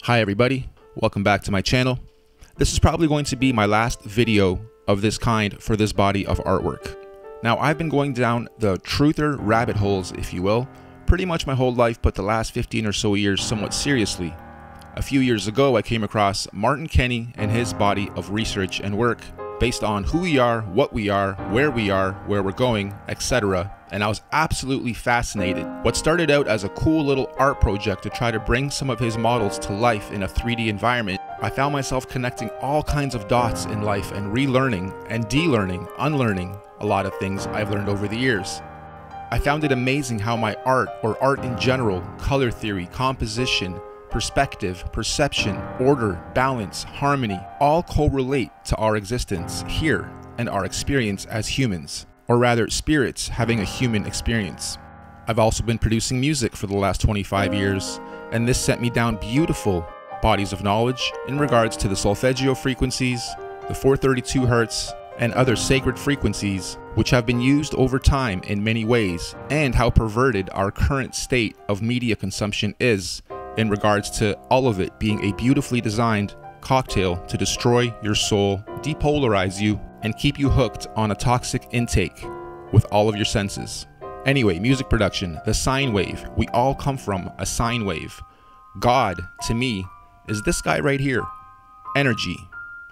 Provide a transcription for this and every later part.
Hi everybody, welcome back to my channel. This is probably going to be my last video of this kind for this body of artwork. Now I've been going down the truther rabbit holes, if you will, pretty much my whole life, but the last 15 or so years somewhat seriously. A few years ago I came across Martin Kenny and his body of research and work based on who we are, what we are, where we're going, etc. And I was absolutely fascinated. What started out as a cool little art project to try to bring some of his models to life in a 3D environment, I found myself connecting all kinds of dots in life and relearning and de-learning, unlearning a lot of things I've learned over the years. I found it amazing how my art, or art in general, color theory, composition, perspective, perception, order, balance, harmony, all correlate to our existence here and our experience as humans, or rather spirits having a human experience. I've also been producing music for the last 25 years, and this sent me down beautiful bodies of knowledge in regards to the solfeggio frequencies, the 432 Hz, and other sacred frequencies which have been used over time in many ways, and how perverted our current state of media consumption is in regards to all of it being a beautifully designed cocktail to destroy your soul, depolarize you, and keep you hooked on a toxic intake with all of your senses. Anyway, music production, the sine wave. We all come from a sine wave. God, to me, is this guy right here. Energy,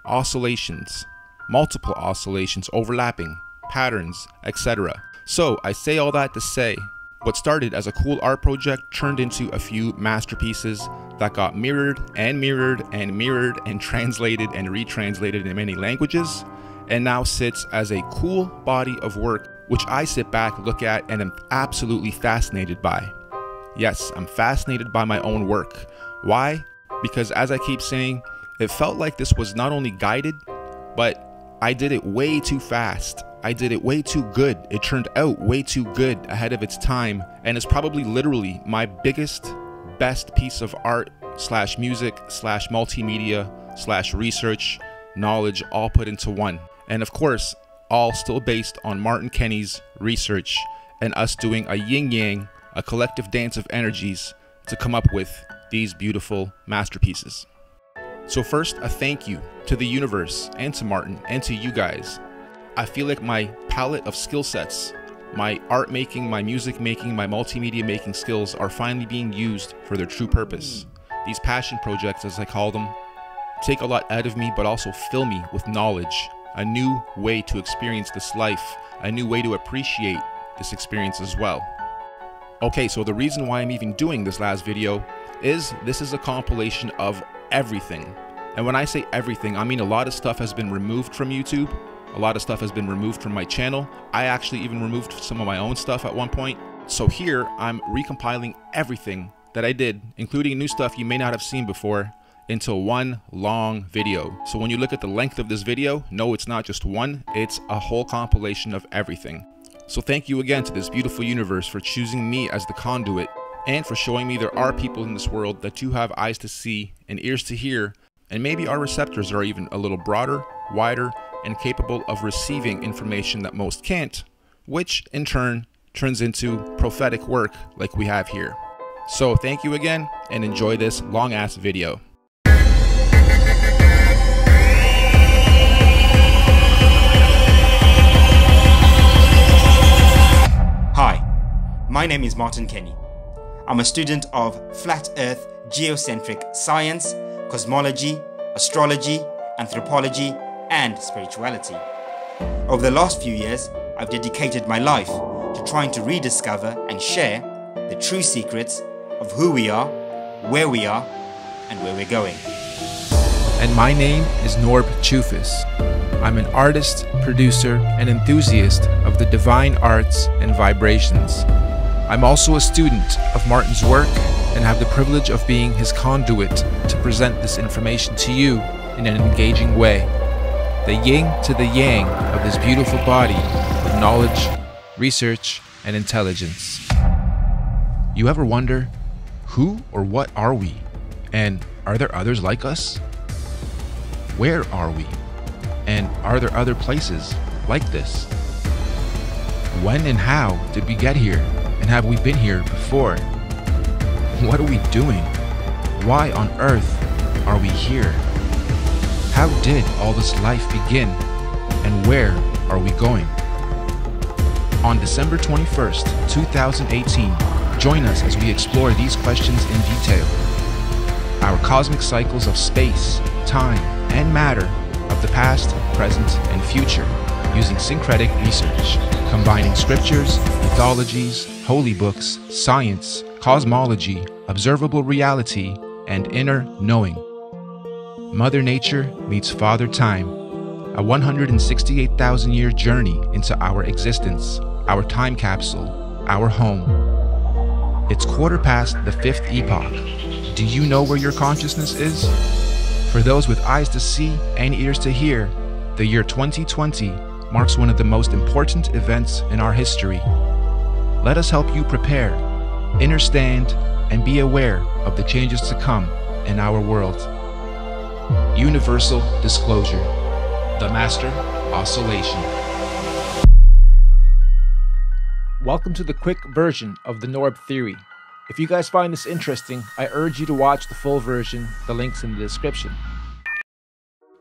oscillations, multiple oscillations, overlapping, patterns, etc. So I say all that to say, what started as a cool art project turned into a few masterpieces that got mirrored and mirrored and mirrored and translated and retranslated in many languages, and now sits as a cool body of work which I sit back, look at, and am absolutely fascinated by. Yes, I'm fascinated by my own work. Why? Because as I keep saying, it felt like this was not only guided, but I did it way too fast. I did it way too good. It turned out way too good ahead of its time, and is probably literally my biggest, best piece of art slash music slash multimedia slash research, knowledge all put into one. And of course, all still based on Martin Kenny's research and us doing a yin-yang, a collective dance of energies to come up with these beautiful masterpieces. So first, a thank you to the universe and to Martin and to you guys. I feel like my palette of skill sets, my art making, my music making, my multimedia making skills are finally being used for their true purpose. These passion projects, as I call them, take a lot out of me, but also fill me with knowledge, a new way to experience this life, a new way to appreciate this experience as well. Okay, so the reason why I'm even doing this last video is this is a compilation of everything. And when I say everything, I mean a lot of stuff has been removed from YouTube. A lot of stuff has been removed from my channel. I actually even removed some of my own stuff at one point. So here I'm recompiling everything that I did, including new stuff you may not have seen before, into one long video. So when you look at the length of this video, no, it's not just one, it's a whole compilation of everything. So thank you again to this beautiful universe for choosing me as the conduit, and for showing me there are people in this world that do have eyes to see and ears to hear, and maybe our receptors are even a little broader, wider, and capable of receiving information that most can't, which in turn turns into prophetic work like we have here. So thank you again, and enjoy this long ass video. Hi, my name is Martin Kenny. I'm a student of flat earth geocentric science, cosmology, astrology, anthropology, and spirituality. Over the last few years, I've dedicated my life to trying to rediscover and share the true secrets of who we are, and where we're going. And my name is Norb Chufis. I'm an artist, producer, and enthusiast of the divine arts and vibrations. I'm also a student of Martin's work and have the privilege of being his conduit to present this information to you in an engaging way. The yin to the yang of this beautiful body of knowledge, research, and intelligence. You ever wonder, who or what are we? And are there others like us? Where are we? And are there other places like this? When and how did we get here? And have we been here before? What are we doing? Why on earth are we here? How did all this life begin? And where are we going? On December 21st, 2018, join us as we explore these questions in detail. Our cosmic cycles of space, time, and matter of the past, present, and future, using syncretic research, combining scriptures, mythologies, holy books, science, cosmology, observable reality, and inner knowing. Mother Nature meets Father Time, a 168,000-year journey into our existence, our time capsule, our home. It's quarter past the 5th epoch. Do you know where your consciousness is? For those with eyes to see and ears to hear, the year 2020 marks one of the most important events in our history. Let us help you prepare, understand, and be aware of the changes to come in our world. Universal disclosure. The Master Oscillation. Welcome to the quick version of the Norb Theory. If you guys find this interesting, I urge you to watch the full version. The link's in the description.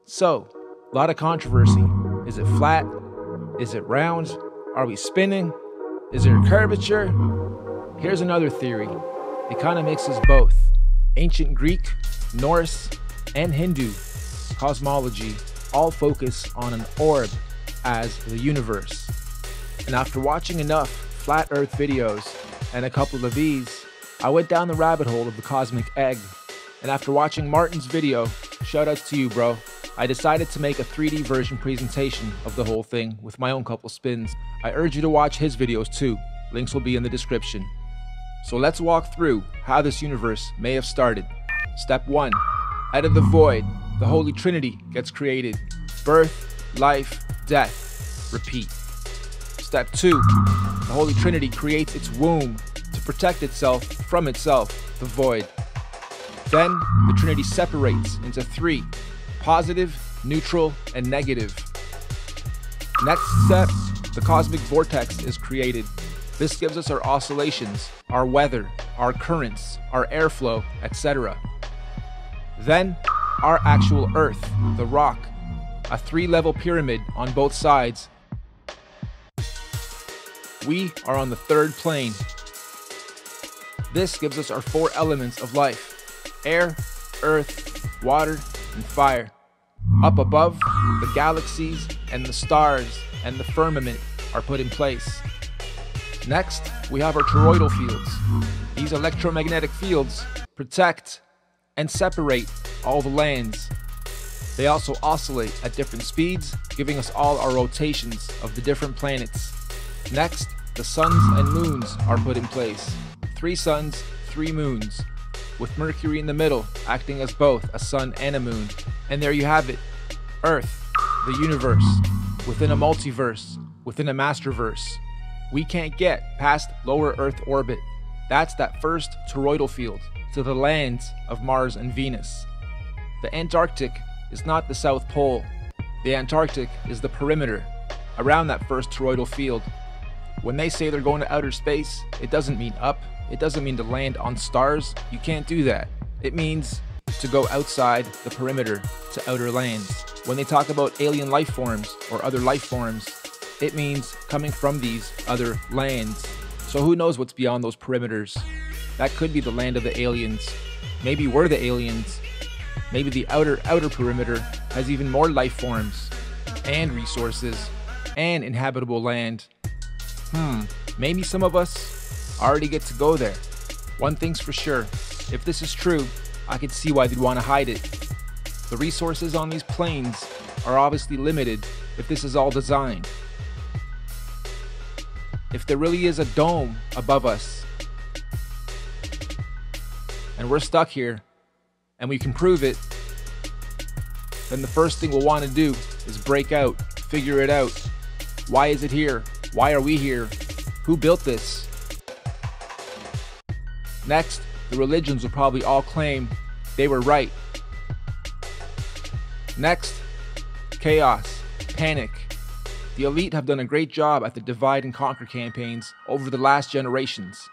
So, a lot of controversy. Is it flat? Is it round? Are we spinning? Is there curvature? Here's another theory. It kind of mixes both. Ancient Greek, Norse, and Hindu cosmology all focus on an orb as the universe. And after watching enough flat earth videos and a couple of these, I went down the rabbit hole of the cosmic egg. And after watching Martin's video, shout outs to you, bro, I decided to make a 3D version presentation of the whole thing with my own couple spins. I urge you to watch his videos too. Links will be in the description. So let's walk through how this universe may have started. Step 1. Out of the void, the Holy Trinity gets created. Birth, life, death. Repeat. Step 2. The Holy Trinity creates its womb to protect itself from itself, the void. Then the Trinity separates into 3. Positive, neutral, and negative. Next step, the cosmic vortex is created. This gives us our oscillations, our weather, our currents, our airflow, etc. Then, our actual Earth, the rock, a 3-level pyramid on both sides. We are on the 3rd plane. This gives us our 4 elements of life: air, earth, water, and fire. Up above, the galaxies and the stars and the firmament are put in place. Next, we have our toroidal fields. These electromagnetic fields protect and separate all the lands. They also oscillate at different speeds, giving us all our rotations of the different planets. Next, the suns and moons are put in place. 3 suns, 3 moons, with Mercury in the middle, acting as both a sun and a moon. And there you have it, Earth, the universe, within a multiverse, within a masterverse. We can't get past lower Earth orbit. That's that first toroidal field to the lands of Mars and Venus. The Antarctic is not the South Pole. The Antarctic is the perimeter around that first toroidal field. When they say they're going to outer space, it doesn't mean up. It doesn't mean to land on stars. You can't do that. It means to go outside the perimeter to outer lands. When they talk about alien life forms or other life forms, it means coming from these other lands. So who knows what's beyond those perimeters? That could be the land of the aliens. Maybe we're the aliens. Maybe the outer perimeter has even more life forms and resources and inhabitable land. Maybe some of us already get to go there. One thing's for sure, if this is true, I could see why they'd want to hide it. The resources on these planes are obviously limited if this is all designed. If there really is a dome above us, and we're stuck here, and we can prove it, then the first thing we'll want to do is break out, figure it out. Why is it here? Why are we here? Who built this? Next, the religions will probably all claim they were right. Next, chaos, panic. The elite have done a great job at the divide and conquer campaigns over the last generations.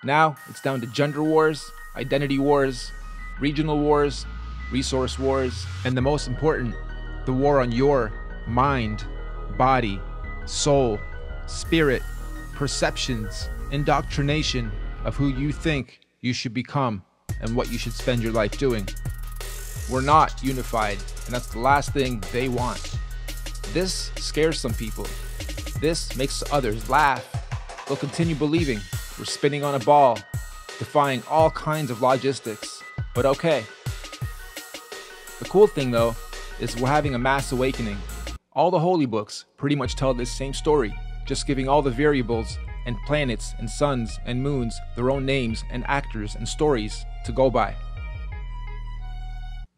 Now it's down to gender wars, identity wars, regional wars, resource wars, and the most important, the war on your mind, body, soul, spirit, perceptions, indoctrination of who you think you should become and what you should spend your life doing. We're not unified, and that's the last thing they want. This scares some people. This makes others laugh. They'll continue believing we're spinning on a ball, defying all kinds of logistics. But okay. The cool thing though, is we're having a mass awakening. All the holy books pretty much tell this same story, just giving all the variables and planets and suns and moons their own names and actors and stories to go by.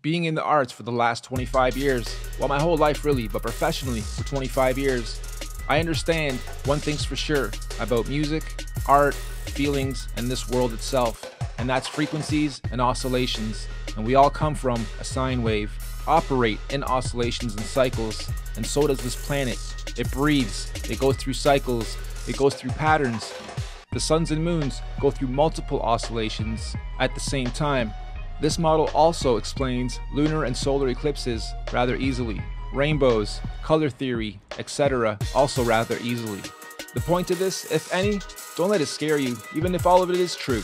Being in the arts for the last 25 years, well, my whole life really, but professionally for 25 years, I understand one thing's for sure about music, art, feelings, and this world itself, and that's frequencies and oscillations. And we all come from a sine wave, operate in oscillations and cycles, and so does this planet. It breathes, it goes through cycles, it goes through patterns. The suns and moons go through multiple oscillations at the same time. This model also explains lunar and solar eclipses rather easily. Rainbows, color theory, etc. also rather easily. The point of this, if any, don't let it scare you, even if all of it is true.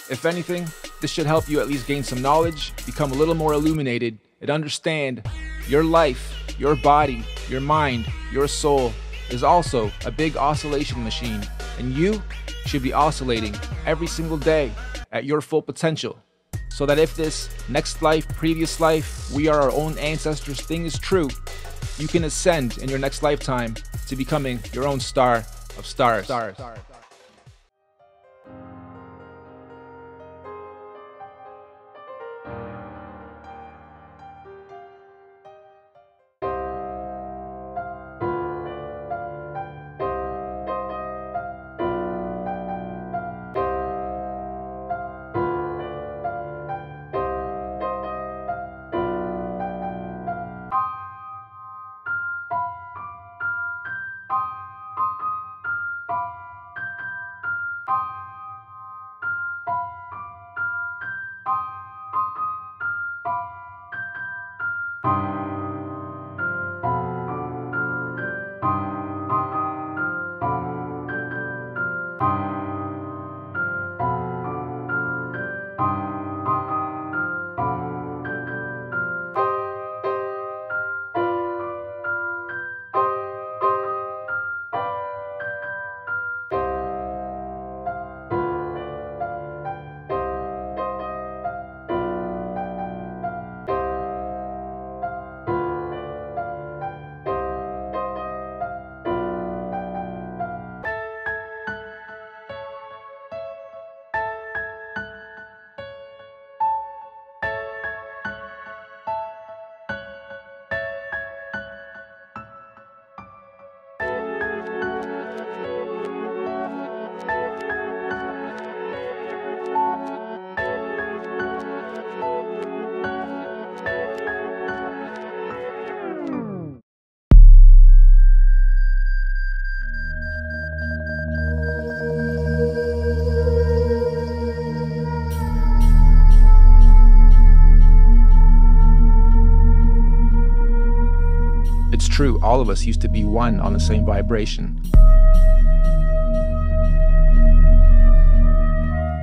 If anything, this should help you at least gain some knowledge, become a little more illuminated, and understand your life, your body, your mind, your soul is also a big oscillation machine, and you should be oscillating every single day at your full potential. So that if this next life, previous life, we are our own ancestors thing is true, you can ascend in your next lifetime to becoming your own star of stars. True, all of us used to be one on the same vibration.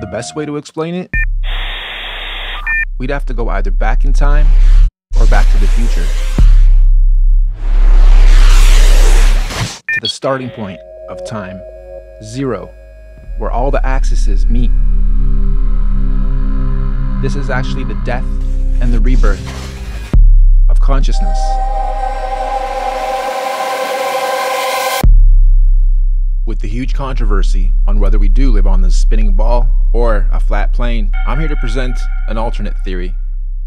The best way to explain it? We'd have to go either back in time or back to the future. To the starting point of time, 0, where all the axes meet. This is actually the death and the rebirth of consciousness. With the huge controversy on whether we do live on this spinning ball or a flat plane, I'm here to present an alternate theory,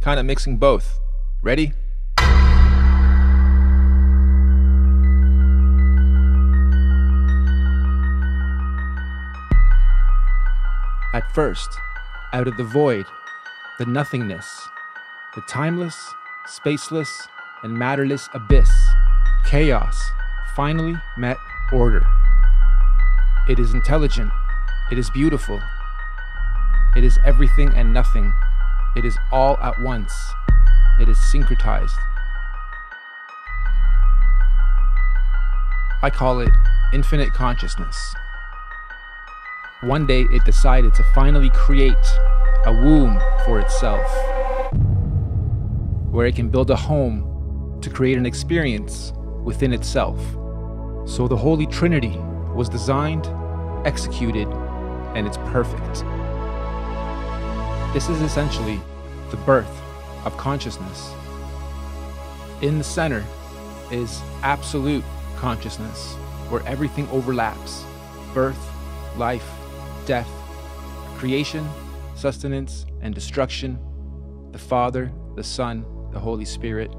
kind of mixing both. Ready? At first, out of the void, the nothingness, the timeless, spaceless, and matterless abyss, chaos finally met order. It is intelligent, it is beautiful, It is everything and nothing. It is all at once. It is syncretized. I call it infinite consciousness. One day it decided to finally create a womb for itself, where it can build a home to create an experience within itself. So the Holy Trinity was designed, executed, and it's perfect. This is essentially the birth of consciousness. In the center is absolute consciousness, where everything overlaps: birth, life, death, creation, sustenance, and destruction, the Father, the Son, the Holy Spirit.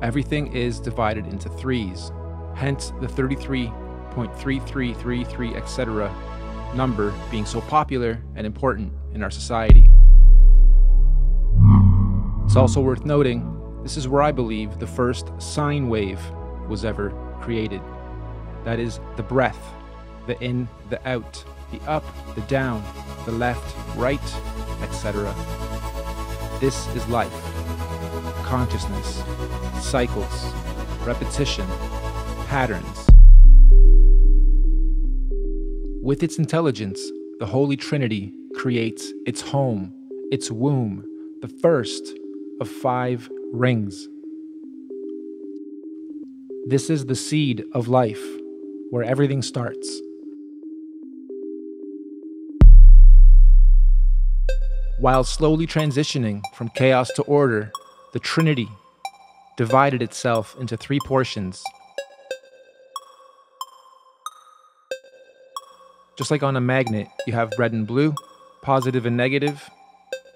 Everything is divided into threes, hence the 33.3333, etc. number being so popular and important in our society. It's also worth noting, this is where I believe the first sine wave was ever created. That is the breath, the in, the out, the up, the down, the left, right, etc. This is life, consciousness, cycles, repetition, patterns. With its intelligence, the Holy Trinity creates its home, its womb, the first of 5 rings. This is the seed of life, where everything starts. While slowly transitioning from chaos to order, the Trinity divided itself into 3 portions. Just like on a magnet, you have red and blue, positive and negative.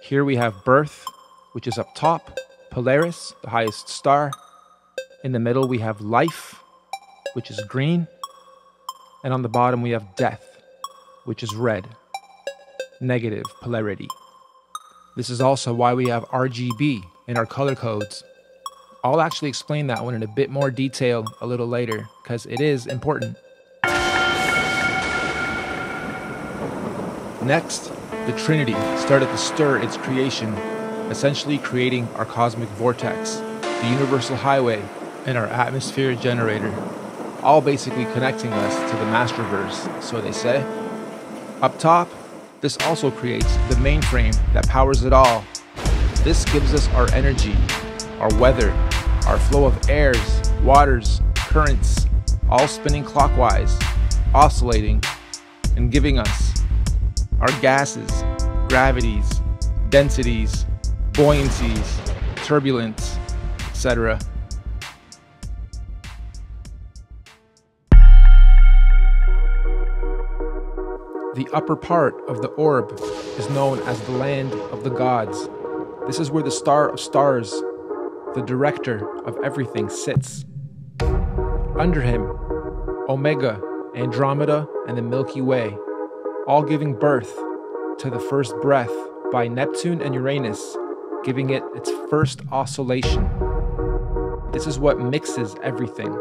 Here we have birth, which is up top, Polaris, the highest star. In the middle we have life, which is green. And on the bottom we have death, which is red, negative polarity. This is also why we have RGB in our color codes. I'll actually explain that one in a bit more detail a little later, because it is important. Next, the Trinity started to stir its creation, essentially creating our cosmic vortex, the universal highway, and our atmosphere generator, all basically connecting us to the Masterverse, so they say. Up top, this also creates the mainframe that powers it all. This gives us our energy, our weather, our flow of airs, waters, currents, all spinning clockwise, oscillating, and giving us our gases, gravities, densities, buoyancies, turbulence, etc. The upper part of the orb is known as the land of the gods. This is where the star of stars, the director of everything, sits. Under him, Omega, Andromeda, and the Milky Way, all giving birth to the first breath by Neptune and Uranus, giving it its first oscillation. This is what mixes everything.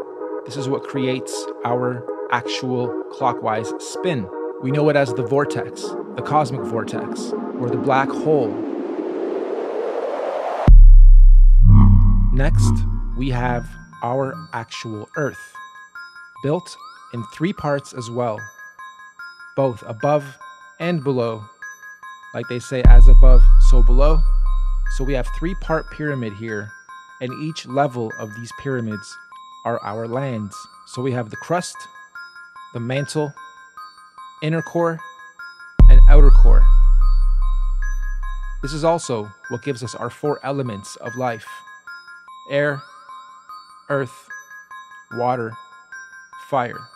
This is what creates our actual clockwise spin. We know it as the vortex, the cosmic vortex, or the black hole. Next, we have our actual Earth, built in 3 parts as well, both above and below. Like they say, as above, so below. So we have 3-part pyramid here, and each level of these pyramids are our lands. So we have the crust, the mantle, inner core, and outer core. This is also what gives us our 4 elements of life: air, earth, water, fire.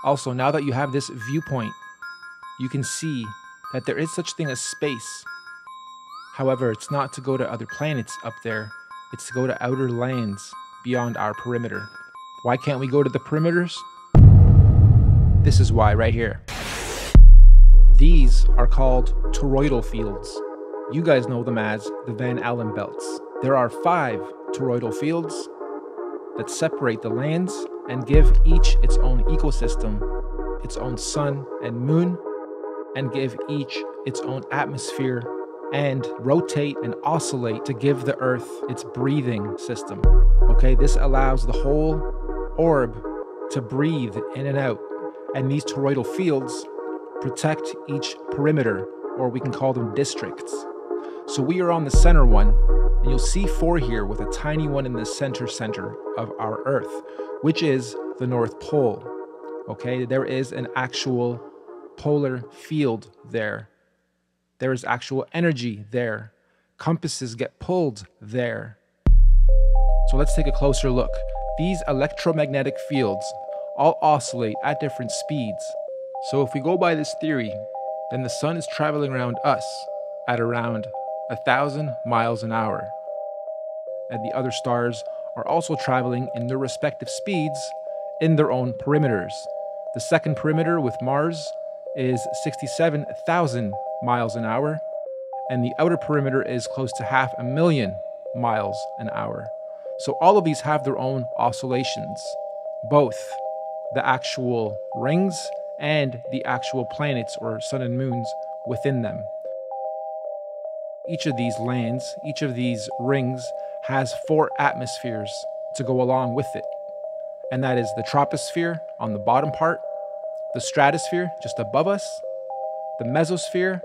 Also, now that you have this viewpoint, you can see that there is such thing as space. However, it's not to go to other planets up there, it's to go to outer lands beyond our perimeter. Why can't we go to the perimeters? This is why right here. These are called toroidal fields. You guys know them as the Van Allen belts. There are 5 toroidal fields that separate the lands and give each its own ecosystem, its own sun and moon, and give each its own atmosphere and rotate and oscillate to give the Earth its breathing system. Okay, this allows the whole orb to breathe in and out, and these toroidal fields protect each perimeter, or we can call them districts. So we are on the center one, and you'll see 4 here with a tiny one in the center of our Earth, which is the North Pole. Okay, there is an actual polar field there. There is actual energy there. Compasses get pulled there. So let's take a closer look. These electromagnetic fields all oscillate at different speeds. So if we go by this theory, then the sun is traveling around us at around 1,000 miles an hour. And the other stars are also traveling in their respective speeds in their own perimeters. The second perimeter with Mars is 67,000 miles an hour, and the outer perimeter is close to 500,000 miles an hour. So all of these have their own oscillations, both the actual rings and the actual planets or sun and moons within them. Each of these lands, each of these rings has 4 atmospheres to go along with it. And that is the troposphere on the bottom part, the stratosphere just above us, the mesosphere,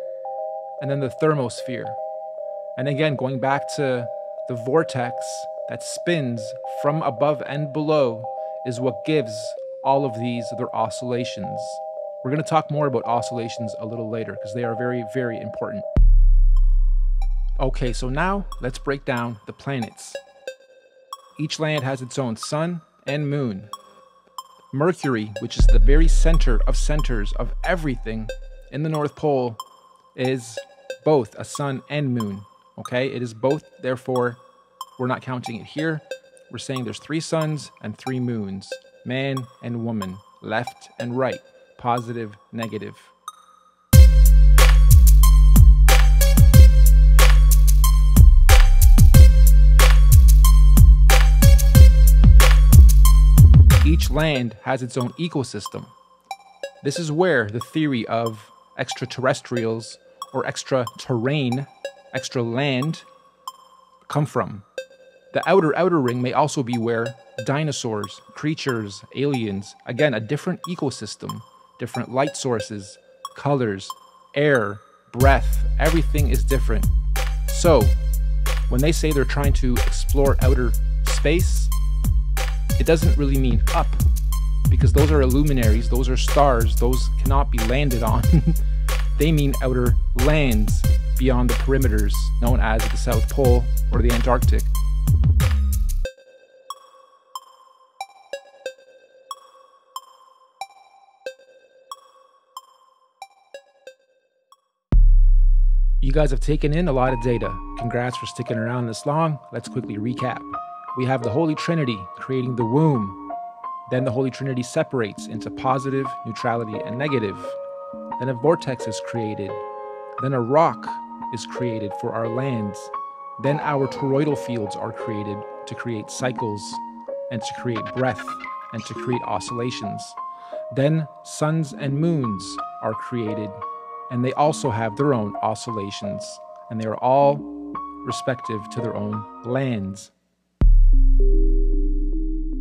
and then the thermosphere. And again, going back to the vortex that spins from above and below is what gives all of these their oscillations. We're going to talk more about oscillations a little later because they are very, very important. Okay, so now let's break down the planets. Each land has its own sun and moon. Mercury, which is the very center of centers of everything in the North Pole, is both a sun and moon. Okay, it is both, therefore, we're not counting it here. We're saying there's 3 suns and 3 moons, man and woman, left and right, positive, negative. Each land has its own ecosystem. This is where the theory of extraterrestrials or extra terrain, extra land, come from. The outer ring may also be where dinosaurs, creatures, aliens, again, a different ecosystem, different light sources, colors, air, breath, everything is different. So, when they say they're trying to explore outer space, it doesn't really mean up, because those are luminaries, those are stars, those cannot be landed on. They mean outer lands beyond the perimeters known as the South Pole or the Antarctic. You guys have taken in a lot of data. Congrats for sticking around this long. Let's quickly recap. We have the Holy Trinity creating the womb. Then the Holy Trinity separates into positive, neutrality, and negative. Then a vortex is created. Then a rock is created for our lands. Then our toroidal fields are created to create cycles and to create breath and to create oscillations. Then suns and moons are created, and they also have their own oscillations, and they are all respective to their own lands.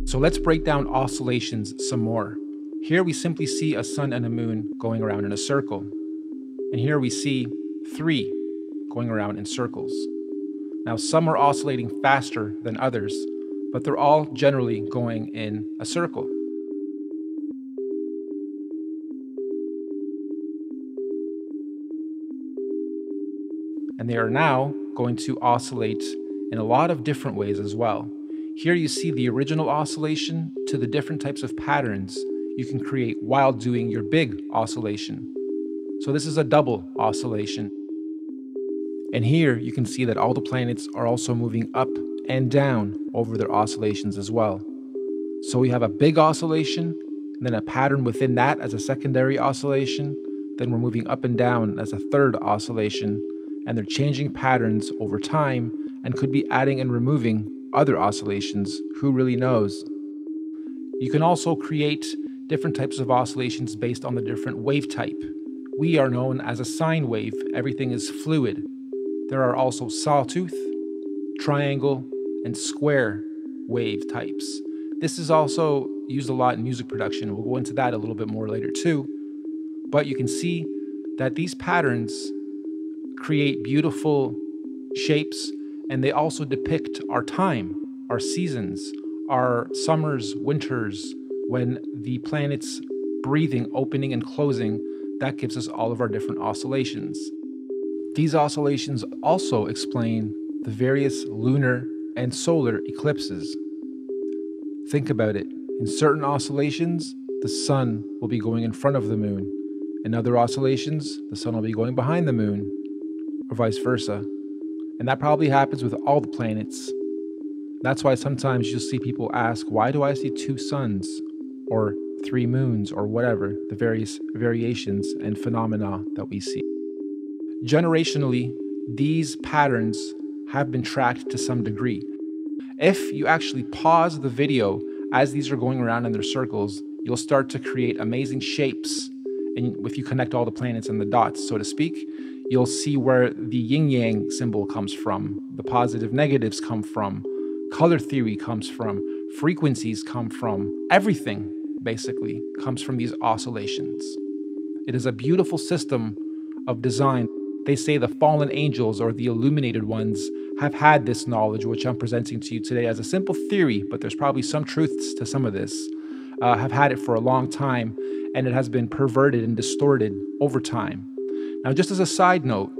So let's break down oscillations some more. Here we simply see a sun and a moon going around in a circle. And here we see 3 going around in circles. Now some are oscillating faster than others, but they're all generally going in a circle. And they are now going to oscillate in a lot of different ways as well. Here you see the original oscillation to the different types of patterns you can create while doing your big oscillation. So this is a double oscillation. And here you can see that all the planets are also moving up and down over their oscillations as well. So we have a big oscillation, and then a pattern within that as a secondary oscillation. Then we're moving up and down as a third oscillation, and they're changing patterns over time and could be adding and removing other oscillations. Who really knows? You can also create different types of oscillations based on the different wave type. We are known as a sine wave. Everything is fluid. There are also sawtooth, triangle, and square wave types. This is also used a lot in music production. We'll go into that a little bit more later too. But you can see that these patterns create beautiful shapes, and they also depict our time, our seasons, our summers, winters, when the planet's breathing, opening and closing. That gives us all of our different oscillations. These oscillations also explain the various lunar and solar eclipses. Think about it. In certain oscillations, the sun will be going in front of the moon. In other oscillations, the sun will be going behind the moon, or vice versa. And that probably happens with all the planets. That's why sometimes you'll see people ask, why do I see 2 suns or 3 moons or whatever, the various variations and phenomena that we see. Generationally, these patterns have been tracked to some degree. If you actually pause the video as these are going around in their circles, you'll start to create amazing shapes. And if you connect all the planets and the dots, so to speak, you'll see where the yin-yang symbol comes from, the positive negatives come from, color theory comes from, frequencies come from, everything basically comes from these oscillations. It is a beautiful system of design. They say the fallen angels or the illuminated ones have had this knowledge, which I'm presenting to you today as a simple theory, but there's probably some truths to some of this, have had it for a long time, and it has been perverted and distorted over time. Now, just as a side note,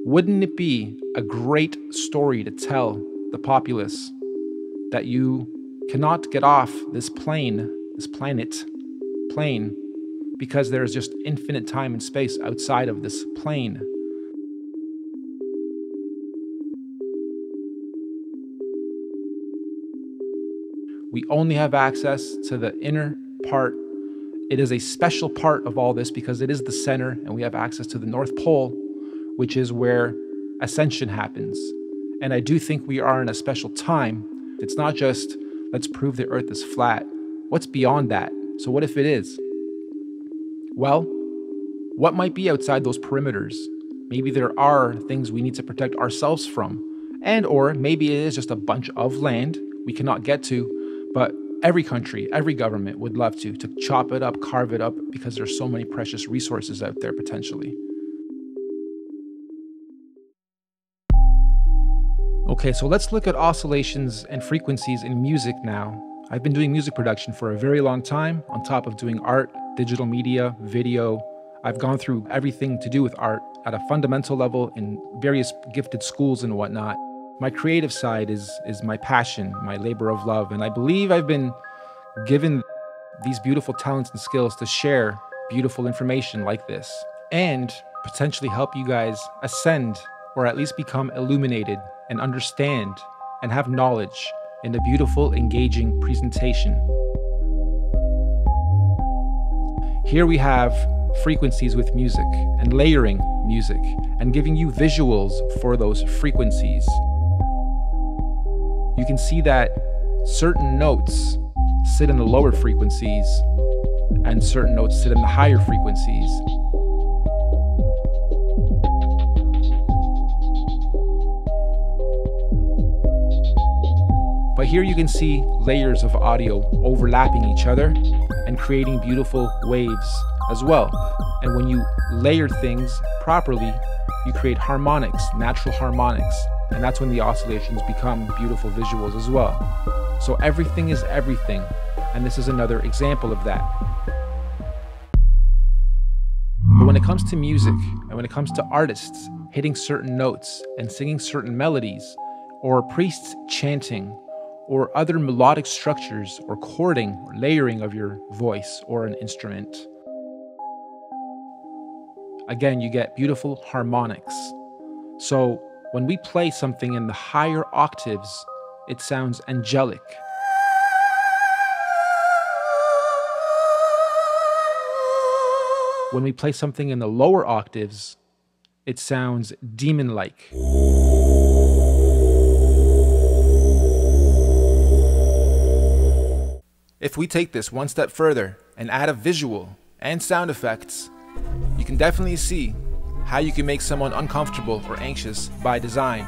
wouldn't it be a great story to tell the populace that you cannot get off this plane, this plane, because there is just infinite time and space outside of this plane? We only have access to the inner part. It is a special part of all this because it is the center, and we have access to the North Pole, which is where ascension happens. And I do think we are in a special time. It's not just, let's prove the Earth is flat. What's beyond that? So what if it is? Well, what might be outside those perimeters? Maybe there are things we need to protect ourselves from. And or maybe it is just a bunch of land we cannot get to, but every country, every government would love to chop it up, carve it up, because there's so many precious resources out there potentially. Okay, so let's look at oscillations and frequencies in music now. I've been doing music production for a very long time, on top of doing art, digital media, video. I've gone through everything to do with art at a fundamental level in various gifted schools and whatnot. My creative side is my passion, my labor of love, and I believe I've been given these beautiful talents and skills to share beautiful information like this and potentially help you guys ascend, or at least become illuminated and understand and have knowledge in a beautiful, engaging presentation. Here we have frequencies with music and layering music and giving you visuals for those frequencies. You can see that certain notes sit in the lower frequencies and certain notes sit in the higher frequencies. But here you can see layers of audio overlapping each other and creating beautiful waves as well. And when you layer things properly, you create harmonics, natural harmonics. And that's when the oscillations become beautiful visuals as well. So everything is everything. And this is another example of that. But when it comes to music, and when it comes to artists hitting certain notes and singing certain melodies, or priests chanting, or other melodic structures, or chording, or layering of your voice or an instrument, again, you get beautiful harmonics. So when we play something in the higher octaves, it sounds angelic. When we play something in the lower octaves, it sounds demon-like. If we take this one step further and add a visual and sound effects, you can definitely see how you can make someone uncomfortable or anxious by design.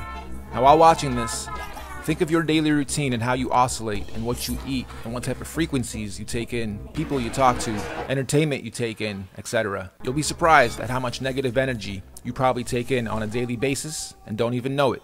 Now, while watching this, think of your daily routine and how you oscillate and what you eat and what type of frequencies you take in, people you talk to, entertainment you take in, etc. You'll be surprised at how much negative energy you probably take in on a daily basis and don't even know it.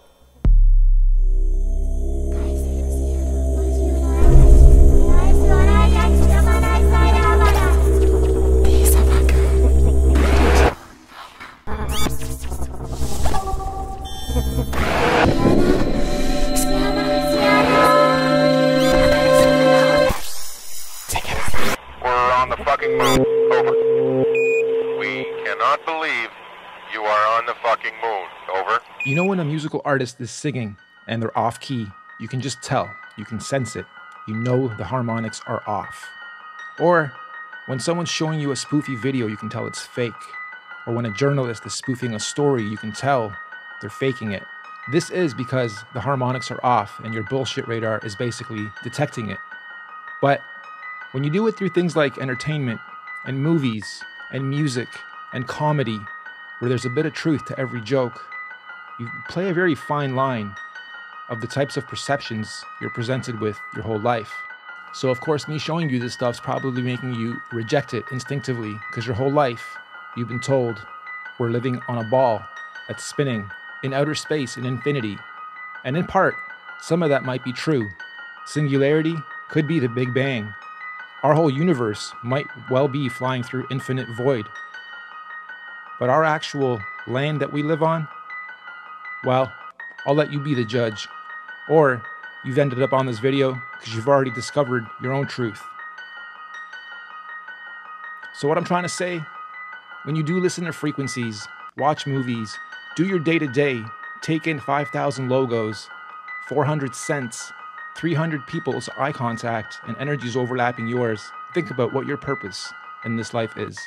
MuN. Over. We cannot believe you are on the fucking moon. Over. You know when a musical artist is singing and they're off key, you can just tell, you can sense it. You know the harmonics are off. Or when someone's showing you a spoofy video, you can tell it's fake. Or when a journalist is spoofing a story, you can tell they're faking it. This is because the harmonics are off and your bullshit radar is basically detecting it. But when you do it through things like entertainment and movies and music and comedy, where there's a bit of truth to every joke, you play a very fine line of the types of perceptions you're presented with your whole life. So of course, me showing you this stuff's probably making you reject it instinctively, because your whole life you've been told we're living on a ball that's spinning in outer space in infinity. And in part, some of that might be true. Singularity could be the Big Bang. Our whole universe might well be flying through infinite void. But our actual land that we live on, well, I'll let you be the judge. Or you've ended up on this video because you've already discovered your own truth. So what I'm trying to say, when you do listen to frequencies, watch movies, do your day-to-day, take in 5,000 logos, 400 cents, 300 people's eye contact, and energies overlapping yours, think about what your purpose in this life is.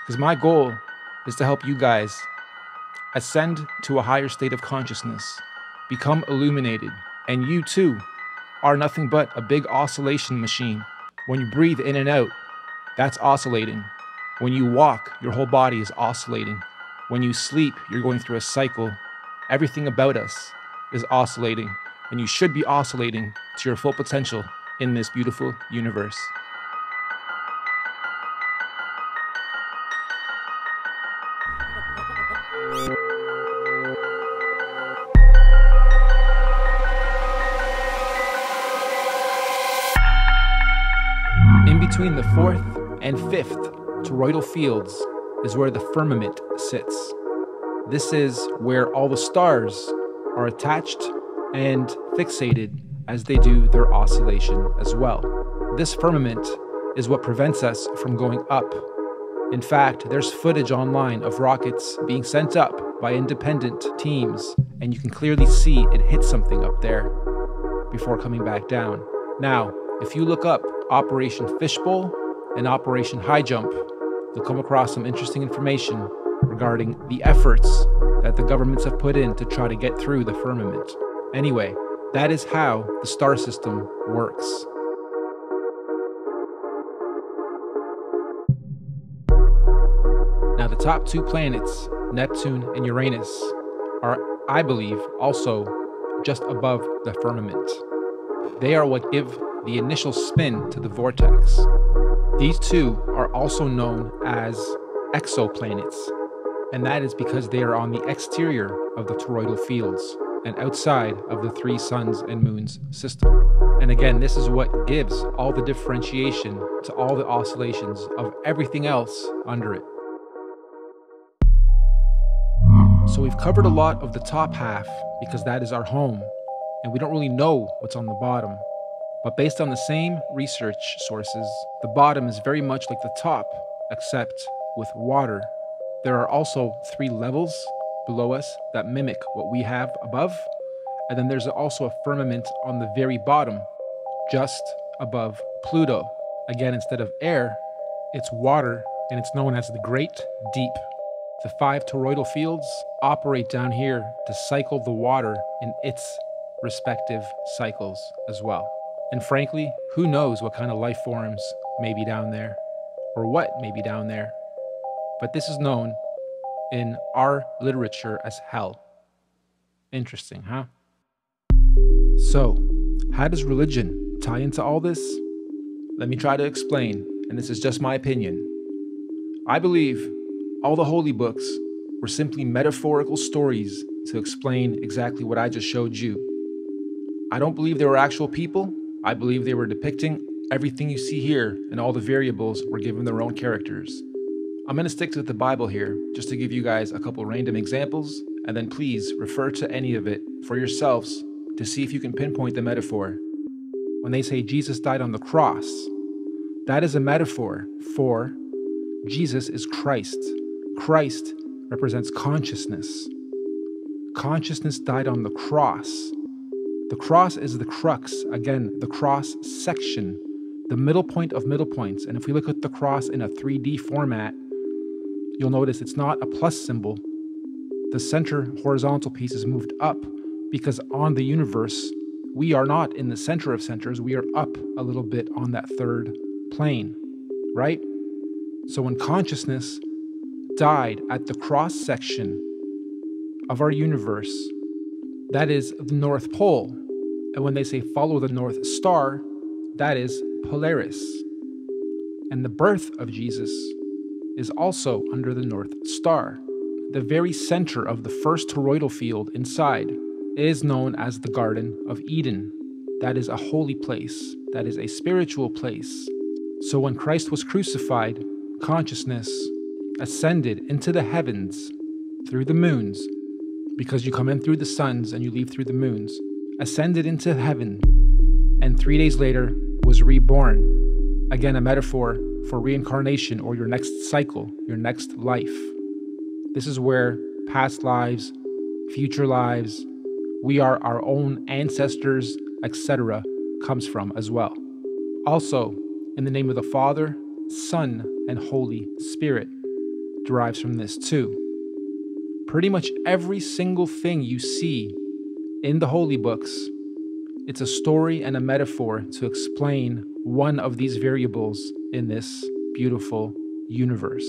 Because my goal is to help you guys ascend to a higher state of consciousness, become illuminated, and you too are nothing but a big oscillation machine. When you breathe in and out, that's oscillating. When you walk, your whole body is oscillating. When you sleep, you're going through a cycle. Everything about us is oscillating, and you should be oscillating to your full potential in this beautiful universe. In between the 4th and 5th toroidal fields is where the firmament sits. This is where all the stars are attached and fixated as they do their oscillation as well. This firmament is what prevents us from going up. In fact, there's footage online of rockets being sent up by independent teams, and you can clearly see it hit something up there before coming back down. Now, if you look up Operation Fishbowl and Operation High Jump, you'll come across some interesting information regarding the efforts that the governments have put in to try to get through the firmament. Anyway, that is how the star system works. Now, the top 2 planets, Neptune and Uranus, are, I believe, also just above the firmament. They are what give the initial spin to the vortex. These two are also known as exoplanets, and that is because they are on the exterior of the toroidal fields and outside of the 3 suns and moons system. And again, this is what gives all the differentiation to all the oscillations of everything else under it. So we've covered a lot of the top half because that is our home, and we don't really know what's on the bottom. But based on the same research sources, the bottom is very much like the top, except with water. There are also 3 levels below us that mimic what we have above, and then there's also a firmament on the very bottom, just above Pluto. Again, instead of air, it's water, and it's known as the Great Deep. The 5 toroidal fields operate down here to cycle the water in its respective cycles as well. And frankly, who knows what kind of life forms may be down there, or what may be down there. but this is known in our literature as hell. Interesting, huh? So, how does religion tie into all this? Let me try to explain, and this is just my opinion. I believe all the holy books were simply metaphorical stories to explain exactly what I just showed you. I don't believe they were actual people. I believe they were depicting everything you see here, and all the variables were given their own characters. I'm going to stick to the Bible here, just to give you guys a couple random examples, and then please refer to any of it for yourselves to see if you can pinpoint the metaphor. When they say Jesus died on the cross, that is a metaphor for Jesus is Christ. Christ represents consciousness. Consciousness died on the cross. The cross is the crux, again, the cross section, the middle point of middle points. And if we look at the cross in a 3D format, you'll notice it's not a plus symbol. The center horizontal piece is moved up because on the universe, we are not in the center of centers, we are up a little bit on that third plane, right? So when consciousness died at the cross section of our universe, that is the North Pole. And when they say follow the North Star, that is Polaris. And the birth of Jesus is also under the North Star. The very center of the first toroidal field inside is known as the Garden of Eden. That is a holy place. That is a spiritual place. So when Christ was crucified, consciousness ascended into the heavens through the moons, because you come in through the suns and you leave through the moons, ascended into heaven, and 3 days later was reborn. Again, a metaphor for reincarnation, or your next cycle, your next life. This is where past lives, future lives, we are our own ancestors, etc., comes from as well. Also, in the name of the Father, Son, and Holy Spirit derives from this too. Pretty much every single thing you see in the holy books, it's a story and a metaphor to explain one of these variables in this beautiful universe.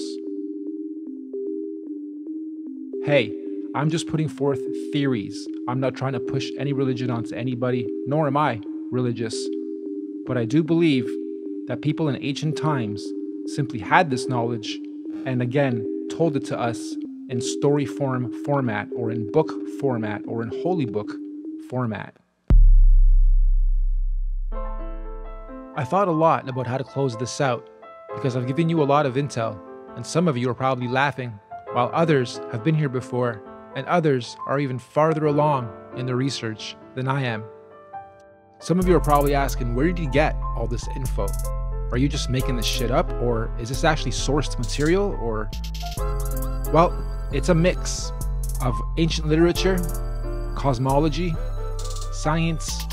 Hey, I'm just putting forth theories. I'm not trying to push any religion onto anybody, nor am I religious. But I do believe that people in ancient times simply had this knowledge and again told it to us in story format, or in book format, or in holy book format. I thought a lot about how to close this out because I've given you a lot of intel, and some of you are probably laughing, while others have been here before, and others are even farther along in the research than I am. Some of you are probably asking, where did you get all this info? Are you just making this shit up, or is this actually sourced material, or... Well, it's a mix of ancient literature, cosmology, science,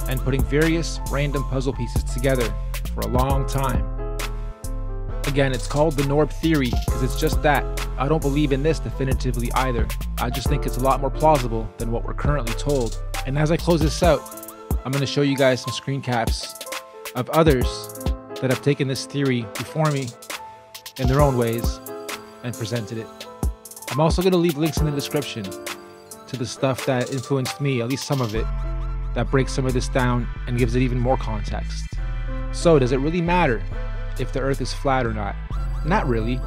and putting various random puzzle pieces together for a long time. Again, it's called the Norb theory because it's just that. I don't believe in this definitively either. I just think it's a lot more plausible than what we're currently told. And as I close this out, I'm going to show you guys some screen caps of others that have taken this theory before me in their own ways and presented it. I'm also going to leave links in the description to the stuff that influenced me, at least some of it, that breaks some of this down and gives it even more context. So, does it really matter if the Earth is flat or not? Not really.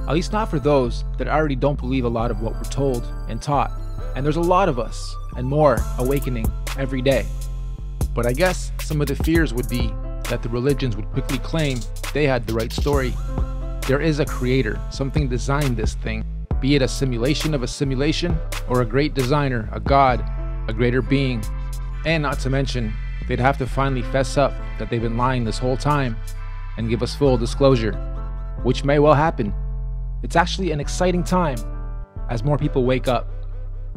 At least not for those that already don't believe a lot of what we're told and taught. And there's a lot of us, and more, awakening every day. But I guess some of the fears would be that the religions would quickly claim they had the right story. There is a creator, something designed this thing, be it a simulation of a simulation, or a great designer, a god, a greater being. And not to mention, they'd have to finally fess up that they've been lying this whole time and give us full disclosure, which may well happen. It's actually an exciting time as more people wake up.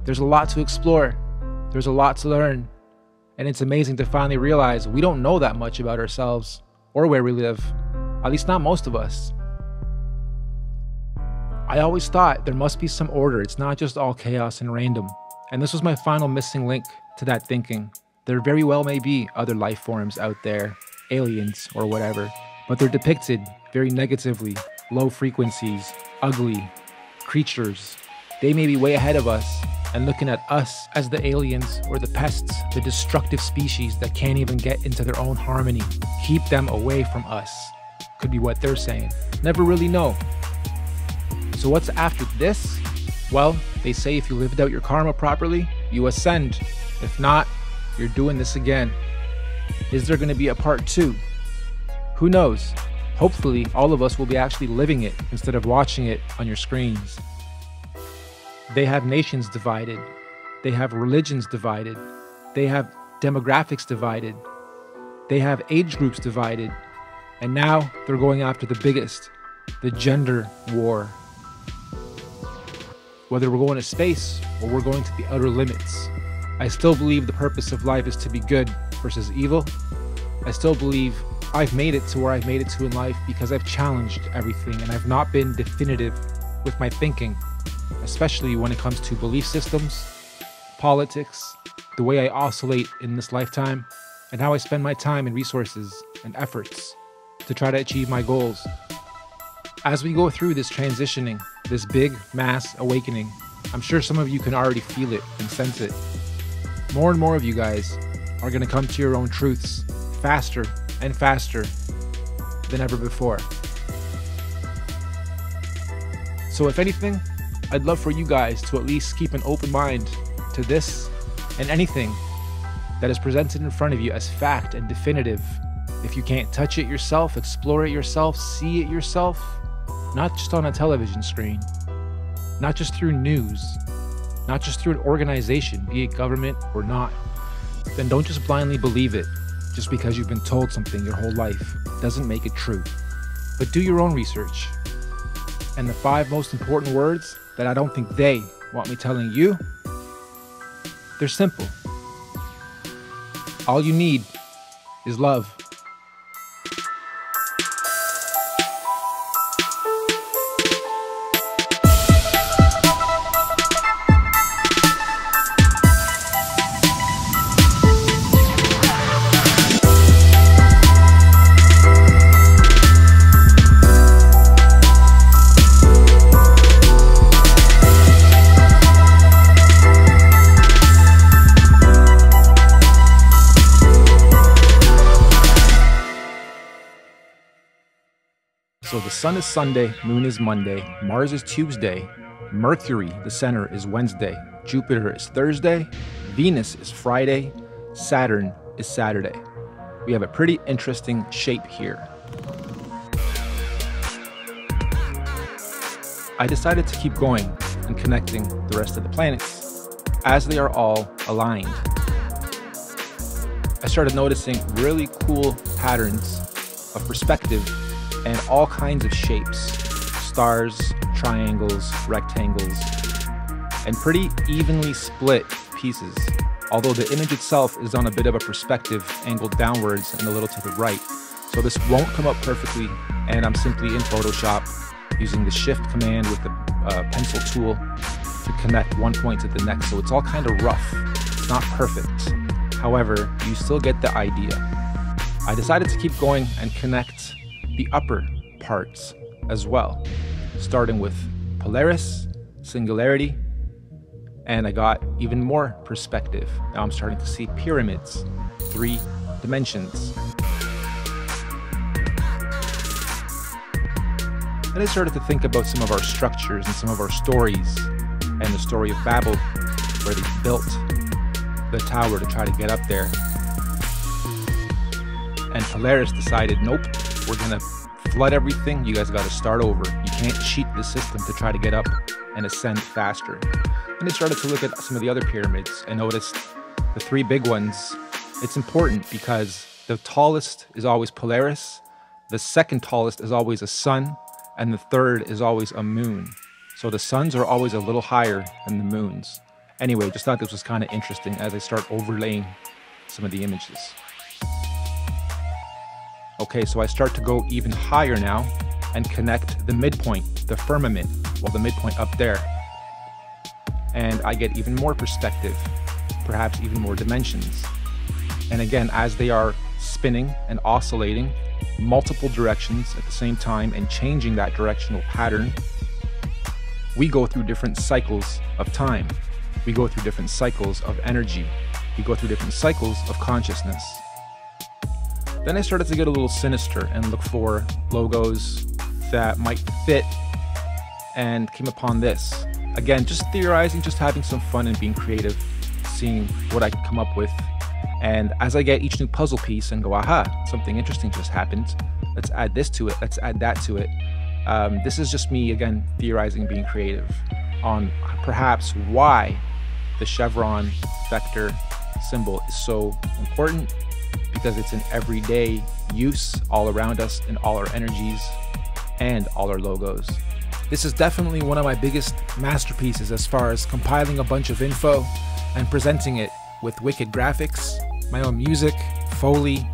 There's a lot to explore, there's a lot to learn, and it's amazing to finally realize we don't know that much about ourselves or where we live, at least not most of us. I always thought there must be some order, it's not just all chaos and random, and this was my final missing link to that thinking. There very well may be other life forms out there, aliens or whatever, but they're depicted very negatively, low frequencies, ugly creatures. They may be way ahead of us and looking at us as the aliens or the pests, the destructive species that can't even get into their own harmony. Keep them away from us. Could be what they're saying. Never really know. So what's after this? Well, they say if you lived out your karma properly, you ascend. If not, you're doing this again. Is there going to be a part 2? Who knows? Hopefully, all of us will be actually living it instead of watching it on your screens. They have nations divided. They have religions divided. They have demographics divided. They have age groups divided. And now they're going after the biggest, the gender war. Whether we're going to space or we're going to the outer limits, I still believe the purpose of life is to be good versus evil. I still believe I've made it to where I've made it to in life because I've challenged everything and I've not been definitive with my thinking, especially when it comes to belief systems, politics, the way I oscillate in this lifetime, and how I spend my time and resources and efforts to try to achieve my goals. As we go through this transitioning, this big mass awakening, I'm sure some of you can already feel it and sense it. More and more of you guys are going to come to your own truths faster and faster than ever before. So if anything, I'd love for you guys to at least keep an open mind to this and anything that is presented in front of you as fact and definitive. If you can't touch it yourself, explore it yourself, see it yourself, not just on a television screen, not just through news, not just through an organization, be it government or not, then don't just blindly believe it just because you've been told something your whole life. Doesn't make it true. But do your own research. And the 5 most important words that I don't think they want me telling you, they're simple. All you need is love. So the sun is Sunday, moon is Monday, Mars is Tuesday, Mercury, the center, is Wednesday, Jupiter is Thursday, Venus is Friday, Saturn is Saturday. We have a pretty interesting shape here. I decided to keep going and connecting the rest of the planets as they are all aligned. I started noticing really cool patterns of perspective and all kinds of shapes, stars, triangles, rectangles, and pretty evenly split pieces, although the image itself is on a bit of a perspective angled downwards and a little to the right. So this won't come up perfectly, and I'm simply in Photoshop using the shift command with the pencil tool to connect one point to the next, so it's all kind of rough. It's not perfect. However, you still get the idea. I decided to keep going and connect the upper parts as well, starting with Polaris, singularity, and I got even more perspective. Now I'm starting to see pyramids, 3 dimensions. Then I started to think about some of our structures and some of our stories, and the story of Babel, where they built the tower to try to get up there. And Polaris decided, nope, we're gonna flood everything, you guys gotta start over. You can't cheat the system to try to get up and ascend faster. And I started to look at some of the other pyramids and noticed the 3 big ones. It's important because the tallest is always Polaris, the second tallest is always a sun, and the third is always a moon. So the suns are always a little higher than the moons. Anyway, just thought this was kind of interesting as I start overlaying some of the images. Okay, so I start to go even higher now and connect the midpoint, the firmament, well, the midpoint up there. And I get even more perspective, perhaps even more dimensions. And again, as they are spinning and oscillating multiple directions at the same time and changing that directional pattern, We go through different cycles of time. We go through different cycles of energy. We go through different cycles of consciousness. Then I started to get a little sinister and look for logos that might fit, and came upon this. Again, just theorizing, just having some fun and being creative, seeing what I could come up with. And as I get each new puzzle piece and go, aha, something interesting just happened, let's add this to it, let's add that to it. This is just me, again, theorizing, being creative on perhaps why the chevron vector symbol is so important, because it's in everyday use all around us in all our energies and all our logos. This is definitely one of my biggest masterpieces as far as compiling a bunch of info and presenting it with wicked graphics, my own music, Foley,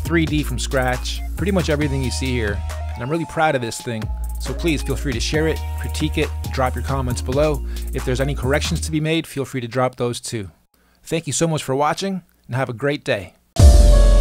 3D from scratch, pretty much everything you see here. And I'm really proud of this thing. So please feel free to share it, critique it, drop your comments below. If there's any corrections to be made, feel free to drop those too. Thank you so much for watching, and have a great day.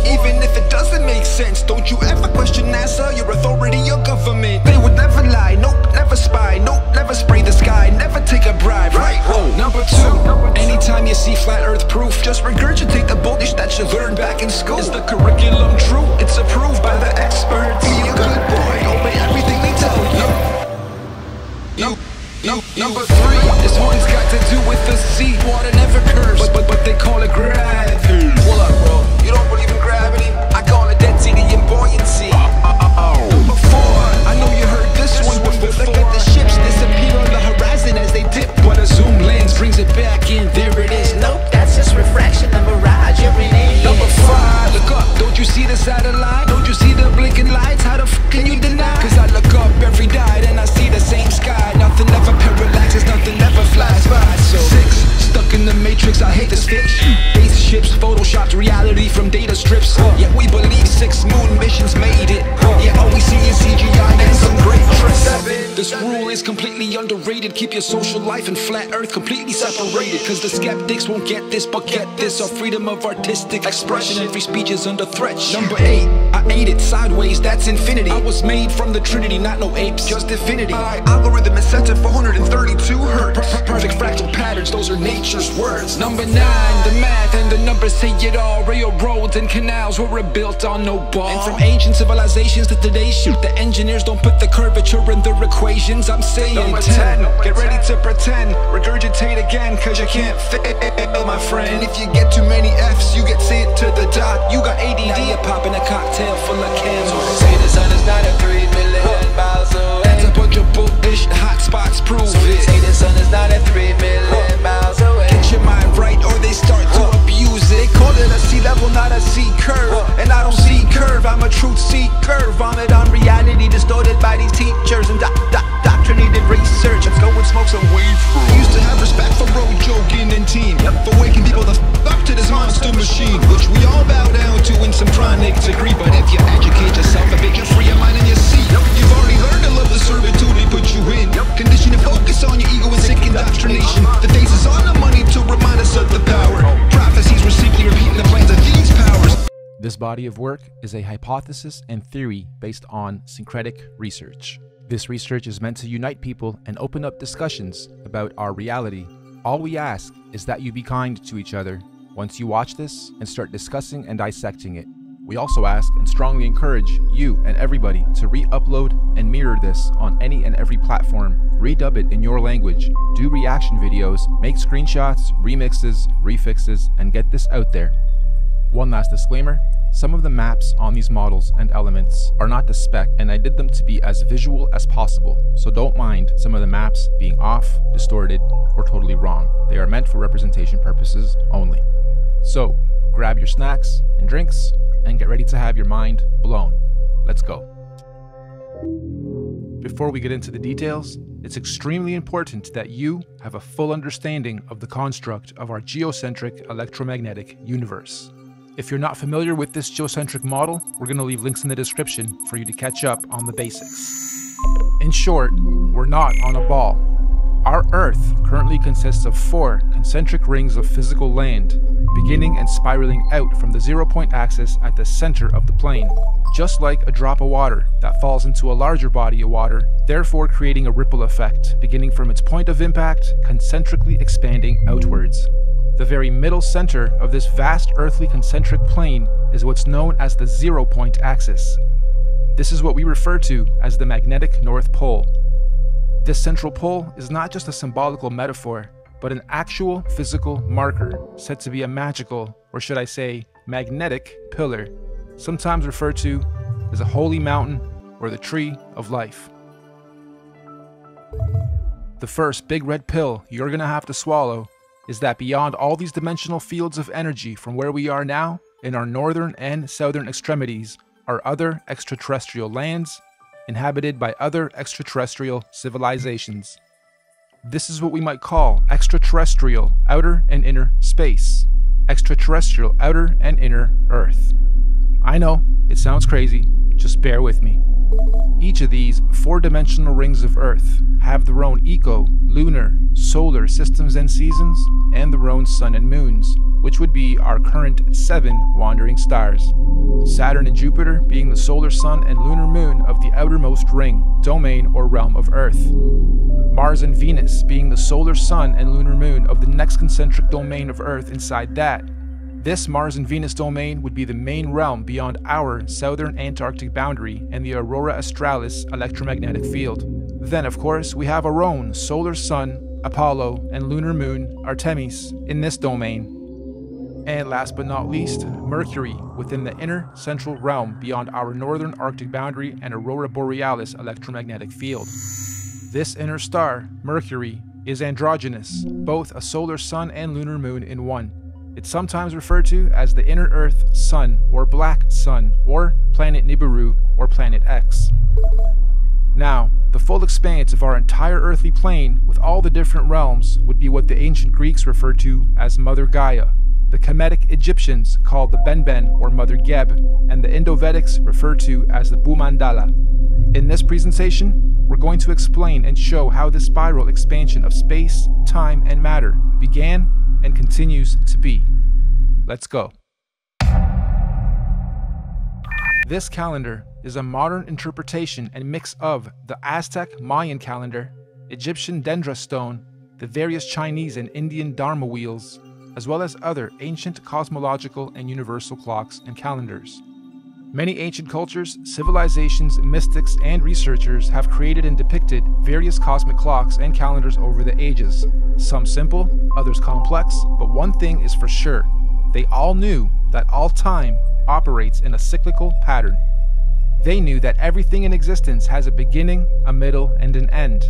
Even if it doesn't make sense, don't you ever question NASA, your authority, your government. They would never lie, nope, never spy, nope, never spray the sky, never take a bribe, right? Number two, anytime you see flat earth proof, just regurgitate the bullshit that you learned back in school. Is the curriculum true? It's approved by the experts. Be a good boy, obey everything they tell you. Number three, this one's got to do with the sea. Water never curves, but they call it gravity. Hold up, bro, you don't believe in gravity? I call it density and buoyancy. Number four, I know you heard this one before. Look at the ships disappear on the horizon as they dip, but a zoom lens brings it back in. There it is. Nope, that's just refraction, a mirage every day. Number five, look up, don't you see the satellite? Don't you see the blinking lights? How the f can you deny? Cause I look up every night and I see the same sky. Nothing ever parallaxes, nothing ever flies by. So 6, stuck in the matrix, I hate this fix. Spaceships, photoshopped reality from data strips. Yet we believe 6 moon missions made it. Yeah, all we see is CGI and some great tricks. 7, this rule is completely underrated. Keep your social life and flat earth completely separated. Cause the skeptics won't get this, but get this. Our freedom of artistic expression and free speech is under threat. Number 8, I ate it sideways, that's infinity. I was made from the Trinity, not no apes, just infinity. My algorithm is set to 432 hertz. Perfect fractal patterns, those are nature's words. Number 9, the math and the numbers say it all. Railroads and canals were built on no ball. And from ancient civilizations to today's shoot, the engineers don't put the curvature in their equations. I'm saying number 10, get ready to pretend, regurgitate again, cause you can't fail, my friend. And if you get too many F's, you get sent to the doc. You got ADD, a pop in a cocktail full of cans. Say the sun is not a 3 million miles away. That's a bunch of bullish hot spots, prove it. Say the sun is not a 3 million miles away. Get your mind right or they start to abuse it. They call it a sea level, not a sea curve. And I don't see curve, I'm a truth seeker. Vomit on reality distorted by these teachers and doctrinated research. Let's go and smoke some weed. Used to have respect for road joking and team, for waking people the up to this monster machine, which we all bow down to in some chronic degree. But if you educate yourself a bit, you're free your mind and your seat. You've already learned to love the servitude they put you in. Condition to focus on your ego and sick indoctrination. The days is on the money to remind us of the power. Prophecies were simply repeating the plans of these powers. This body of work is a hypothesis and theory based on syncretic research. This research is meant to unite people and open up discussions about our reality. All we ask is that you be kind to each other once you watch this and start discussing and dissecting it. We also ask and strongly encourage you and everybody to re-upload and mirror this on any and every platform. Redub it in your language, do reaction videos, make screenshots, remixes, refixes, and get this out there. One last disclaimer, some of the maps on these models and elements are not to spec, and I did them to be as visual as possible, so don't mind some of the maps being off, distorted, or totally wrong. They are meant for representation purposes only. So, grab your snacks and drinks, and get ready to have your mind blown. Let's go. Before we get into the details, it's extremely important that you have a full understanding of the construct of our geocentric electromagnetic universe. If you're not familiar with this geocentric model, we're going to leave links in the description for you to catch up on the basics. In short, we're not on a ball. Our Earth currently consists of 4 concentric rings of physical land, beginning and spiraling out from the 0-point axis at the center of the plane, just like a drop of water that falls into a larger body of water, therefore creating a ripple effect, beginning from its point of impact, concentrically expanding outwards. The very middle center of this vast earthly concentric plane is what's known as the 0-point axis. This is what we refer to as the magnetic North Pole. This central pole is not just a symbolical metaphor, but an actual physical marker, said to be a magical, or should I say, magnetic pillar, sometimes referred to as a holy mountain or the tree of life. The first big red pill you're gonna have to swallow is that beyond all these dimensional fields of energy from where we are now, in our northern and southern extremities, are other extraterrestrial lands inhabited by other extraterrestrial civilizations. This is what we might call extraterrestrial outer and inner space, extraterrestrial outer and inner Earth. I know, it sounds crazy, just bear with me. Each of these 4-dimensional rings of Earth have their own eco, lunar, solar systems and seasons, and their own sun and moons, which would be our current 7 wandering stars. Saturn and Jupiter being the solar sun and lunar moon of the outermost ring, domain, or realm of Earth. Mars and Venus being the solar sun and lunar moon of the next concentric domain of Earth inside that. This Mars and Venus domain would be the main realm beyond our southern Antarctic boundary and the Aurora Australis electromagnetic field. Then, of course, we have our own solar sun, Apollo, and lunar moon, Artemis, in this domain. And last but not least, Mercury within the inner central realm beyond our northern Arctic boundary and Aurora Borealis electromagnetic field. This inner star, Mercury, is androgynous, both a solar sun and lunar moon in one. It's sometimes referred to as the inner Earth Sun or Black Sun or Planet Nibiru or Planet X. Now, the full expanse of our entire earthly plane with all the different realms would be what the ancient Greeks referred to as Mother Gaia, the Kemetic Egyptians called the Benben or Mother Geb, and the Indo-Vedics referred to as the Bhumandala. In this presentation, we're going to explain and show how this spiral expansion of space, time, and matter began and continues to be. Let's go. This calendar is a modern interpretation and mix of the Aztec Mayan calendar, Egyptian dendra stone, the various Chinese and Indian dharma wheels, as well as other ancient cosmological and universal clocks and calendars. Many ancient cultures, civilizations, mystics, and researchers have created and depicted various cosmic clocks and calendars over the ages, some simple, others complex, but one thing is for sure, they all knew that all time operates in a cyclical pattern. They knew that everything in existence has a beginning, a middle, and an end.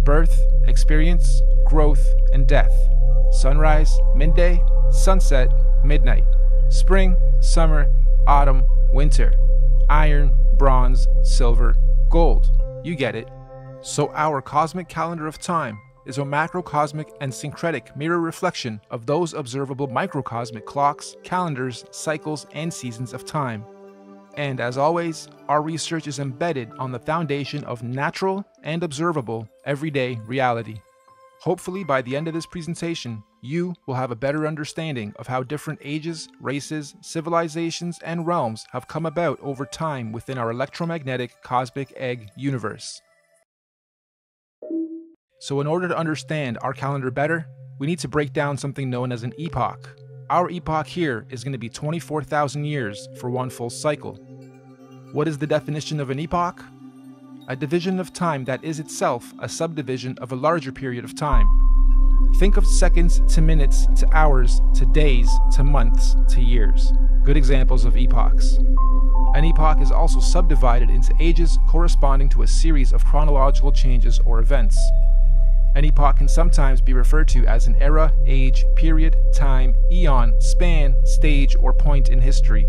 Birth, experience, growth, and death. Sunrise, midday, sunset, midnight. Spring, summer, autumn, winter. Iron, bronze, silver, gold. You get it. So our cosmic calendar of time is a macrocosmic and syncretic mirror reflection of those observable microcosmic clocks, calendars, cycles, and seasons of time. And as always, our research is embedded on the foundation of natural and observable everyday reality. Hopefully by the end of this presentation, you will have a better understanding of how different ages, races, civilizations, and realms have come about over time within our electromagnetic cosmic egg universe. So in order to understand our calendar better, we need to break down something known as an epoch. Our epoch here is going to be 24,000 years for one full cycle. What is the definition of an epoch? A division of time that is itself a subdivision of a larger period of time. Think of seconds to minutes to hours to days to months to years. Good examples of epochs. An epoch is also subdivided into ages corresponding to a series of chronological changes or events. An epoch can sometimes be referred to as an era, age, period, time, eon, span, stage, or point in history.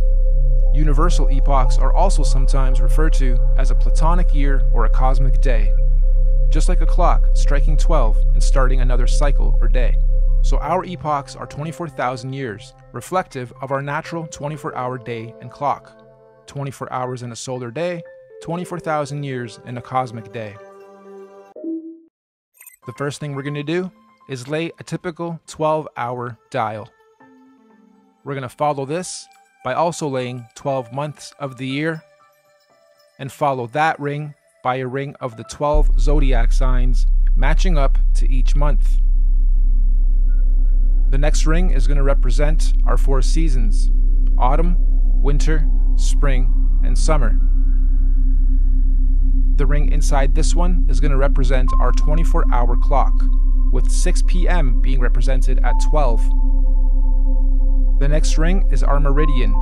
Universal epochs are also sometimes referred to as a platonic year or a cosmic day. Just like a clock striking 12 and starting another cycle or day. So our epochs are 24,000 years, reflective of our natural 24-hour day and clock. 24 hours in a solar day, 24,000 years in a cosmic day. The first thing we're going to do is lay a typical 12-hour dial. We're going to follow this by also laying 12 months of the year, and follow that ring by a ring of the 12 zodiac signs matching up to each month. The next ring is going to represent our 4 seasons: autumn, winter, spring, and summer. The ring inside this one is going to represent our 24-hour clock, with 6 p.m. being represented at 12. The next ring is our meridian.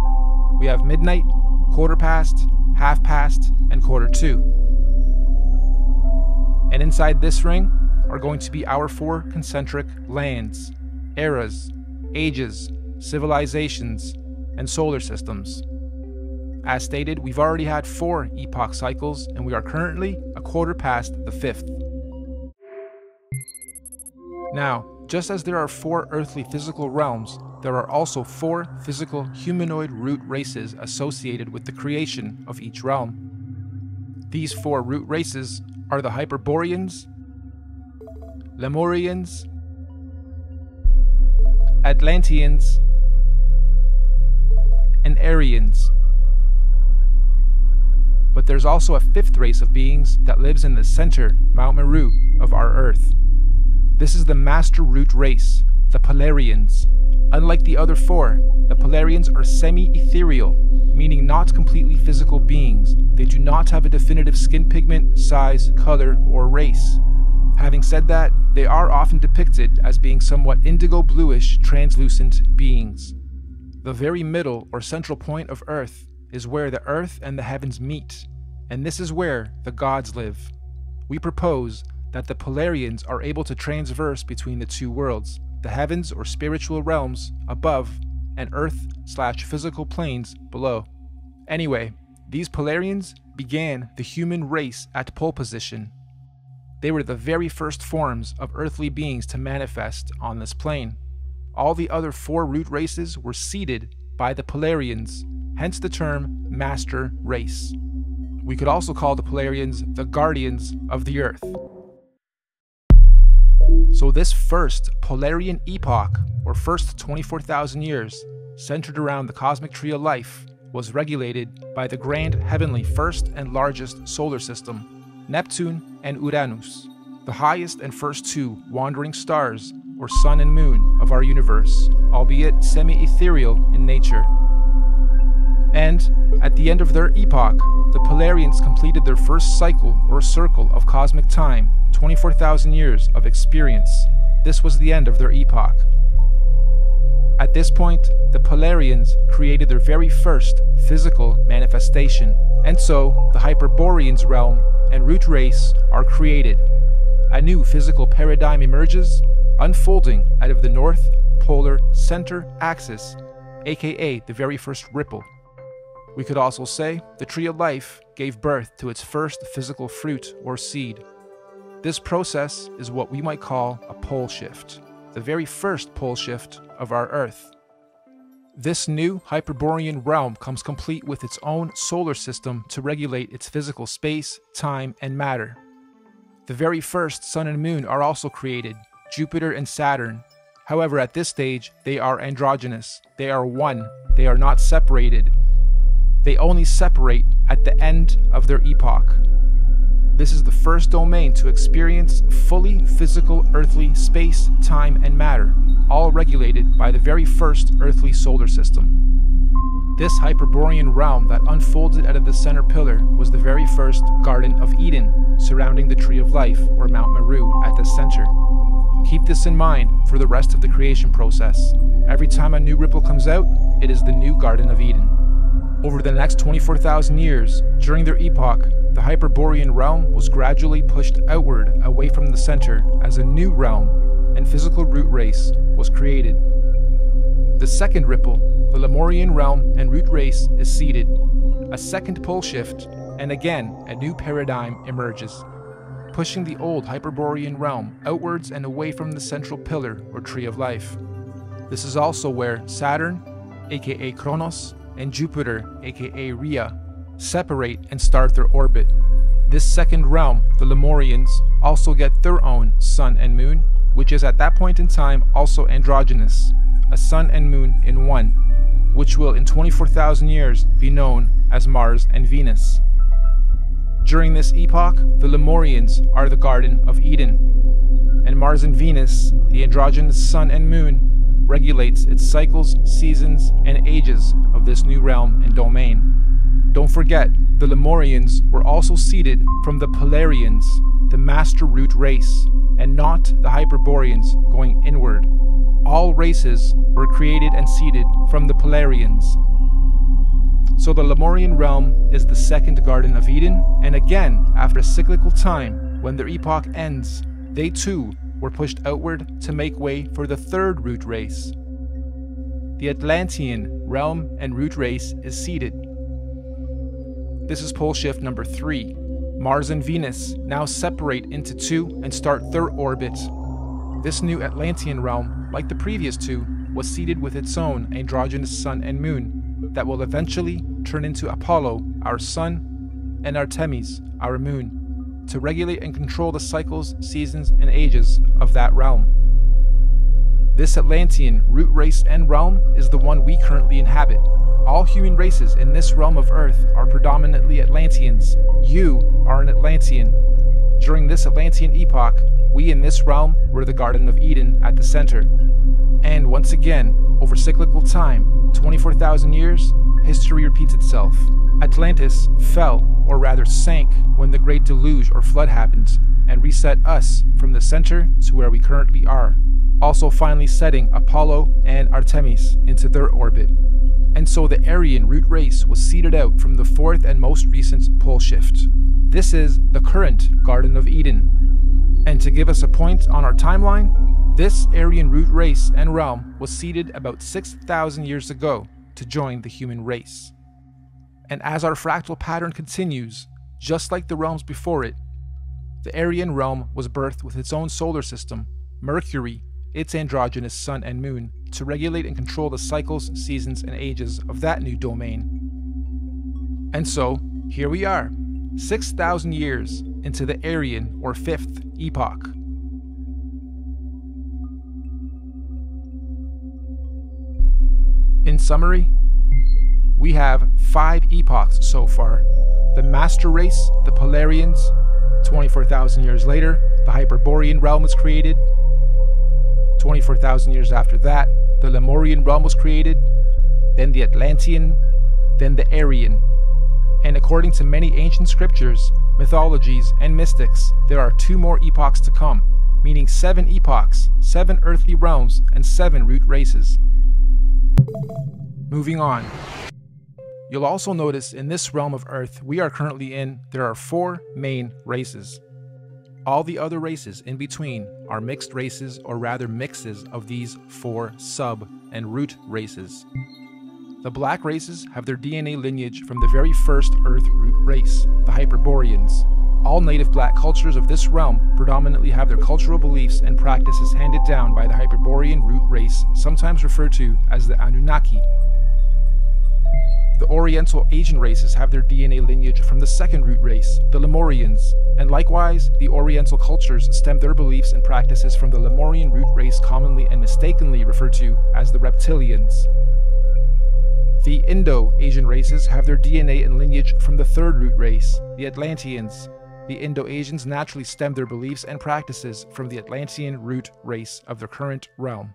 We have midnight, quarter past, half past, and quarter to. And inside this ring are going to be our 4 concentric lands, eras, ages, civilizations, and solar systems. As stated, we've already had 4 epoch cycles, and we are currently a quarter past the 5th. Now, just as there are 4 earthly physical realms, there are also 4 physical humanoid root races associated with the creation of each realm. These 4 root races are the Hyperboreans, Lemurians, Atlanteans, and Aryans. But there's also a 5th race of beings that lives in the center, Mount Meru, of our Earth. This is the Master Root race, the Polarians. Unlike the other 4, the Polarians are semi-ethereal, meaning not completely physical beings. They do not have a definitive skin pigment, size, color, or race. Having said that, they are often depicted as being somewhat indigo-bluish, translucent beings. The very middle or central point of Earth is where the Earth and the heavens meet, and this is where the gods live. We propose that the Polarians are able to transverse between the 2 worlds, the heavens or spiritual realms above, and Earth/physical planes below. Anyway, these Polarians began the human race at pole position. They were the very first forms of earthly beings to manifest on this plane. All the other 4 root races were seeded by the Polarians, hence the term Master Race. We could also call the Polarians the Guardians of the Earth. So this first Polarian epoch, or first 24,000 years, centered around the cosmic tree of life, was regulated by the grand heavenly first and largest solar system, Neptune and Uranus, the highest and first 2 wandering stars, or sun and moon, of our universe, albeit semi-ethereal in nature. And at the end of their epoch, the Polarians completed their first cycle or circle of cosmic time, 24,000 years of experience. This was the end of their epoch. At this point, the Polarians created their very first physical manifestation, and so the Hyperboreans realm and root race are created. A new physical paradigm emerges, unfolding out of the North Polar Center Axis, aka the very first ripple. We could also say the Tree of Life gave birth to its first physical fruit or seed. This process is what we might call a pole shift, the very first pole shift of our Earth. This new Hyperborean realm comes complete with its own solar system to regulate its physical space, time, and matter. The very first Sun and Moon are also created, Jupiter and Saturn. However, at this stage, they are androgynous. They are one. They are not separated. They only separate at the end of their epoch. This is the first domain to experience fully physical earthly space, time, and matter, all regulated by the very first earthly solar system. This Hyperborean realm that unfolded out of the center pillar was the very first Garden of Eden, surrounding the Tree of Life, or Mount Meru, at the center. Keep this in mind for the rest of the creation process. Every time a new ripple comes out, it is the new Garden of Eden. Over the next 24,000 years, during their epoch, the Hyperborean realm was gradually pushed outward away from the center as a new realm and physical root race was created. The second ripple, the Lemurian realm and root race, is seeded. A second pole shift, and again a new paradigm emerges, pushing the old Hyperborean realm outwards and away from the central pillar or Tree of Life. This is also where Saturn, aka Kronos, and Jupiter, aka Rhea, separate and start their orbit. This second realm, the Lemurians, also get their own sun and moon, which is at that point in time also androgynous, a sun and moon in one, which will in 24,000 years be known as Mars and Venus. During this epoch, the Lemurians are the Garden of Eden, and Mars and Venus, the androgynous sun and moon, regulates its cycles, seasons, and ages of this new realm and domain. Don't forget, the Lemurians were also seeded from the Polarians, the master root race, and not the Hyperboreans going inward. All races were created and seeded from the Polarians. So the Lemurian realm is the second Garden of Eden, and again, after a cyclical time, when their epoch ends, they too were pushed outward to make way for the third root race. The Atlantean realm and root race is seeded. This is pole shift number 3. Mars and Venus now separate into two and start their orbit. This new Atlantean realm, like the previous two, was seeded with its own androgynous sun and moon that will eventually turn into Apollo, our sun, and Artemis, our moon, to regulate and control the cycles, seasons, and ages of that realm. This Atlantean root race and realm is the one we currently inhabit. All human races in this realm of Earth are predominantly Atlanteans. You are an Atlantean. During this Atlantean epoch, we in this realm were the Garden of Eden at the center. And once again, over cyclical time, 24,000 years, history repeats itself. Atlantis fell, or rather sank, when the Great Deluge or Flood happened, and reset us from the center to where we currently are, also finally setting Apollo and Artemis into their orbit. And so the Aryan root race was seeded out from the fourth and most recent pole shift. This is the current Garden of Eden. And to give us a point on our timeline, this Aryan root race and realm was seeded about 6,000 years ago to join the human race. And as our fractal pattern continues, just like the realms before it, the Aryan realm was birthed with its own solar system, Mercury, its androgynous sun and moon, to regulate and control the cycles, seasons, and ages of that new domain. And so, here we are, 6,000 years into the Aryan or fifth epoch. In summary, we have 5 epochs so far. The Master Race, the Polarians. 24,000 years later, the Hyperborean realm was created. 24,000 years after that, the Lemurian realm was created, then the Atlantean, then the Aryan. And according to many ancient scriptures, mythologies, and mystics, there are 2 more epochs to come, meaning 7 epochs, 7 earthly realms, and 7 root races. Moving on. You'll also notice in this realm of Earth we are currently in, there are 4 main races. All the other races in between are mixed races, or rather mixes of these 4 sub and root races. The black races have their DNA lineage from the very first Earth root race, the Hyperboreans. All native black cultures of this realm predominantly have their cultural beliefs and practices handed down by the Hyperborean root race, sometimes referred to as the Anunnaki. The Oriental Asian races have their DNA lineage from the second root race, the Lemurians, and likewise, the Oriental cultures stem their beliefs and practices from the Lemurian root race, commonly and mistakenly referred to as the Reptilians. The Indo-Asian races have their DNA and lineage from the third root race, the Atlanteans. The Indo-Asians naturally stem their beliefs and practices from the Atlantean root race of their current realm.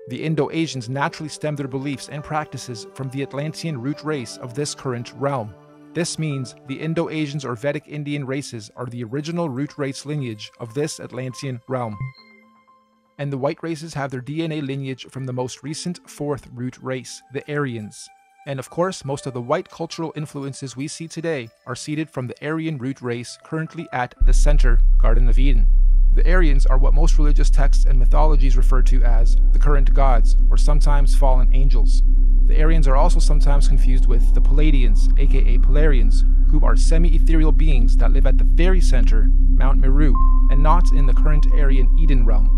The Indo-Asians naturally stem their beliefs and practices from the Atlantean root race of this current realm. This means the Indo-Asians or Vedic Indian races are the original root race lineage of this Atlantean realm. And the white races have their DNA lineage from the most recent fourth root race, the Aryans. And of course, most of the white cultural influences we see today are seeded from the Aryan root race currently at the center, Garden of Eden. The Aryans are what most religious texts and mythologies refer to as the current gods, or sometimes fallen angels. The Aryans are also sometimes confused with the Palladians, aka Polarians, who are semi-ethereal beings that live at the very center, Mount Meru, and not in the current Aryan Eden realm.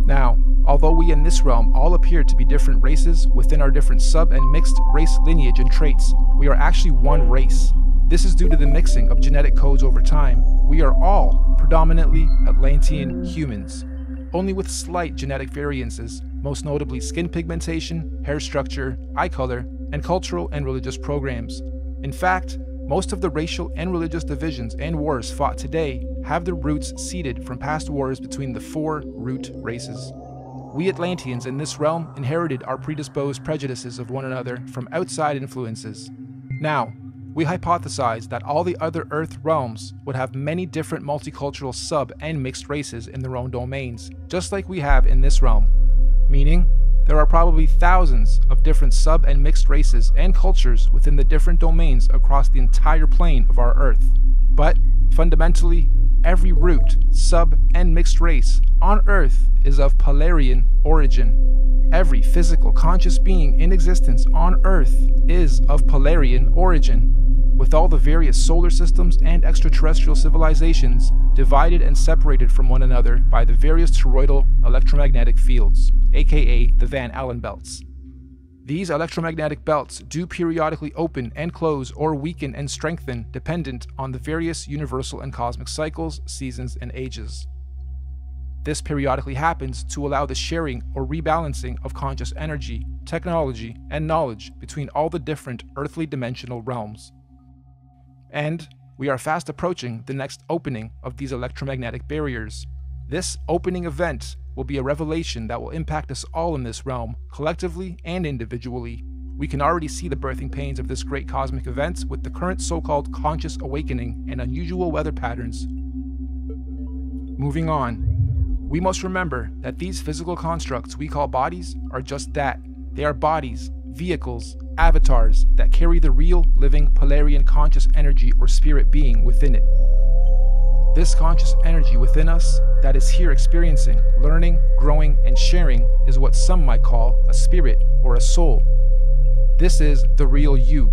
Now, although we in this realm all appear to be different races within our different sub and mixed race lineage and traits, we are actually one race. This is due to the mixing of genetic codes over time. We are all predominantly Atlantean humans. only with slight genetic variances, most notably skin pigmentation, hair structure, eye color, and cultural and religious programs. In fact, most of the racial and religious divisions and wars fought today have their roots seeded from past wars between the 4 root races. We Atlanteans in this realm inherited our predisposed prejudices of one another from outside influences. Now, we hypothesize that all the other Earth realms would have many different multicultural sub- and mixed races in their own domains, just like we have in this realm. Meaning, there are probably thousands of different sub- and mixed races and cultures within the different domains across the entire plane of our Earth. But, fundamentally, every root, sub- and mixed race on Earth is of Polarian origin. Every physical conscious being in existence on Earth is of Polarian origin, with all the various solar systems and extraterrestrial civilizations divided and separated from one another by the various toroidal electromagnetic fields, aka the Van Allen belts. These electromagnetic belts do periodically open and close or weaken and strengthen dependent on the various universal and cosmic cycles, seasons, and ages. This periodically happens to allow the sharing or rebalancing of conscious energy, technology, and knowledge between all the different earthly dimensional realms. And we are fast approaching the next opening of these electromagnetic barriers. This opening event will be a revelation that will impact us all in this realm, collectively and individually. We can already see the birthing pains of this great cosmic event with the current so-called conscious awakening and unusual weather patterns. Moving on. We must remember that these physical constructs we call bodies are just that. They are bodies, vehicles, avatars that carry the real, living, Polarian conscious energy or spirit being within it. This conscious energy within us that is here experiencing, learning, growing, and sharing is what some might call a spirit or a soul. This is the real you,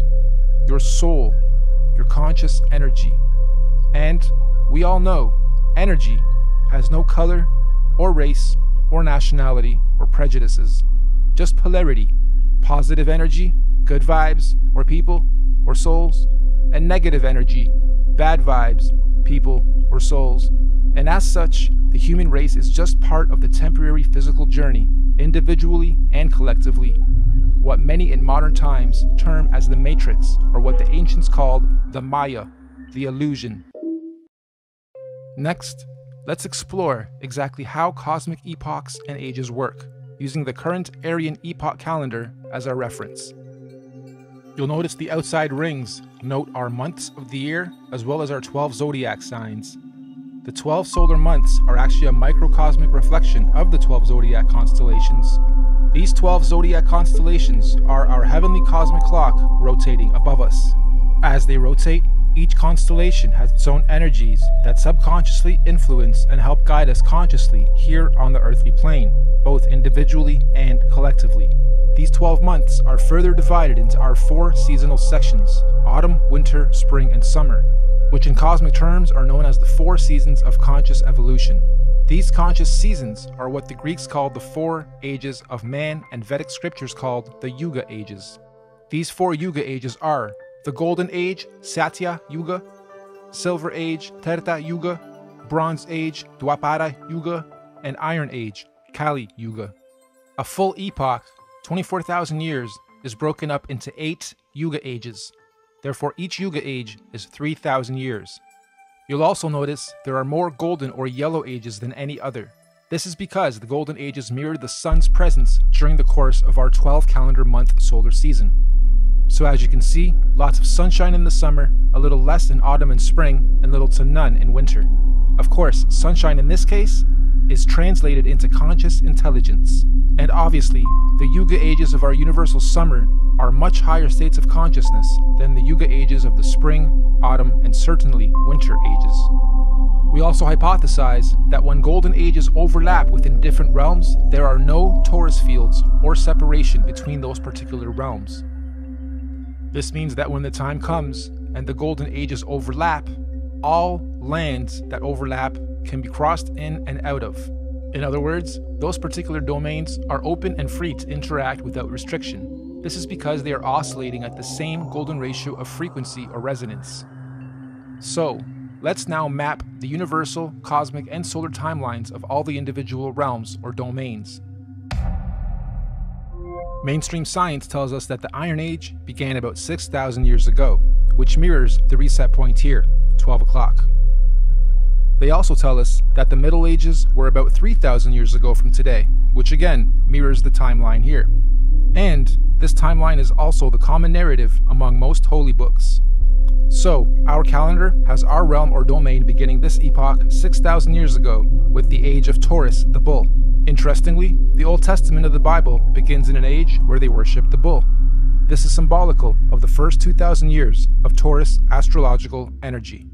your soul, your conscious energy. And we all know energy has no color or race or nationality or prejudices, just polarity, positive energy, good vibes or people or souls, and negative energy, bad vibes, people or souls. And as such, the human race is just part of the temporary physical journey, individually and collectively, what many in modern times term as the matrix, or what the ancients called the Maya, the illusion. Next, let's explore exactly how cosmic epochs and ages work, using the current Aryan epoch calendar as our reference. You'll notice the outside rings note our months of the year, as well as our 12 zodiac signs. The 12 solar months are actually a microcosmic reflection of the 12 zodiac constellations. These 12 zodiac constellations are our heavenly cosmic clock rotating above us. As they rotate, each constellation has its own energies that subconsciously influence and help guide us consciously here on the earthly plane, both individually and collectively. These 12 months are further divided into our 4 seasonal sections: autumn, winter, spring, and summer, which in cosmic terms are known as the 4 seasons of conscious evolution. These conscious seasons are what the Greeks called the 4 ages of man and Vedic scriptures called the Yuga ages. These 4 Yuga ages are the Golden Age, Satya Yuga, Silver Age, Treta Yuga, Bronze Age, Dwapara Yuga, and Iron Age, Kali Yuga. A full epoch, 24,000 years, is broken up into 8 Yuga ages. Therefore, each Yuga age is 3,000 years. You'll also notice there are more golden or yellow ages than any other. This is because the golden ages mirror the sun's presence during the course of our 12 calendar month solar season. So as you can see, lots of sunshine in the summer, a little less in autumn and spring, and little to none in winter. Of course, sunshine in this case is translated into conscious intelligence. And obviously, the Yuga ages of our universal summer are much higher states of consciousness than the Yuga ages of the spring, autumn, and certainly winter ages. We also hypothesize that when golden ages overlap within different realms, there are no torus fields or separation between those particular realms. This means that when the time comes and the golden ages overlap, all lands that overlap can be crossed in and out of. In other words, those particular domains are open and free to interact without restriction. This is because they are oscillating at the same golden ratio of frequency or resonance. So, let's now map the universal, cosmic, and solar timelines of all the individual realms or domains. Mainstream science tells us that the Iron Age began about 6,000 years ago, which mirrors the reset point here, 12 o'clock. They also tell us that the Middle Ages were about 3,000 years ago from today, which again mirrors the timeline here. And this timeline is also the common narrative among most holy books. So, our calendar has our realm or domain beginning this epoch 6,000 years ago with the age of Taurus, the bull. Interestingly, the Old Testament of the Bible begins in an age where they worship the bull. This is symbolical of the first 2,000 years of Taurus astrological energy.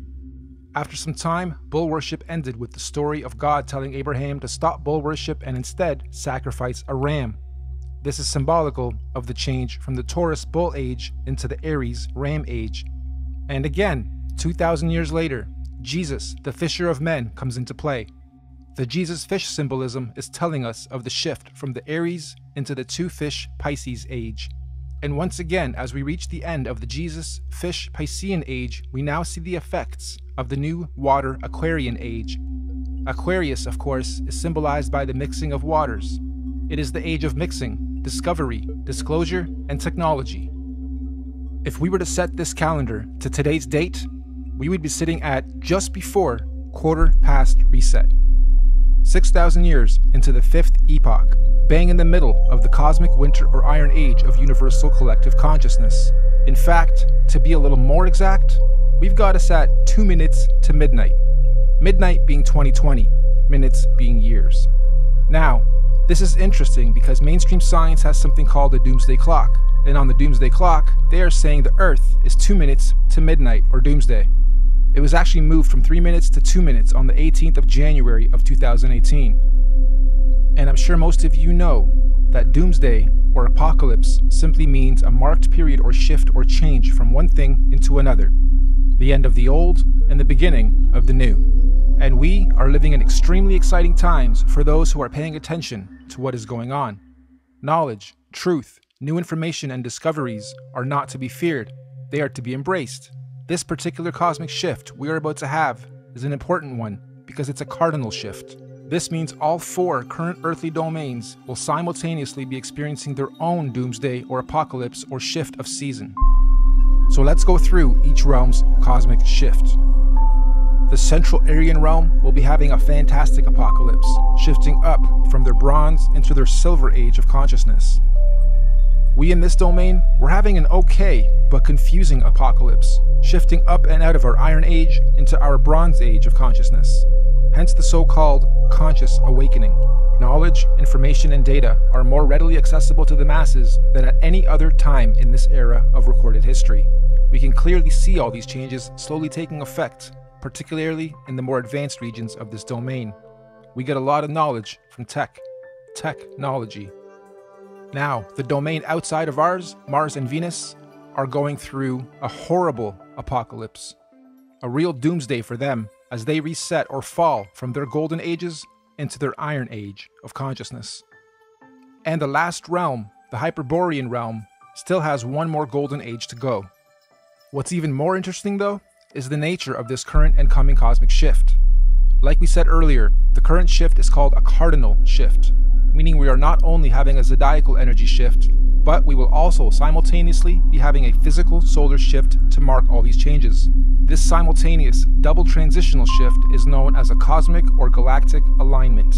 After some time, bull worship ended with the story of God telling Abraham to stop bull worship and instead sacrifice a ram. This is symbolical of the change from the Taurus bull age into the Aries ram age. And again, 2,000 years later, Jesus, the fisher of men, comes into play. The Jesus fish symbolism is telling us of the shift from the Aries into the two fish Pisces age. And once again, as we reach the end of the Jesus fish Piscean age, we now see the effects of the new water Aquarian age. Aquarius, of course, is symbolized by the mixing of waters. It is the age of mixing, discovery, disclosure, and technology. If we were to set this calendar to today's date, we would be sitting at just before quarter past reset. 6,000 years into the fifth epoch, bang in the middle of the cosmic winter or iron age of universal collective consciousness. In fact, to be a little more exact, we've got us at 2 minutes to midnight. Midnight being 2020, minutes being years. Now, this is interesting because mainstream science has something called a doomsday clock. And on the doomsday clock, they are saying the Earth is 2 minutes to midnight or doomsday. It was actually moved from 3 minutes to 2 minutes on the 18th of January of 2018. And I'm sure most of you know that doomsday or apocalypse simply means a marked period or shift or change from one thing into another. The end of the old and the beginning of the new. And we are living in extremely exciting times for those who are paying attention to what is going on. Knowledge, truth, new information and discoveries are not to be feared. They are to be embraced. This particular cosmic shift we are about to have is an important one because it's a cardinal shift. This means all 4 current earthly domains will simultaneously be experiencing their own doomsday or apocalypse or shift of season. So let's go through each realm's cosmic shift. The Central Aryan realm will be having a fantastic apocalypse, shifting up from their bronze into their silver age of consciousness. We in this domain, we're having an okay but confusing apocalypse, shifting up and out of our Iron Age into our Bronze Age of consciousness. Hence the so-called conscious awakening. Knowledge, information, and data are more readily accessible to the masses than at any other time in this era of recorded history. We can clearly see all these changes slowly taking effect, particularly in the more advanced regions of this domain. We get a lot of knowledge from technology. Now, the domain outside of ours, Mars and Venus, are going through a horrible apocalypse. A real doomsday for them as they reset or fall from their golden ages into their iron age of consciousness. And the last realm, the Hyperborean realm, still has one more golden age to go. What's even more interesting though, is the nature of this current and coming cosmic shift. Like we said earlier, the current shift is called a cardinal shift, meaning we are not only having a zodiacal energy shift, but we will also simultaneously be having a physical solar shift to mark all these changes. This simultaneous double transitional shift is known as a cosmic or galactic alignment.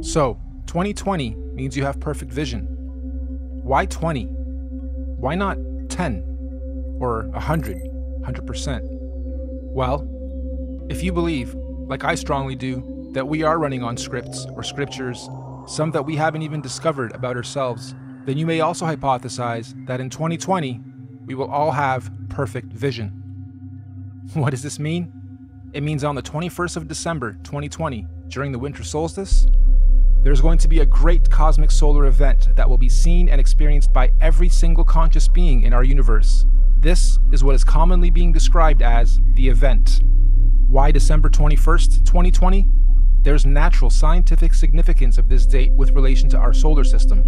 So, 2020 means you have perfect vision. Why 20? Why not 10? Or 100%? Well, if you believe, like I strongly do, that we are running on scripts or scriptures, some that we haven't even discovered about ourselves, then you may also hypothesize that in 2020, we will all have perfect vision. What does this mean? It means on the 21st of December, 2020, during the winter solstice, there's going to be a great cosmic solar event that will be seen and experienced by every single conscious being in our universe. This is what is commonly being described as the event. Why December 21st, 2020? there's natural scientific significance of this date with relation to our solar system.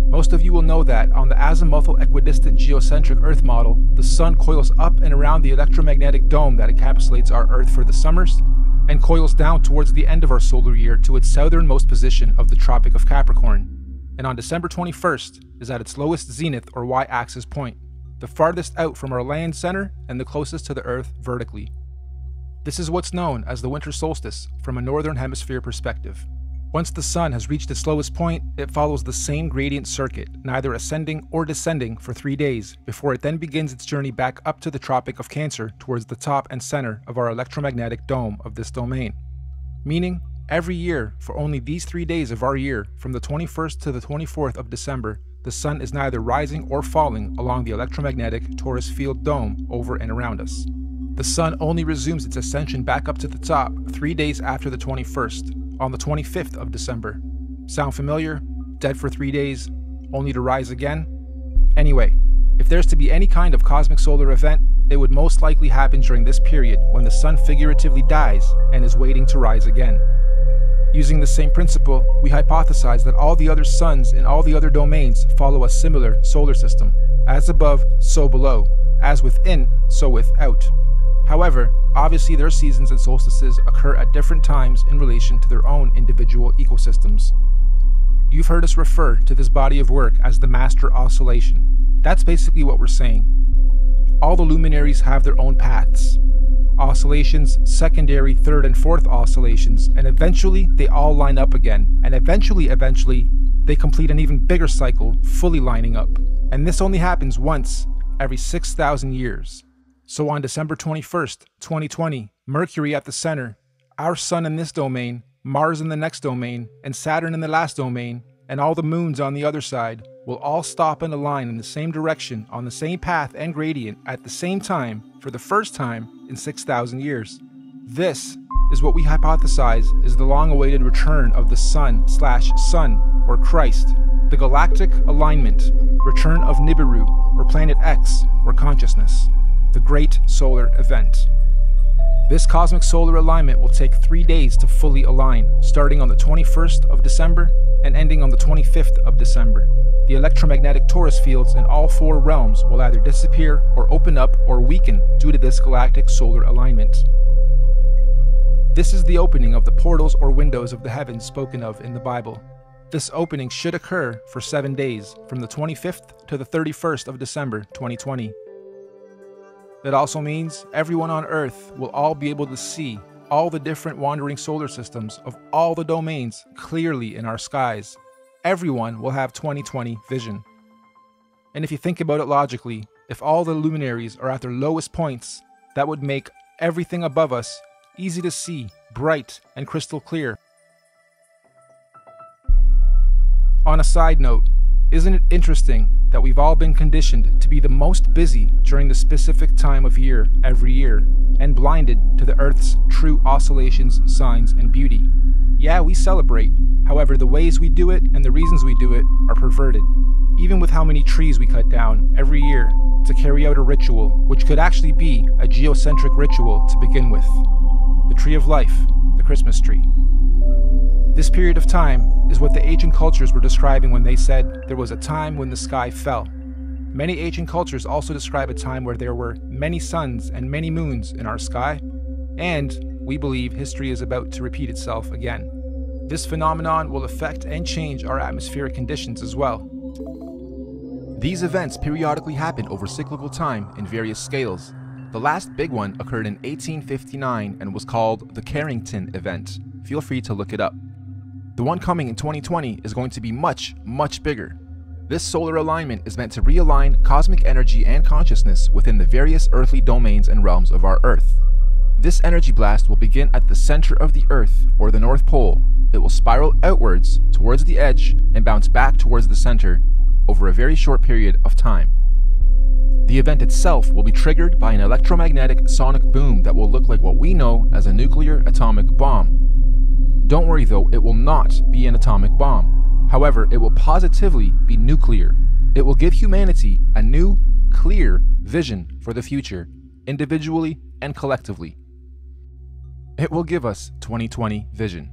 Most of you will know that on the azimuthal equidistant geocentric Earth model, the Sun coils up and around the electromagnetic dome that encapsulates our Earth for the summers, and coils down towards the end of our solar year to its southernmost position of the Tropic of Capricorn, and on December 21st is at its lowest zenith or y-axis point, the farthest out from our land center and the closest to the Earth vertically. This is what's known as the winter solstice from a northern hemisphere perspective. Once the Sun has reached its lowest point, it follows the same gradient circuit, neither ascending or descending for 3 days, before it then begins its journey back up to the Tropic of Cancer towards the top and center of our electromagnetic dome of this domain. Meaning, every year, for only these 3 days of our year, from the 21st to the 24th of December, the Sun is neither rising or falling along the electromagnetic torus field dome over and around us. The Sun only resumes its ascension back up to the top 3 days after the 21st, on the 25th of December. Sound familiar? Dead for 3 days, only to rise again? Anyway, if there's to be any kind of cosmic solar event, it would most likely happen during this period when the Sun figuratively dies and is waiting to rise again. Using the same principle, we hypothesize that all the other suns in all the other domains follow a similar solar system. As above, so below. As within, so without. However, obviously their seasons and solstices occur at different times in relation to their own individual ecosystems. You've heard us refer to this body of work as the master oscillation. That's basically what we're saying. All the luminaries have their own paths. Oscillations, secondary, third, and fourth oscillations, and eventually they all line up again, and eventually, they complete an even bigger cycle, fully lining up. And this only happens once every 6,000 years. So on December 21st, 2020, Mercury at the center, our Sun in this domain, Mars in the next domain, and Saturn in the last domain, and all the moons on the other side, will all stop and align in the same direction on the same path and gradient at the same time for the first time in 6,000 years. This is what we hypothesize is the long-awaited return of the Sun/Sun, or Christ, the galactic alignment, return of Nibiru, or Planet X, or consciousness, the great solar event. This cosmic solar alignment will take 3 days to fully align, starting on the 21st of December and ending on the 25th of December. The electromagnetic torus fields in all 4 realms will either disappear or open up or weaken due to this galactic solar alignment. This is the opening of the portals or windows of the heavens spoken of in the Bible. This opening should occur for 7 days, from the 25th to the 31st of December 2020. It also means everyone on Earth will all be able to see all the different wandering solar systems of all the domains clearly in our skies. Everyone will have 20/20 vision. And if you think about it logically, if all the luminaries are at their lowest points, that would make everything above us easy to see, bright, and crystal clear. On a side note, isn't it interesting that we've all been conditioned to be the most busy during the specific time of year every year, and blinded to the Earth's true oscillations, signs, and beauty? Yeah, we celebrate. However, the ways we do it and the reasons we do it are perverted. Even with how many trees we cut down every year to carry out a ritual, which could actually be a geocentric ritual to begin with. The tree of life, the Christmas tree. This period of time is what the ancient cultures were describing when they said there was a time when the sky fell. Many ancient cultures also describe a time where there were many suns and many moons in our sky, and we believe history is about to repeat itself again. This phenomenon will affect and change our atmospheric conditions as well. These events periodically happen over cyclical time in various scales. The last big one occurred in 1859 and was called the Carrington event. Feel free to look it up. The one coming in 2020 is going to be much, much bigger. This solar alignment is meant to realign cosmic energy and consciousness within the various earthly domains and realms of our Earth. This energy blast will begin at the center of the Earth, or the North Pole. It will spiral outwards towards the edge and bounce back towards the center over a very short period of time. The event itself will be triggered by an electromagnetic sonic boom that will look like what we know as a nuclear atomic bomb. Don't worry though, it will not be an atomic bomb. However, it will positively be nuclear. It will give humanity a new, clear vision for the future, individually and collectively. It will give us 20/20 vision.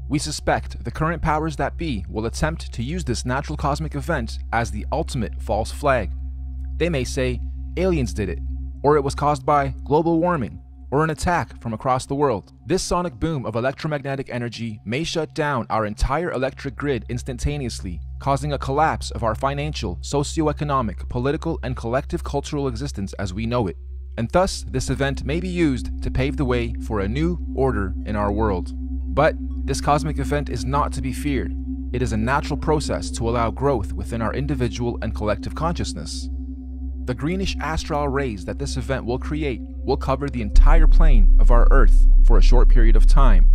We suspect the current powers that be will attempt to use this natural cosmic event as the ultimate false flag. They may say aliens did it, or it was caused by global warming, or an attack from across the world. This sonic boom of electromagnetic energy may shut down our entire electric grid instantaneously, causing a collapse of our financial, socio-economic, political, and collective cultural existence as we know it. And thus, this event may be used to pave the way for a new order in our world. But this cosmic event is not to be feared. It is a natural process to allow growth within our individual and collective consciousness. The greenish astral rays that this event will create will cover the entire plane of our Earth for a short period of time.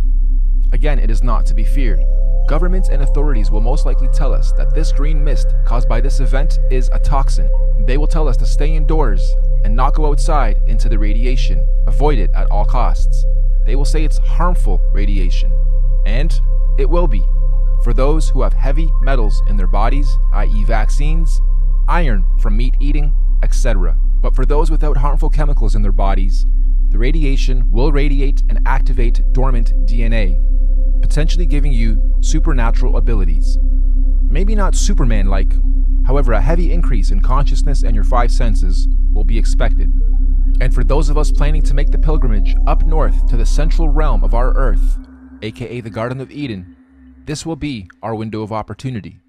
Again, it is not to be feared. Governments and authorities will most likely tell us that this green mist caused by this event is a toxin. They will tell us to stay indoors and not go outside into the radiation. Avoid it at all costs. They will say it's harmful radiation. And it will be. For those who have heavy metals in their bodies, i.e. vaccines, iron from meat eating, etc. But for those without harmful chemicals in their bodies, the radiation will radiate and activate dormant DNA, potentially giving you supernatural abilities. Maybe not Superman-like, however a heavy increase in consciousness and your 5 senses will be expected. And for those of us planning to make the pilgrimage up north to the central realm of our Earth, aka the Garden of Eden, this will be our window of opportunity.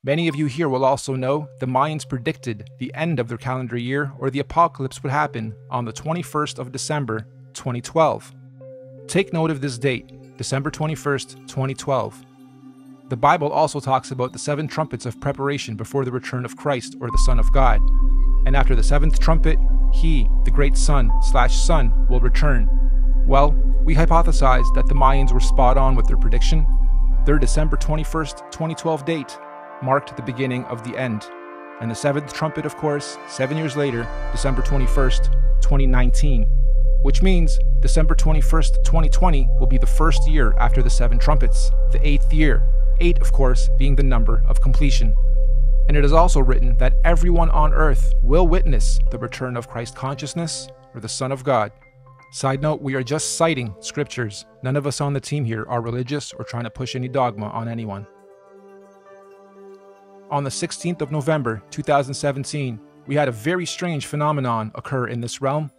Many of you here will also know the Mayans predicted the end of their calendar year or the apocalypse would happen on the 21st of December, 2012. Take note of this date, December 21st, 2012. The Bible also talks about the 7 trumpets of preparation before the return of Christ or the Son of God. And after the 7th trumpet, he, the great Son, will return. Well, we hypothesized that the Mayans were spot on with their prediction. Their December 21st, 2012 date marked the beginning of the end. And the 7th trumpet, of course, 7 years later, December 21st, 2019. Which means December 21st, 2020 will be the first year after the 7 trumpets, the 8th year. 8, of course, being the number of completion. And it is also written that everyone on earth will witness the return of Christ consciousness or the Son of God. Side note, we are just citing scriptures. None of us on the team here are religious or trying to push any dogma on anyone. On the 16th of November 2017, we had a very strange phenomenon occur in this realm.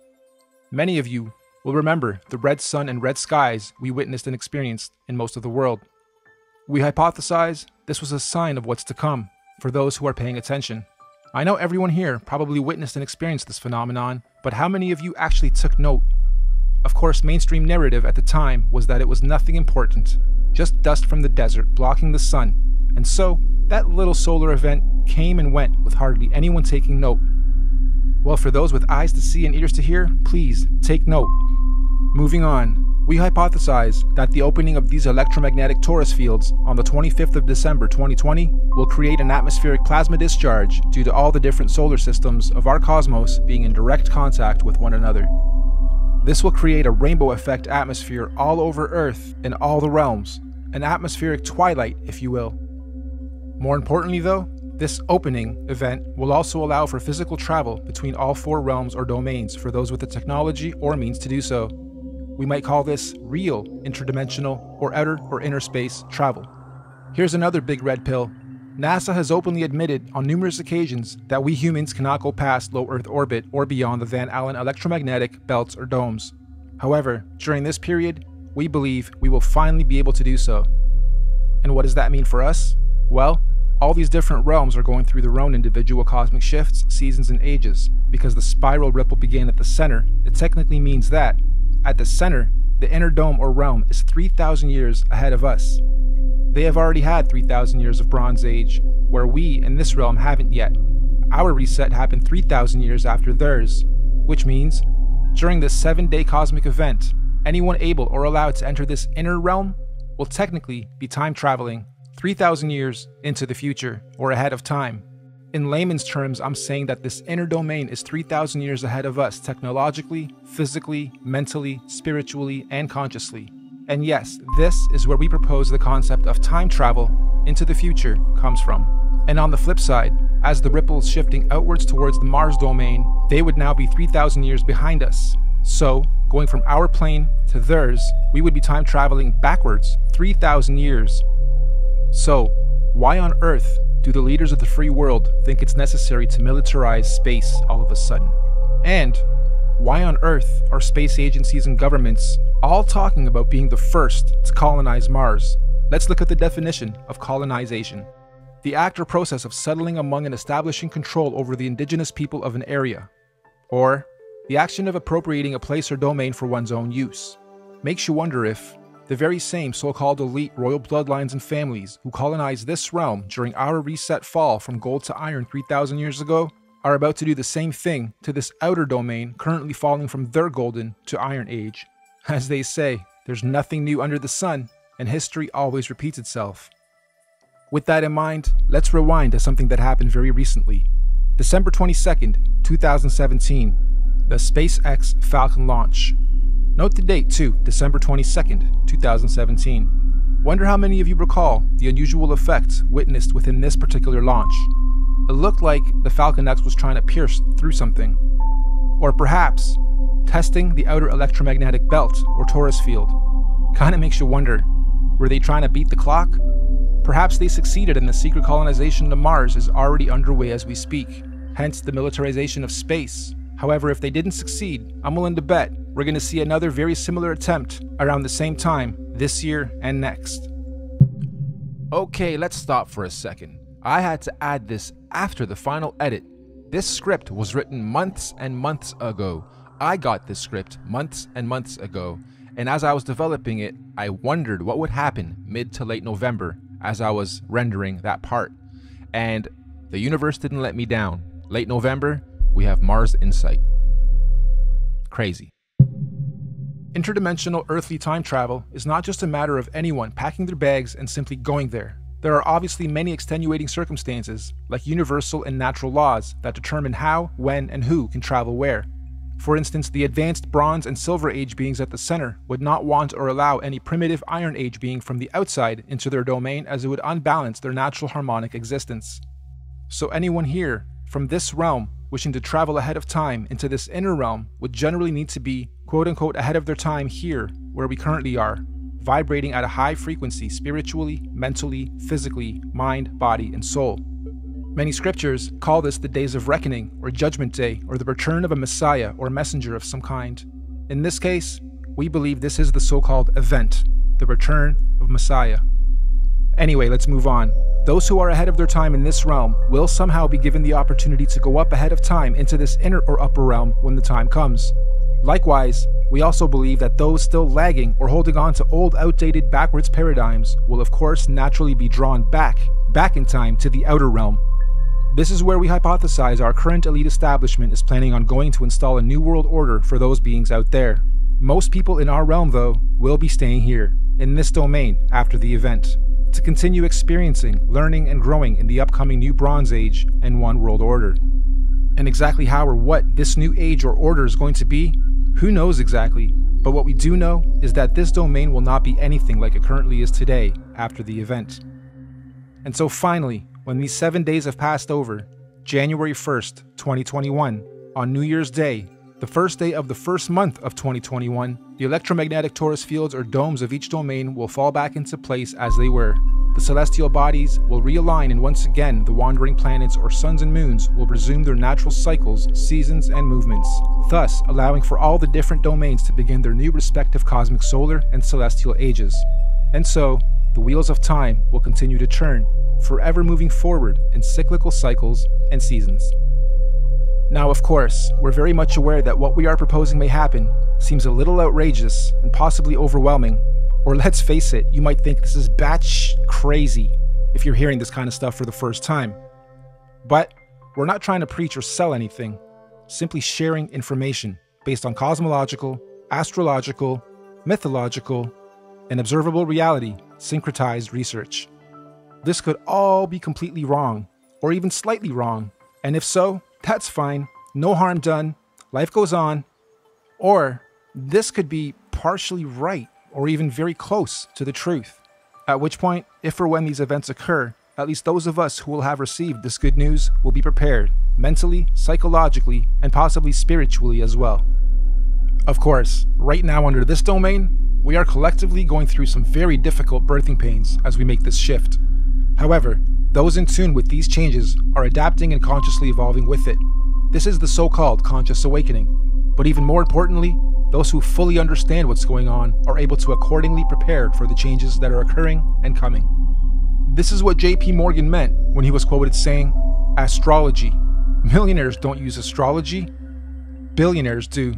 Many of you will remember the red sun and red skies we witnessed and experienced in most of the world. We hypothesize this was a sign of what's to come for those who are paying attention. I know everyone here probably witnessed and experienced this phenomenon, but how many of you actually took note? Of course, mainstream narrative at the time was that it was nothing important, just dust from the desert blocking the sun, and so that little solar event came and went with hardly anyone taking note. Well, for those with eyes to see and ears to hear, please take note. Moving on, we hypothesize that the opening of these electromagnetic torus fields on the 25th of December 2020 will create an atmospheric plasma discharge due to all the different solar systems of our cosmos being in direct contact with one another. This will create a rainbow effect atmosphere all over Earth in all the realms, an atmospheric twilight, if you will. More importantly though, this opening event will also allow for physical travel between all 4 realms or domains for those with the technology or means to do so. We might call this real interdimensional or outer or inner space travel. Here's another big red pill. NASA has openly admitted on numerous occasions that we humans cannot go past low Earth orbit or beyond the Van Allen electromagnetic belts or domes. However, during this period, we believe we will finally be able to do so. And what does that mean for us? Well, all these different realms are going through their own individual cosmic shifts, seasons, and ages. Because the spiral ripple began at the center, it technically means that, at the center, the inner dome or realm is 3,000 years ahead of us. They have already had 3,000 years of Bronze Age, where we in this realm haven't yet. Our reset happened 3,000 years after theirs, which means, during this 7-day cosmic event, anyone able or allowed to enter this inner realm will technically be time traveling 3,000 years into the future, or ahead of time. In layman's terms, I'm saying that this inner domain is 3,000 years ahead of us technologically, physically, mentally, spiritually, and consciously. And yes, this is where we propose the concept of time travel into the future comes from. And on the flip side, as the ripples shifting outwards towards the Mars domain, they would now be 3,000 years behind us. So, going from our plane to theirs, we would be time traveling backwards 3,000 years. So, why on earth do the leaders of the free world think it's necessary to militarize space all of a sudden? And why on earth are space agencies and governments all talking about being the first to colonize Mars? Let's look at the definition of colonization. The act or process of settling among and establishing control over the indigenous people of an area. Or the action of appropriating a place or domain for one's own use. Makes you wonder if the very same so-called elite royal bloodlines and families who colonized this realm during our reset fall from gold to iron 3,000 years ago are about to do the same thing to this outer domain currently falling from their golden to iron age. As they say, there's nothing new under the sun, and history always repeats itself. With that in mind, let's rewind to something that happened very recently. December 22nd, 2017, the SpaceX Falcon launch. Note the date too, December 22nd, 2017. Wonder how many of you recall the unusual effects witnessed within this particular launch. It looked like the Falcon X was trying to pierce through something. Or perhaps, testing the outer electromagnetic belt or torus field. Kinda makes you wonder, were they trying to beat the clock? Perhaps they succeeded and the secret colonization to Mars is already underway as we speak, hence the militarization of space. However, if they didn't succeed, I'm willing to bet we're going to see another very similar attempt around the same time this year and next. Okay, let's stop for a second. I had to add this after the final edit. This script was written months and months ago. I got this script months and months ago, and as I was developing it, I wondered what would happen mid to late November as I was rendering that part. And the universe didn't let me down. Late November, we have Mars Insight. Crazy. Interdimensional earthly time travel is not just a matter of anyone packing their bags and simply going there. There are obviously many extenuating circumstances, like universal and natural laws, that determine how, when, and who can travel where. For instance, the advanced Bronze and Silver Age beings at the center would not want or allow any primitive Iron Age being from the outside into their domain, as it would unbalance their natural harmonic existence. So anyone here, from this realm, wishing to travel ahead of time into this inner realm would generally need to be quote-unquote ahead of their time here, where we currently are, vibrating at a high frequency spiritually, mentally, physically, mind, body, and soul. Many scriptures call this the days of reckoning, or judgment day, or the return of a messiah or messenger of some kind. In this case, we believe this is the so-called event, the return of Messiah. Anyway, let's move on. Those who are ahead of their time in this realm will somehow be given the opportunity to go up ahead of time into this inner or upper realm when the time comes. Likewise, we also believe that those still lagging or holding on to old, outdated, backwards paradigms will of course naturally be drawn back in time to the outer realm. This is where we hypothesize our current elite establishment is planning on going to install a new world order for those beings out there. Most people in our realm, though, will be staying here, in this domain, after the event, to continue experiencing, learning, and growing in the upcoming new Bronze Age and One World Order. And exactly how or what this new age or order is going to be, who knows exactly, but what we do know is that this domain will not be anything like it currently is today after the event. And so finally, when these 7 days have passed over, January 1st, 2021, on New Year's Day, the first day of the first month of 2021, the electromagnetic torus fields or domes of each domain will fall back into place as they were. The celestial bodies will realign, and once again the wandering planets or suns and moons will resume their natural cycles, seasons, and movements, thus allowing for all the different domains to begin their new respective cosmic solar and celestial ages. And so, the wheels of time will continue to turn, forever moving forward in cyclical cycles and seasons. Now, of course, we're very much aware that what we are proposing may happen seems a little outrageous and possibly overwhelming, or let's face it, you might think this is batsh crazy if you're hearing this kind of stuff for the first time. But we're not trying to preach or sell anything, simply sharing information based on cosmological, astrological, mythological, and observable reality syncretized research. This could all be completely wrong, or even slightly wrong, and if so, that's fine, no harm done, life goes on. Or this could be partially right, or even very close to the truth. At which point, if or when these events occur, at least those of us who will have received this good news will be prepared, mentally, psychologically, and possibly spiritually as well. Of course, right now under this domain, we are collectively going through some very difficult birthing pains as we make this shift. However, those in tune with these changes are adapting and consciously evolving with it. This is the so-called conscious awakening. But even more importantly, those who fully understand what's going on are able to accordingly prepare for the changes that are occurring and coming. This is what J.P. Morgan meant when he was quoted saying, "Astrology. Millionaires don't use astrology. Billionaires do."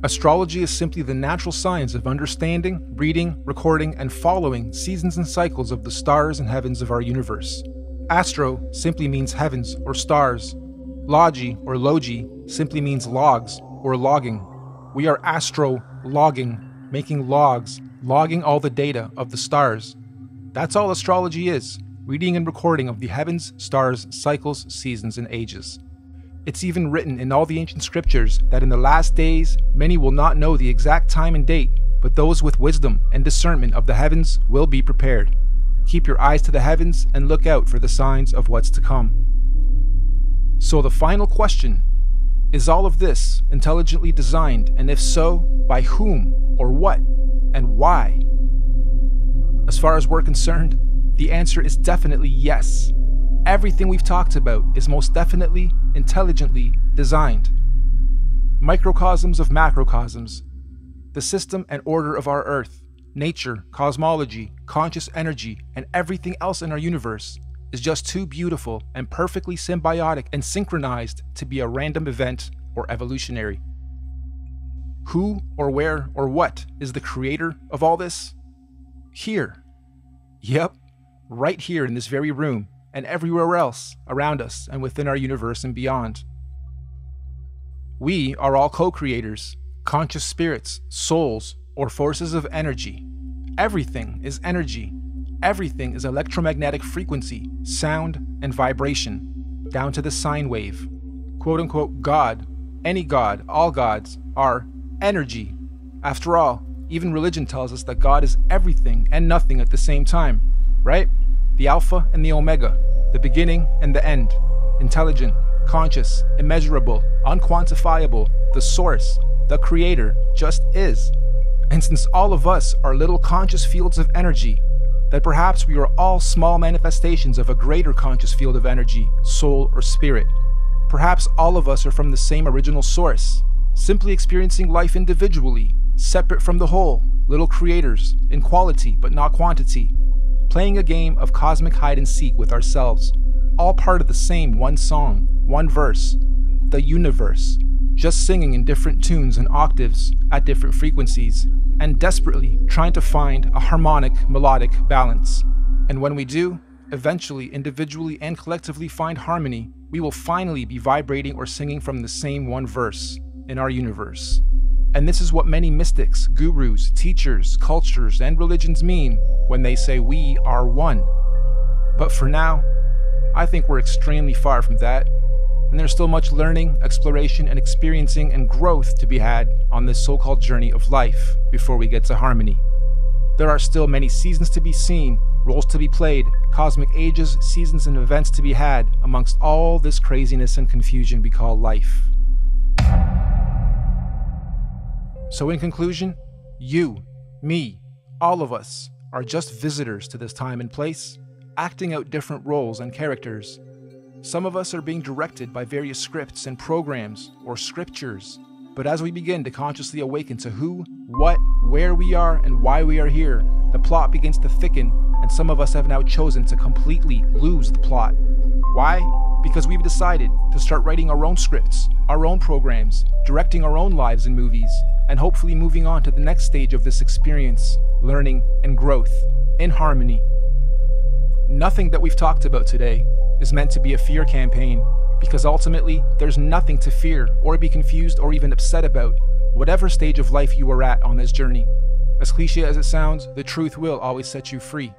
Astrology is simply the natural science of understanding, reading, recording, and following seasons and cycles of the stars and heavens of our universe. Astro simply means heavens or stars. Logi or logi simply means logs or logging. We are astro-logging, making logs, logging all the data of the stars. That's all astrology is, reading and recording of the heavens, stars, cycles, seasons, and ages. It's even written in all the ancient scriptures that in the last days, many will not know the exact time and date, but those with wisdom and discernment of the heavens will be prepared. Keep your eyes to the heavens and look out for the signs of what's to come. So the final question, is all of this intelligently designed, and if so, by whom, or what, and why? As far as we're concerned, the answer is definitely yes. Everything we've talked about is most definitely intelligently designed. Microcosms of macrocosms. The system and order of our Earth, nature, cosmology, conscious energy, and everything else in our universe is just too beautiful and perfectly symbiotic and synchronized to be a random event or evolutionary. Who or where or what is the creator of all this? Here. Yep, right here in this very room and everywhere else around us and within our universe and beyond. We are all co-creators, conscious spirits, souls, or forces of energy. Everything is energy. Everything is electromagnetic frequency, sound, and vibration, down to the sine wave. Quote-unquote God, any God, all gods, are energy. After all, even religion tells us that God is everything and nothing at the same time, right? The Alpha and the Omega, the beginning and the end, intelligent, conscious, immeasurable, unquantifiable, the source, the creator, just is. And since all of us are little conscious fields of energy, that perhaps we are all small manifestations of a greater conscious field of energy, soul, or spirit. Perhaps all of us are from the same original source, simply experiencing life individually, separate from the whole, little creators, in quality but not quantity, playing a game of cosmic hide and seek with ourselves, all part of the same one song, one verse, the universe, just singing in different tunes and octaves at different frequencies, and desperately trying to find a harmonic, melodic balance. And when we do, eventually, individually and collectively find harmony, we will finally be vibrating or singing from the same one verse in our universe. And this is what many mystics, gurus, teachers, cultures, and religions mean when they say we are one. But for now, I think we're extremely far from that, and there's still much learning, exploration, and experiencing and growth to be had on this so-called journey of life before we get to harmony. There are still many seasons to be seen, roles to be played, cosmic ages, seasons, and events to be had amongst all this craziness and confusion we call life. So in conclusion, you, me, all of us are just visitors to this time and place, acting out different roles and characters. Some of us are being directed by various scripts and programs or scriptures, but as we begin to consciously awaken to who, what, where we are, and why we are here, the plot begins to thicken, and some of us have now chosen to completely lose the plot. Why? Because we've decided to start writing our own scripts, our own programs, directing our own lives and movies, and hopefully moving on to the next stage of this experience, learning and growth, in harmony. Nothing that we've talked about today is meant to be a fear campaign, because ultimately, there's nothing to fear or be confused or even upset about, whatever stage of life you are at on this journey. As cliche as it sounds, the truth will always set you free.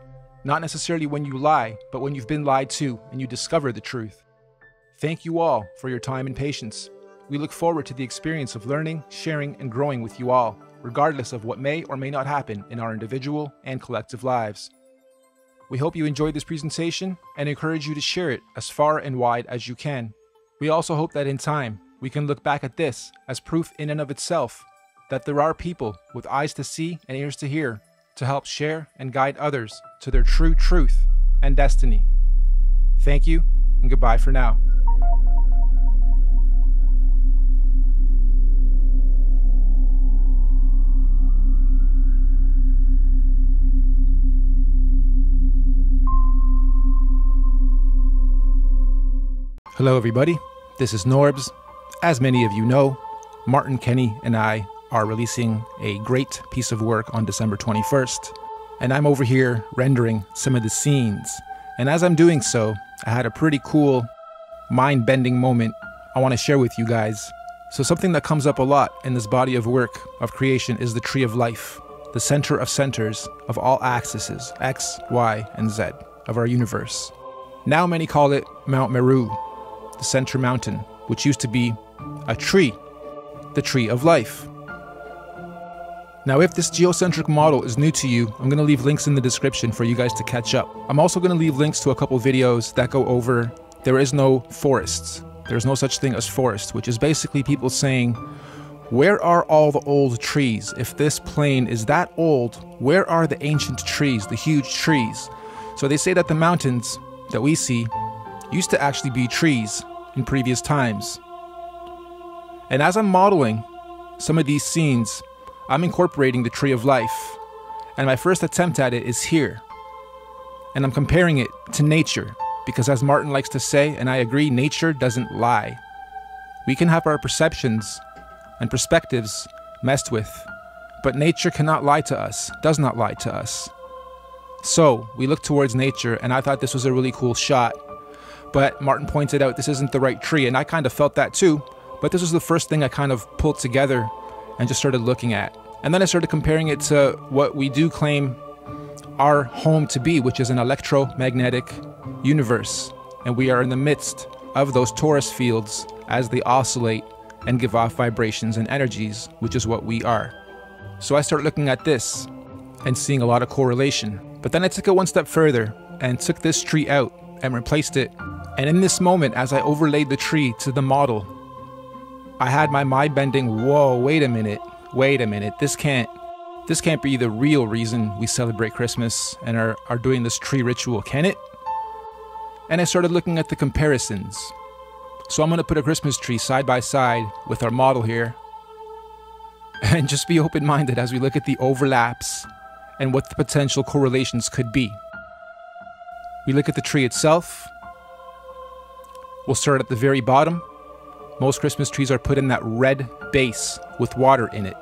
Not necessarily when you lie, but when you've been lied to and you discover the truth. Thank you all for your time and patience. We look forward to the experience of learning, sharing, and growing with you all, regardless of what may or may not happen in our individual and collective lives. We hope you enjoyed this presentation and encourage you to share it as far and wide as you can. We also hope that in time, we can look back at this as proof in and of itself that there are people with eyes to see and ears to hear to help share and guide others to their true truth and destiny. Thank you, and goodbye for now. Hello everybody, this is Norbs. As many of you know, Martin Kenny and I are releasing a great piece of work on December 21st, and I'm over here rendering some of the scenes. And as I'm doing so, I had a pretty cool, mind-bending moment I want to share with you guys. So something that comes up a lot in this body of work of creation is the tree of life, the center of centers of all axes, X, Y, and Z, of our universe. Now many call it Mount Meru, the center mountain, which used to be a tree, the tree of life. Now, if this geocentric model is new to you, I'm going to leave links in the description for you guys to catch up. I'm also going to leave links to a couple videos that go over there is no forests. There's no such thing as forest, which is basically people saying, where are all the old trees? If this plane is that old, where are the ancient trees, the huge trees? So they say that the mountains that we see used to actually be trees in previous times. And as I'm modeling some of these scenes, I'm incorporating the tree of life, and my first attempt at it is here. And I'm comparing it to nature, because as Martin likes to say, and I agree, nature doesn't lie. We can have our perceptions and perspectives messed with, but nature cannot lie to us, does not lie to us. So we look towards nature, and I thought this was a really cool shot, but Martin pointed out this isn't the right tree, and I kind of felt that too, but this was the first thing I kind of pulled together and just started looking at. And then I started comparing it to what we do claim our home to be, which is an electromagnetic universe. And we are in the midst of those torus fields as they oscillate and give off vibrations and energies, which is what we are. So I started looking at this and seeing a lot of correlation. But then I took it one step further and took this tree out and replaced it. And in this moment, as I overlaid the tree to the model, I had my mind bending, whoa, wait a minute, this can't be the real reason we celebrate Christmas and are doing this tree ritual, can it? And I started looking at the comparisons. So I'm going to put a Christmas tree side by side with our model here, and just be open-minded as we look at the overlaps and what the potential correlations could be. We look at the tree itself. We'll start at the very bottom. Most Christmas trees are put in that red base with water in it.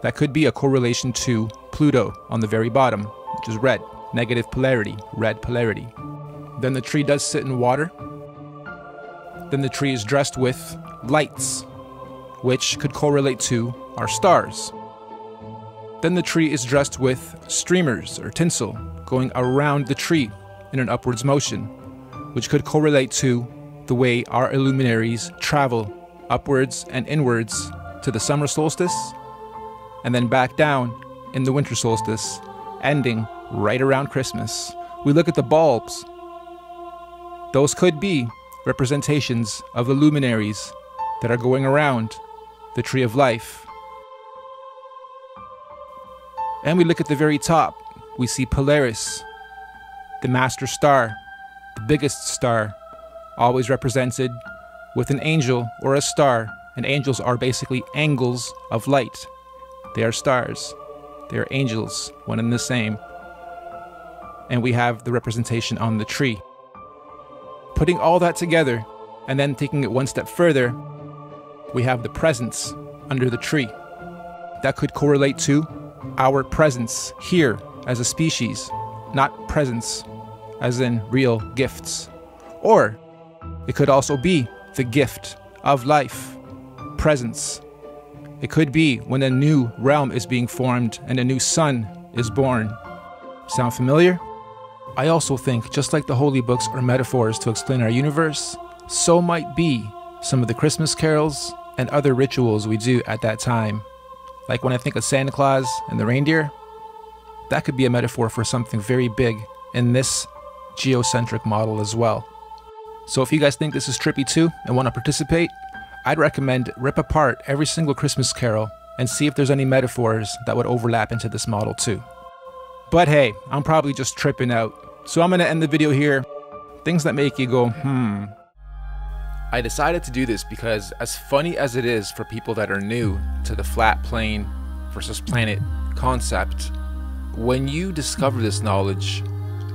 That could be a correlation to Pluto on the very bottom, which is red, negative polarity, red polarity. Then the tree does sit in water. Then the tree is dressed with lights, which could correlate to our stars. Then the tree is dressed with streamers or tinsel going around the tree in an upwards motion, which could correlate to the way our illuminaries travel upwards and inwards to the summer solstice, and then back down in the winter solstice, ending right around Christmas. We look at the bulbs. Those could be representations of the luminaries that are going around the tree of life. And we look at the very top. We see Polaris, the master star, the biggest star, always represented with an angel or a star. And angels are basically angles of light. They are stars. They are angels, one and the same. And we have the representation on the tree. Putting all that together, and then taking it one step further, we have the presents under the tree. That could correlate to our presence here as a species, not presents as in real gifts. Or it could also be the gift of life, presence. It could be when a new realm is being formed and a new sun is born. Sound familiar? I also think, just like the holy books are metaphors to explain our universe, so might be some of the Christmas carols and other rituals we do at that time. Like when I think of Santa Claus and the reindeer, that could be a metaphor for something very big in this geocentric model as well. So if you guys think this is trippy too and want to participate, I'd recommend rip apart every single Christmas carol and see if there's any metaphors that would overlap into this model too. But hey, I'm probably just tripping out, so I'm gonna end the video here. Things that make you go, I decided to do this because, as funny as it is for people that are new to the flat plane versus planet concept, when you discover this knowledge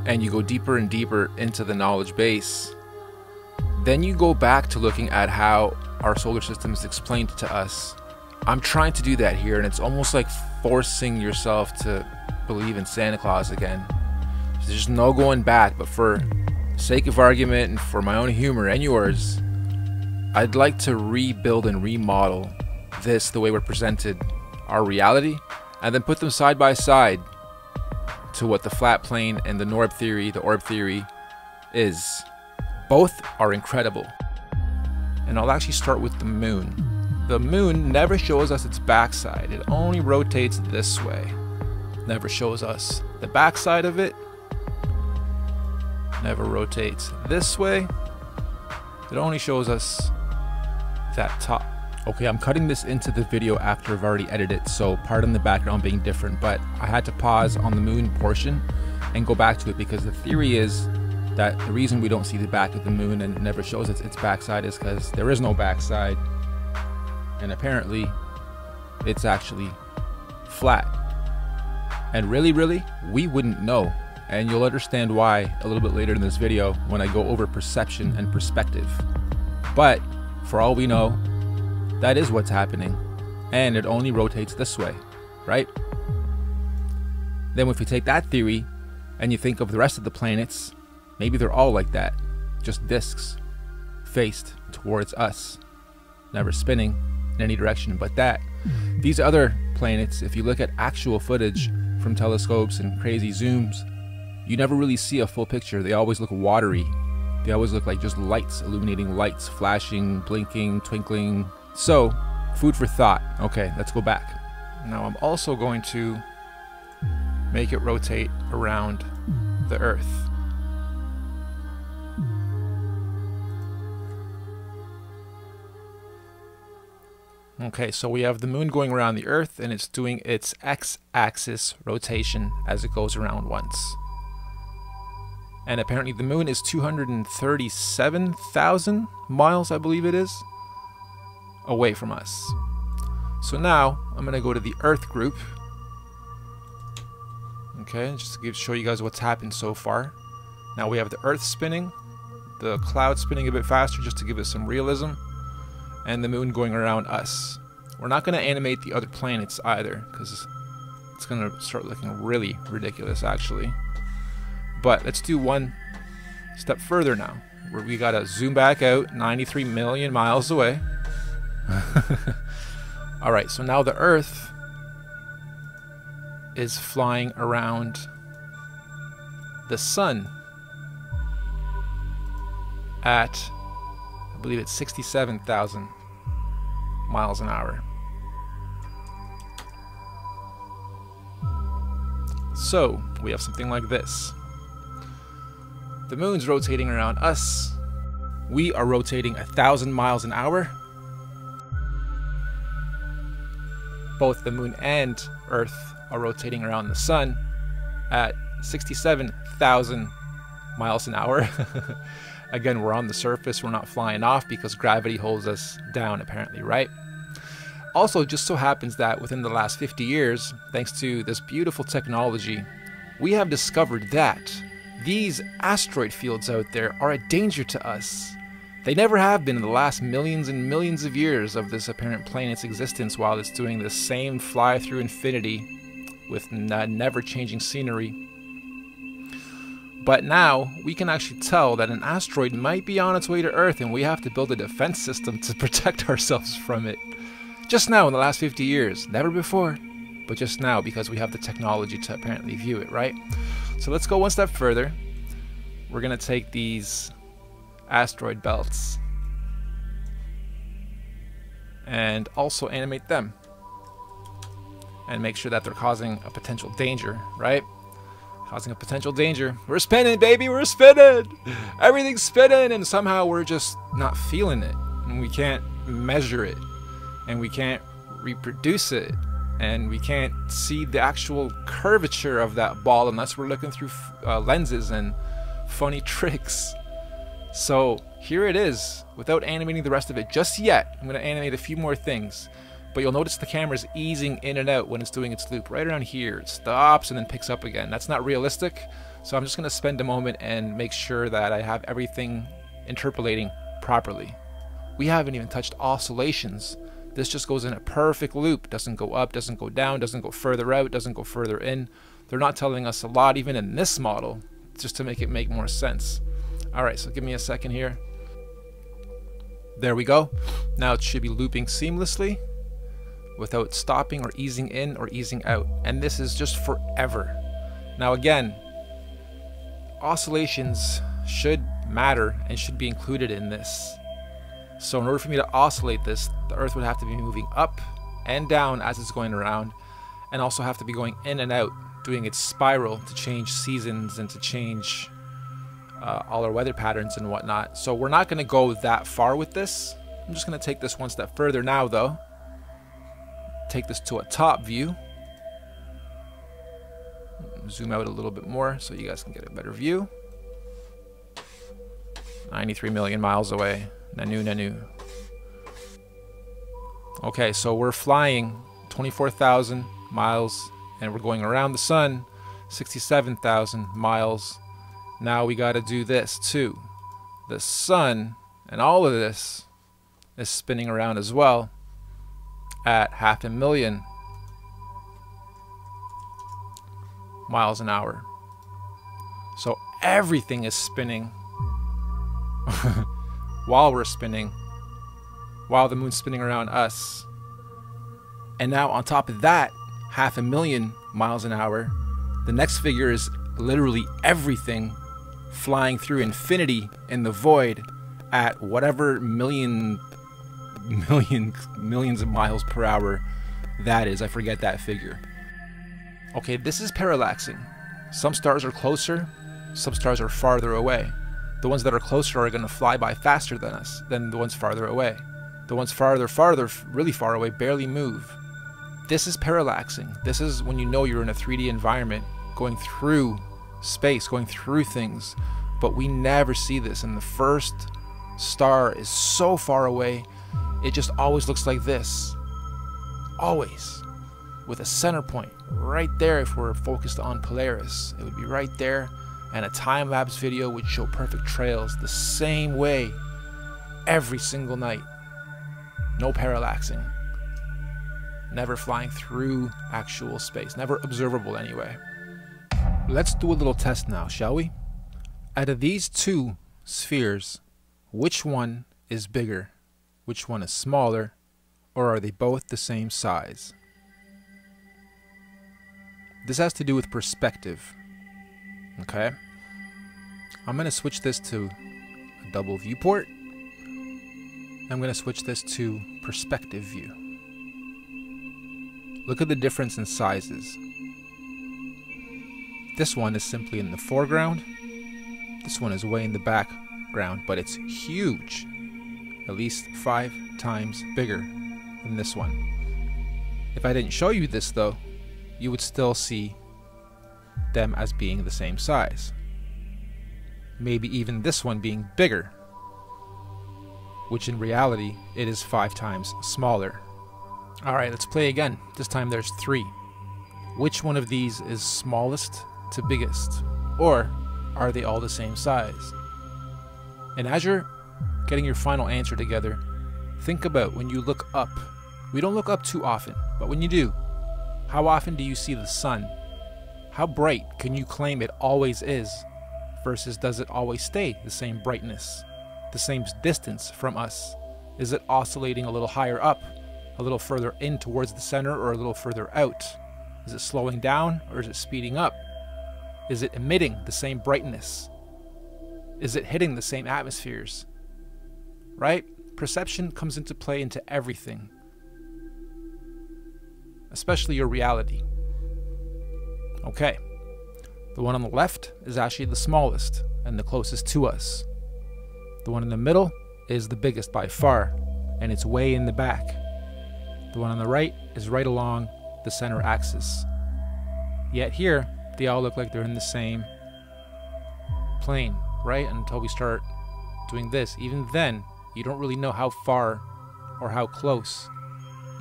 and you go deeper and deeper into the knowledge base, then you go back to looking at how our solar system is explained to us. I'm trying to do that here, and it's almost like forcing yourself to believe in Santa Claus again. There's no going back, but for sake of argument and for my own humor and yours, I'd like to rebuild and remodel this the way we're presented, our reality, and then put them side by side to what the flat plane and the Norb theory, the orb theory is. Both are incredible. And I'll actually start with the moon. The moon never shows us its backside. It only rotates this way. Never shows us the backside of it. Never rotates this way. It only shows us that top. Okay, I'm cutting this into the video after I've already edited it, so pardon the background being different, but I had to pause on the moon portion and go back to it because the theory is that the reason we don't see the back of the moon and it never shows its backside is because there is no backside, and apparently it's actually flat. And really, we wouldn't know, and you'll understand why a little bit later in this video when I go over perception and perspective. But for all we know, that is what's happening, and it only rotates this way, right? Then if you take that theory and you think of the rest of the planets, maybe they're all like that, just disks faced towards us, never spinning in any direction but that. These other planets, if you look at actual footage from telescopes and crazy zooms, you never really see a full picture. They always look watery. They always look like just lights, illuminating lights, flashing, blinking, twinkling. So, food for thought. Okay, let's go back. Now I'm also going to make it rotate around the Earth. Okay, so we have the moon going around the Earth, and it's doing its x-axis rotation as it goes around once. And apparently the moon is 237,000 miles, I believe it is, away from us. So now I'm going to go to the Earth group. Okay, just to show you guys what's happened so far. Now we have the Earth spinning, the cloud spinning a bit faster just to give it some realism, and the moon going around us. We're not going to animate the other planets either, because it's going to start looking really ridiculous actually. But let's do one step further now, where we got to zoom back out 93 million miles away. Alright, so now the Earth is flying around the Sun at, I believe it's 67,000 miles an hour. So we have something like this. The moon's rotating around us. We are rotating 1,000 miles an hour. Both the moon and Earth are rotating around the sun at 67,000 miles an hour. Again, we're on the surface, we're not flying off because gravity holds us down apparently, right? Also, just so happens that within the last 50 years, thanks to this beautiful technology, we have discovered that these asteroid fields out there are a danger to us. They never have been in the last millions and millions of years of this apparent planet's existence while it's doing the same fly through infinity with never-changing scenery. But now, we can actually tell that an asteroid might be on its way to Earth and we have to build a defense system to protect ourselves from it. Just now in the last 50 years, never before, but just now because we have the technology to apparently view it, right? So let's go one step further. We're going to take these asteroid belts and also animate them and make sure that they're causing a potential danger, right? Causing a potential danger. We're spinning, baby, we're spinning! Everything's spinning, and somehow we're just not feeling it, and we can't measure it, and we can't reproduce it, and we can't see the actual curvature of that ball unless we're looking through lenses and funny tricks. So here it is, without animating the rest of it just yet. I'm going to animate a few more things, but you'll notice the camera's easing in and out when it's doing its loop. Right around here, it stops and then picks up again. That's not realistic, so I'm just going to spend a moment and make sure that I have everything interpolating properly. We haven't even touched oscillations. This just goes in a perfect loop. Doesn't go up, doesn't go down, doesn't go further out, doesn't go further in. They're not telling us a lot even in this model, just to make it make more sense. Alright, so give me a second here. There we go. Now it should be looping seamlessly without stopping or easing in or easing out. And this is just forever. Now again, oscillations should matter and should be included in this. So in order for me to oscillate this, the Earth would have to be moving up and down as it's going around, and also have to be going in and out, doing its spiral to change seasons and to change all our weather patterns and whatnot. So we're not going to go that far with this. I'm just going to take this one step further now though. Take this to a top view. Zoom out a little bit more so you guys can get a better view. 93 million miles away. Nanu, nanu. Okay, so we're flying 24,000 miles and we're going around the sun 67,000 miles. Now we got to do this too. The sun and all of this is spinning around as well at 500,000 miles an hour. So everything is spinning while we're spinning, while the moon's spinning around us. And now on top of that, 500,000 miles an hour, the next figure is literally everything flying through infinity in the void at whatever millions of miles per hour that is. I forget that figure. Okay, this is parallaxing. Some stars are closer, some stars are farther away. The ones that are closer are going to fly by faster than us, than the ones farther away. The ones farther, really far away, barely move. This is parallaxing. This is when you know you're in a 3D environment, going through space, going through things. But we never see this, and the first star is so far away, it just always looks like this. Always. With a center point right there. If we're focused on Polaris, it would be right there, and a time-lapse video would show perfect trails the same way every single night. No parallaxing. Never flying through actual space. Never observable anyway. Let's do a little test now, shall we? Out of these two spheres, which one is bigger? Which one is smaller? Or are they both the same size? This has to do with perspective. Okay? I'm going to switch this to a double viewport. I'm going to switch this to perspective view. Look at the difference in sizes. This one is simply in the foreground. This one is way in the background, but it's huge. At least 5 times bigger than this one. If I didn't show you this though, you would still see them as being the same size. Maybe even this one being bigger, which in reality it is 5 times smaller. Alright, let's play again. This time there's 3. Which one of these is smallest to biggest? Or are they all the same size? And as you're getting your final answer together, think about when you look up. We don't look up too often, but when you do, how often do you see the sun? How bright can you claim it always is? Versus does it always stay the same brightness, the same distance from us? Is it oscillating a little higher up, a little further in towards the center, or a little further out? Is it slowing down or is it speeding up? Is it emitting the same brightness? Is it hitting the same atmospheres? Right? Perception comes into play into everything, especially your reality. Okay, the one on the left is actually the smallest and the closest to us. The one in the middle is the biggest by far, and it's way in the back. The one on the right is right along the center axis. Yet here, they all look like they're in the same plane, right? Until we start doing this. Even then, you don't really know how far or how close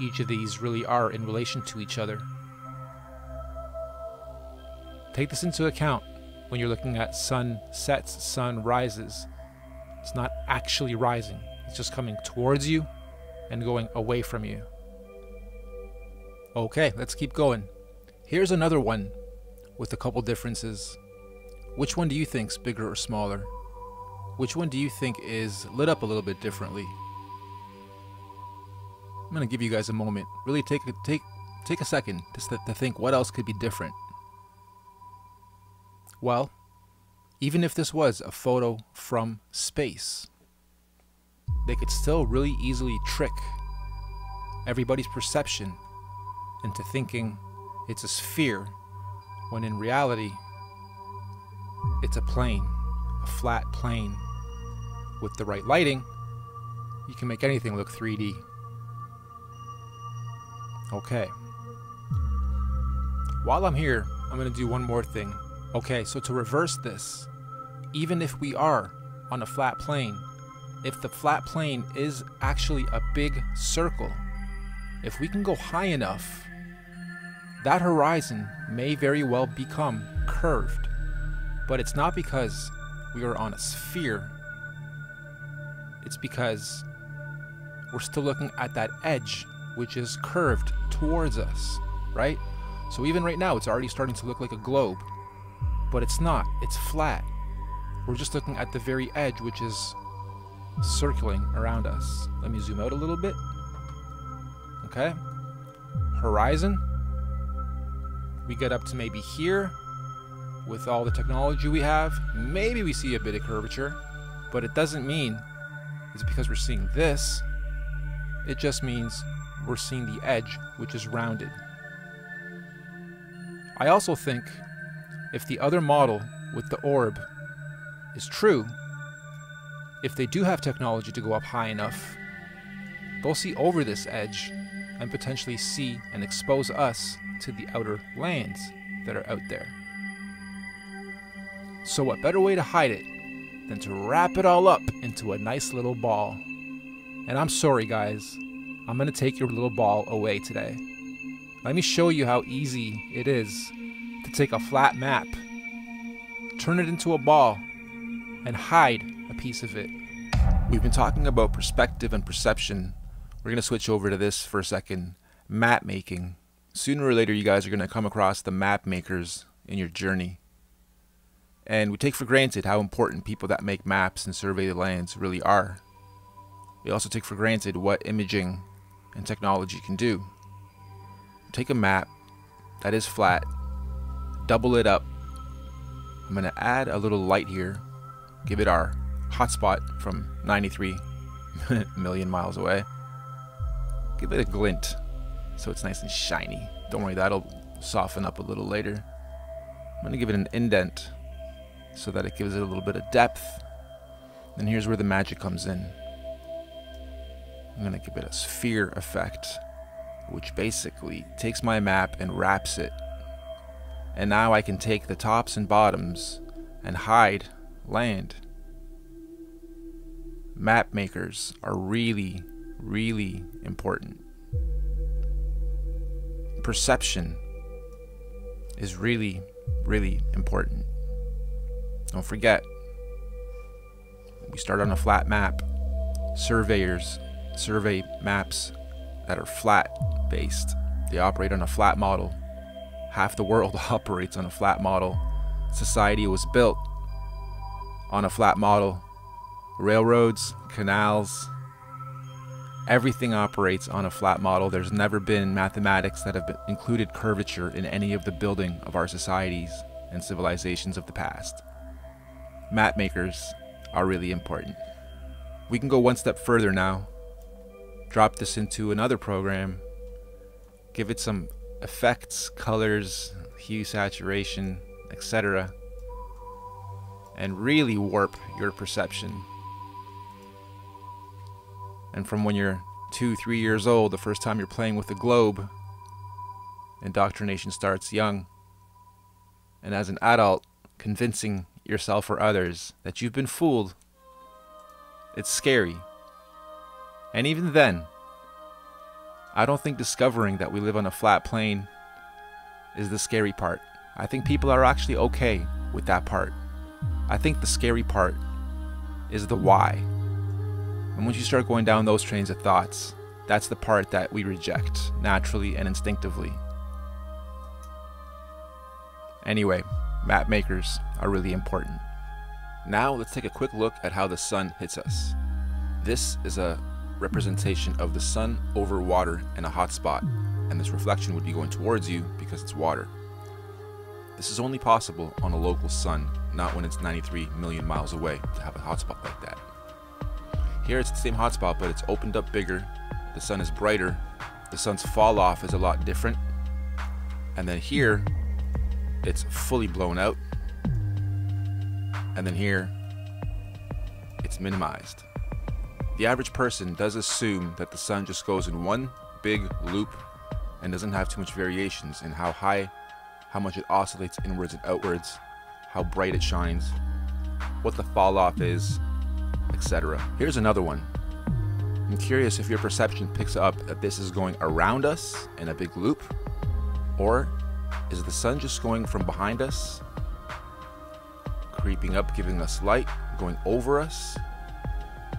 each of these really are in relation to each other. Take this into account when you're looking at sun sets, sun rises. It's not actually rising. It's just coming towards you and going away from you. Okay, let's keep going. Here's another one with a couple differences. Which one do you think's bigger or smaller? Which one do you think is lit up a little bit differently? I'm gonna give you guys a moment. Really take a second just to think what else could be different. Well, even if this was a photo from space, they could still really easily trick everybody's perception into thinking it's a sphere, when in reality, it's a plane, a flat plane. With the right lighting, you can make anything look 3D. Okay. While I'm here, I'm going to do one more thing. Okay, so to reverse this, even if we are on a flat plane, if the flat plane is actually a big circle, if we can go high enough, that horizon may very well become curved. But it's not because we are on a sphere. It's because we're still looking at that edge, which is curved towards us, right? So even right now, it's already starting to look like a globe. But it's not, it's flat. We're just looking at the very edge, which is circling around us. Let me zoom out a little bit. Okay. Horizon. We get up to maybe here. With all the technology we have, maybe we see a bit of curvature, but it doesn't mean it's because we're seeing this. It just means we're seeing the edge, which is rounded. I also think if the other model with the orb is true, if they do have technology to go up high enough, they'll see over this edge and potentially see and expose us to the outer lands that are out there. So what better way to hide it than to wrap it all up into a nice little ball? And I'm sorry guys, I'm gonna take your little ball away today. Let me show you how easy it is to take a flat map, turn it into a ball, and hide a piece of it. We've been talking about perspective and perception. We're gonna switch over to this for a second. Map making. Sooner or later you guys are gonna come across the map makers in your journey. And we take for granted how important people that make maps and survey the lands really are. We also take for granted what imaging and technology can do. Take a map that is flat, double it up. I'm going to add a little light here, give it our hotspot from 93 million miles away. Give it a glint so it's nice and shiny. Don't worry, that'll soften up a little later. I'm going to give it an indent so that it gives it a little bit of depth. And here's where the magic comes in. I'm going to give it a sphere effect, which basically takes my map and wraps it. And now I can take the tops and bottoms and hide land. Map makers are really, really important. Perception is really, really important. Don't forget, we start on a flat map. Surveyors survey maps that are flat based. They operate on a flat model. Half the world operates on a flat model. Society was built on a flat model. Railroads, canals, everything operates on a flat model. There's never been mathematics that have included curvature in any of the building of our societies and civilizations of the past. Map makers are really important. We can go one step further now. Drop this into another program. Give it some effects, colors, hue, saturation, etc. And really warp your perception. And from when you're 2, 3 years old, the first time you're playing with a globe, indoctrination starts young. And as an adult, convincing yourself or others that you've been fooled, it's scary. And even then, I don't think discovering that we live on a flat plane is the scary part. I think people are actually okay with that part. I think the scary part is the why. And once you start going down those trains of thoughts, that's the part that we reject naturally and instinctively. Anyway, map makers are really important. Now let's take a quick look at how the sun hits us. This is a representation of the sun over water in a hot spot, and this reflection would be going towards you because it's water. This is only possible on a local sun, not when it's 93 million miles away to have a hotspot like that. Here it's the same hotspot, but it's opened up bigger, the sun is brighter, the sun's fall off is a lot different, and then here it's fully blown out, and then here it's minimized. The average person does assume that the sun just goes in one big loop and doesn't have too much variations in how high, how much it oscillates inwards and outwards, how bright it shines, what the fall off is, etc. Here's another one. I'm curious if your perception picks up that this is going around us in a big loop, or is the sun just going from behind us, creeping up, giving us light, going over us,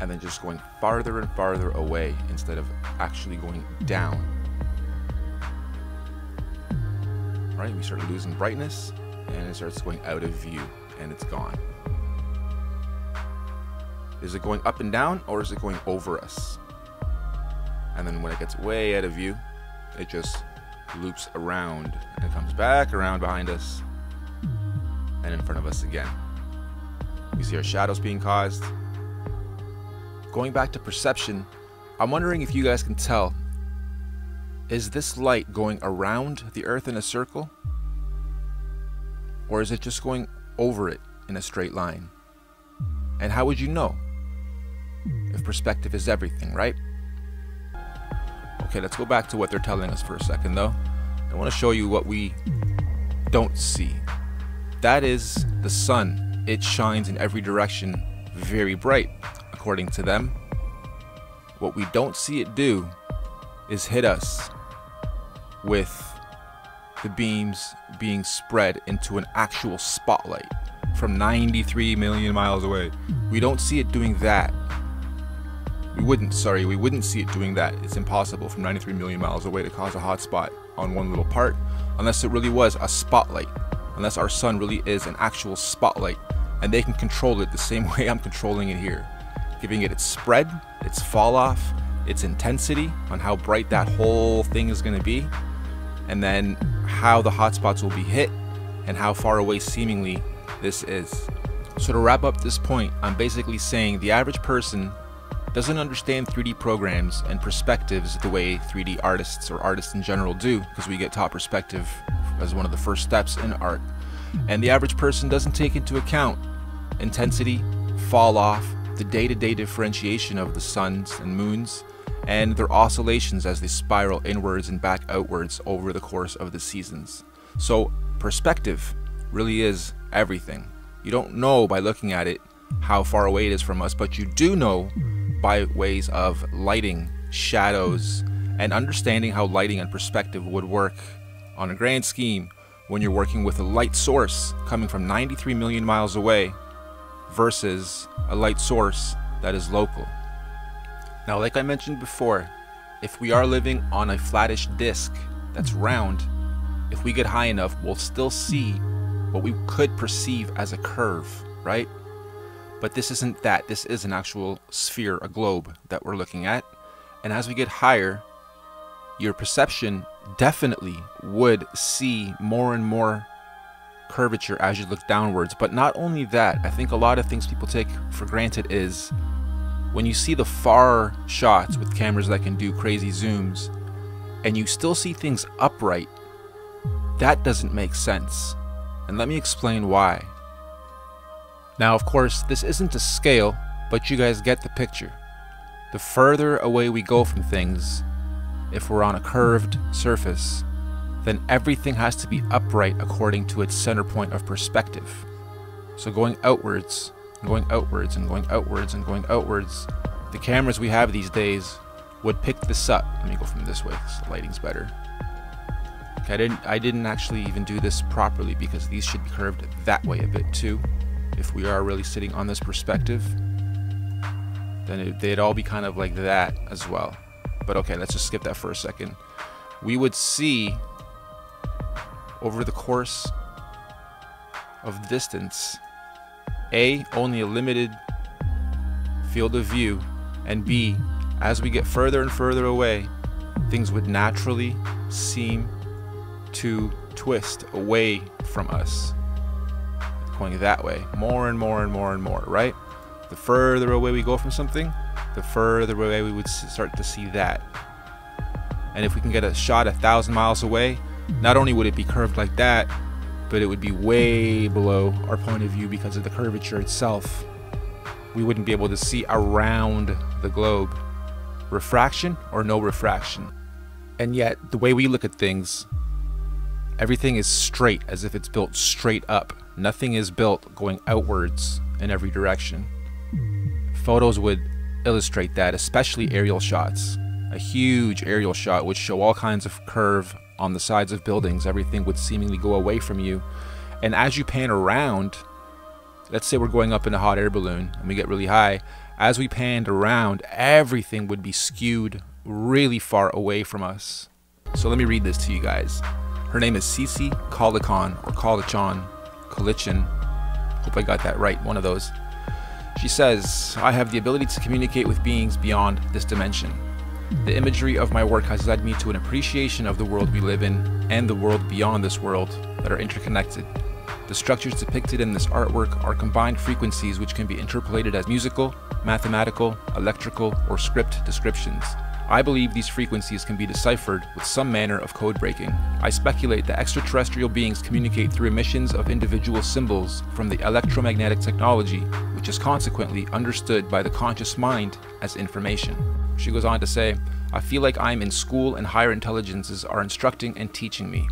and then just going farther and farther away instead of actually going down. Right, we start losing brightness and it starts going out of view and it's gone. Is it going up and down, or is it going over us? And then when it gets way out of view, it just loops around and it comes back around behind us and in front of us again. We see our shadows being caused. Going back to perception, I'm wondering if you guys can tell, is this light going around the earth in a circle, or is it just going over it in a straight line? And how would you know if perspective is everything, right? Okay, let's go back to what they're telling us for a second though. I want to show you what we don't see. That is the sun. It shines in every direction, very bright, according to them. What we don't see it do is hit us with the beams being spread into an actual spotlight from 93 million miles away. We don't see it doing that. We wouldn't see it doing that. It's impossible from 93 million miles away to cause a hot spot on one little part, unless it really was a spotlight, unless our sun really is an actual spotlight, and they can control it the same way I'm controlling it here, giving it its spread, its fall off, its intensity on how bright that whole thing is going to be, and then how the hotspots will be hit and how far away seemingly this is. So to wrap up this point, I'm basically saying the average person doesn't understand 3D programs and perspectives the way 3D artists or artists in general do, because we get taught perspective as one of the first steps in art. And the average person doesn't take into account intensity, fall off, the day-to-day differentiation of the suns and moons, and their oscillations as they spiral inwards and back outwards over the course of the seasons. So perspective really is everything. You don't know by looking at it how far away it is from us, but you do know by ways of lighting, shadows, and understanding how lighting and perspective would work on a grand scheme when you're working with a light source coming from 93 million miles away versus a light source that is local. Now, like I mentioned before, if we are living on a flattish disk that's round, if we get high enough, we'll still see what we could perceive as a curve, right? But this isn't that. This is an actual sphere, a globe that we're looking at. And as we get higher, your perception definitely would see more and more curvature as you look downwards. But not only that, I think a lot of things people take for granted is when you see the far shots with cameras that can do crazy zooms and you still see things upright, that doesn't make sense. And let me explain why. Now, of course, this isn't to scale, but you guys get the picture. The further away we go from things, if we're on a curved surface, then everything has to be upright according to its center point of perspective. So going outwards, and going outwards, and going outwards, and going outwards, the cameras we have these days would pick this up. Let me go from this way, because the lighting's better. Okay, I didn't actually even do this properly, because these should be curved that way a bit too. If we are really sitting on this perspective, then they'd all be kind of like that as well. But okay, let's just skip that for a second. We would see over the course of distance, A, only a limited field of view, and B, as we get further and further away, things would naturally seem to twist away from us, going that way, more and more and more and more, right? The further away we go from something, the further away we would start to see that. And if we can get a shot 1,000 miles away, not only would it be curved like that, but it would be way below our point of view because of the curvature itself. We wouldn't be able to see around the globe. Refraction or no refraction. And yet, the way we look at things, everything is straight, as if it's built straight up. Nothing is built going outwards in every direction. Photos would illustrate that, especially aerial shots. A huge aerial shot would show all kinds of curve on the sides of buildings. Everything would seemingly go away from you. And as you pan around, let's say we're going up in a hot air balloon and we get really high, as we panned around, everything would be skewed really far away from us. So let me read this to you guys. Her name is Cici Colicon, or Colichin. Hope I got that right, one of those. She says, I have the ability to communicate with beings beyond this dimension. The imagery of my work has led me to an appreciation of the world we live in and the world beyond this world that are interconnected. The structures depicted in this artwork are combined frequencies which can be interpolated as musical, mathematical, electrical, or script descriptions. I believe these frequencies can be deciphered with some manner of code breaking. I speculate that extraterrestrial beings communicate through emissions of individual symbols from the electromagnetic technology, which is consequently understood by the conscious mind as information. She goes on to say, I feel like I'm in school and higher intelligences are instructing and teaching me.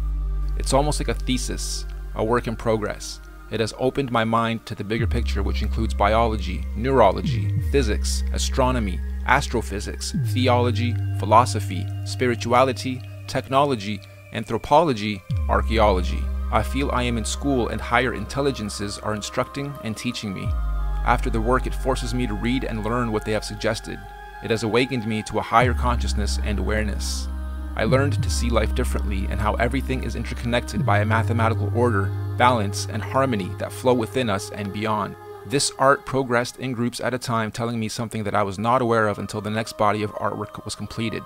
It's almost like a thesis, a work in progress. It has opened my mind to the bigger picture, which includes biology, neurology, physics, astronomy, astrophysics, theology, philosophy, spirituality, technology, anthropology, archaeology. I feel I am in school and higher intelligences are instructing and teaching me. After the work, it forces me to read and learn what they have suggested. It has awakened me to a higher consciousness and awareness. I learned to see life differently and how everything is interconnected by a mathematical order, balance, and harmony that flow within us and beyond. This art progressed in groups at a time, telling me something that I was not aware of until the next body of artwork was completed.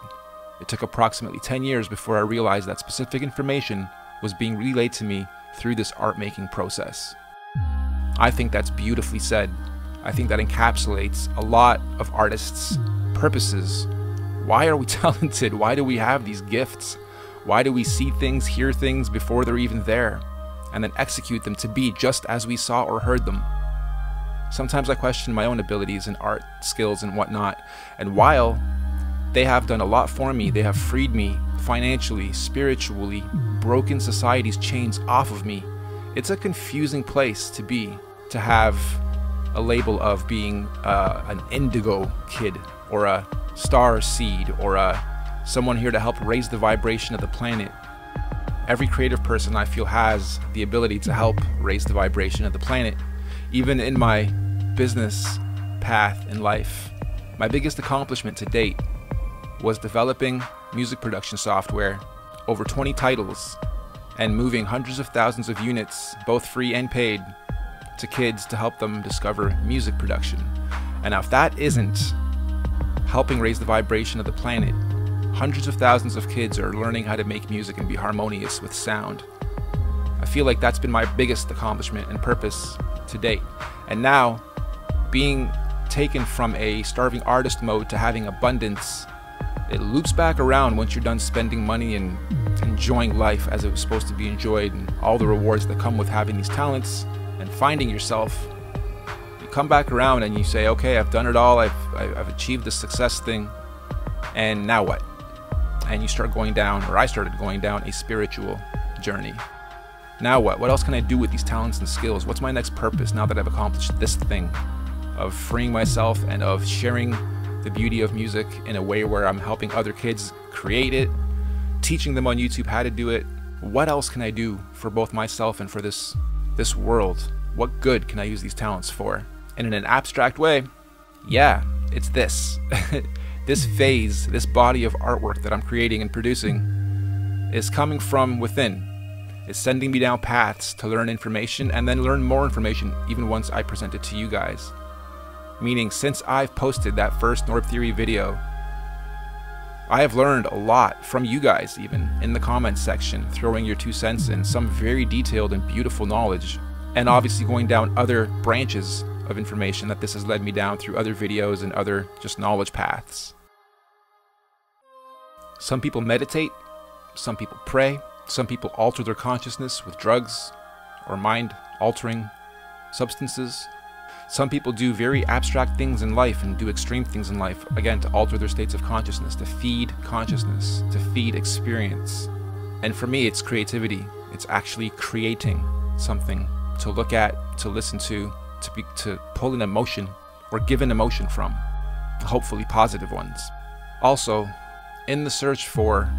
It took approximately 10 years before I realized that specific information was being relayed to me through this art-making process. I think that's beautifully said. I think that encapsulates a lot of artists' purposes. Why are we talented? Why do we have these gifts? Why do we see things, hear things before they're even there, and then execute them to be just as we saw or heard them? Sometimes I question my own abilities and art skills and whatnot, and while they have done a lot for me, they have freed me financially, spiritually, broken society's chains off of me, it's a confusing place to be, to have a label of being an indigo kid, or a star seed, or someone here to help raise the vibration of the planet. Every creative person I feel has the ability to help raise the vibration of the planet. Even in my business path in life, my biggest accomplishment to date was developing music production software, over 20 titles, and moving hundreds of thousands of units, both free and paid, to kids to help them discover music production. And now if that isn't helping raise the vibration of the planet, hundreds of thousands of kids are learning how to make music and be harmonious with sound. I feel like that's been my biggest accomplishment and purpose to date. And now, being taken from a starving artist mode to having abundance, it loops back around once you're done spending money and enjoying life as it was supposed to be enjoyed, and all the rewards that come with having these talents and finding yourself. You come back around and you say, okay, I've done it all, I've achieved this success thing, and now what? And you start going down, or I started going down, a spiritual journey. Now what? What else can I do with these talents and skills? What's my next purpose now that I've accomplished this thing of freeing myself and of sharing the beauty of music in a way where I'm helping other kids create it, teaching them on YouTube how to do it? What else can I do for both myself and for this world? What good can I use these talents for? And in an abstract way, yeah, it's this. This phase, this body of artwork that I'm creating and producing is coming from within. It's sending me down paths to learn information and then learn more information even once I present it to you guys. Meaning, since I've posted that first Norb Theory video, I have learned a lot from you guys, even in the comments section, throwing your 2 cents in, some very detailed and beautiful knowledge, and obviously going down other branches of information that this has led me down through other videos and other just knowledge paths. Some people meditate, some people pray, some people alter their consciousness with drugs or mind-altering substances. Some people do very abstract things in life and do extreme things in life, again, to alter their states of consciousness, to feed consciousness, to feed experience. And for me, it's creativity. It's actually creating something to look at, to listen to pull an emotion or give an emotion from, hopefully positive ones. Also, in the search for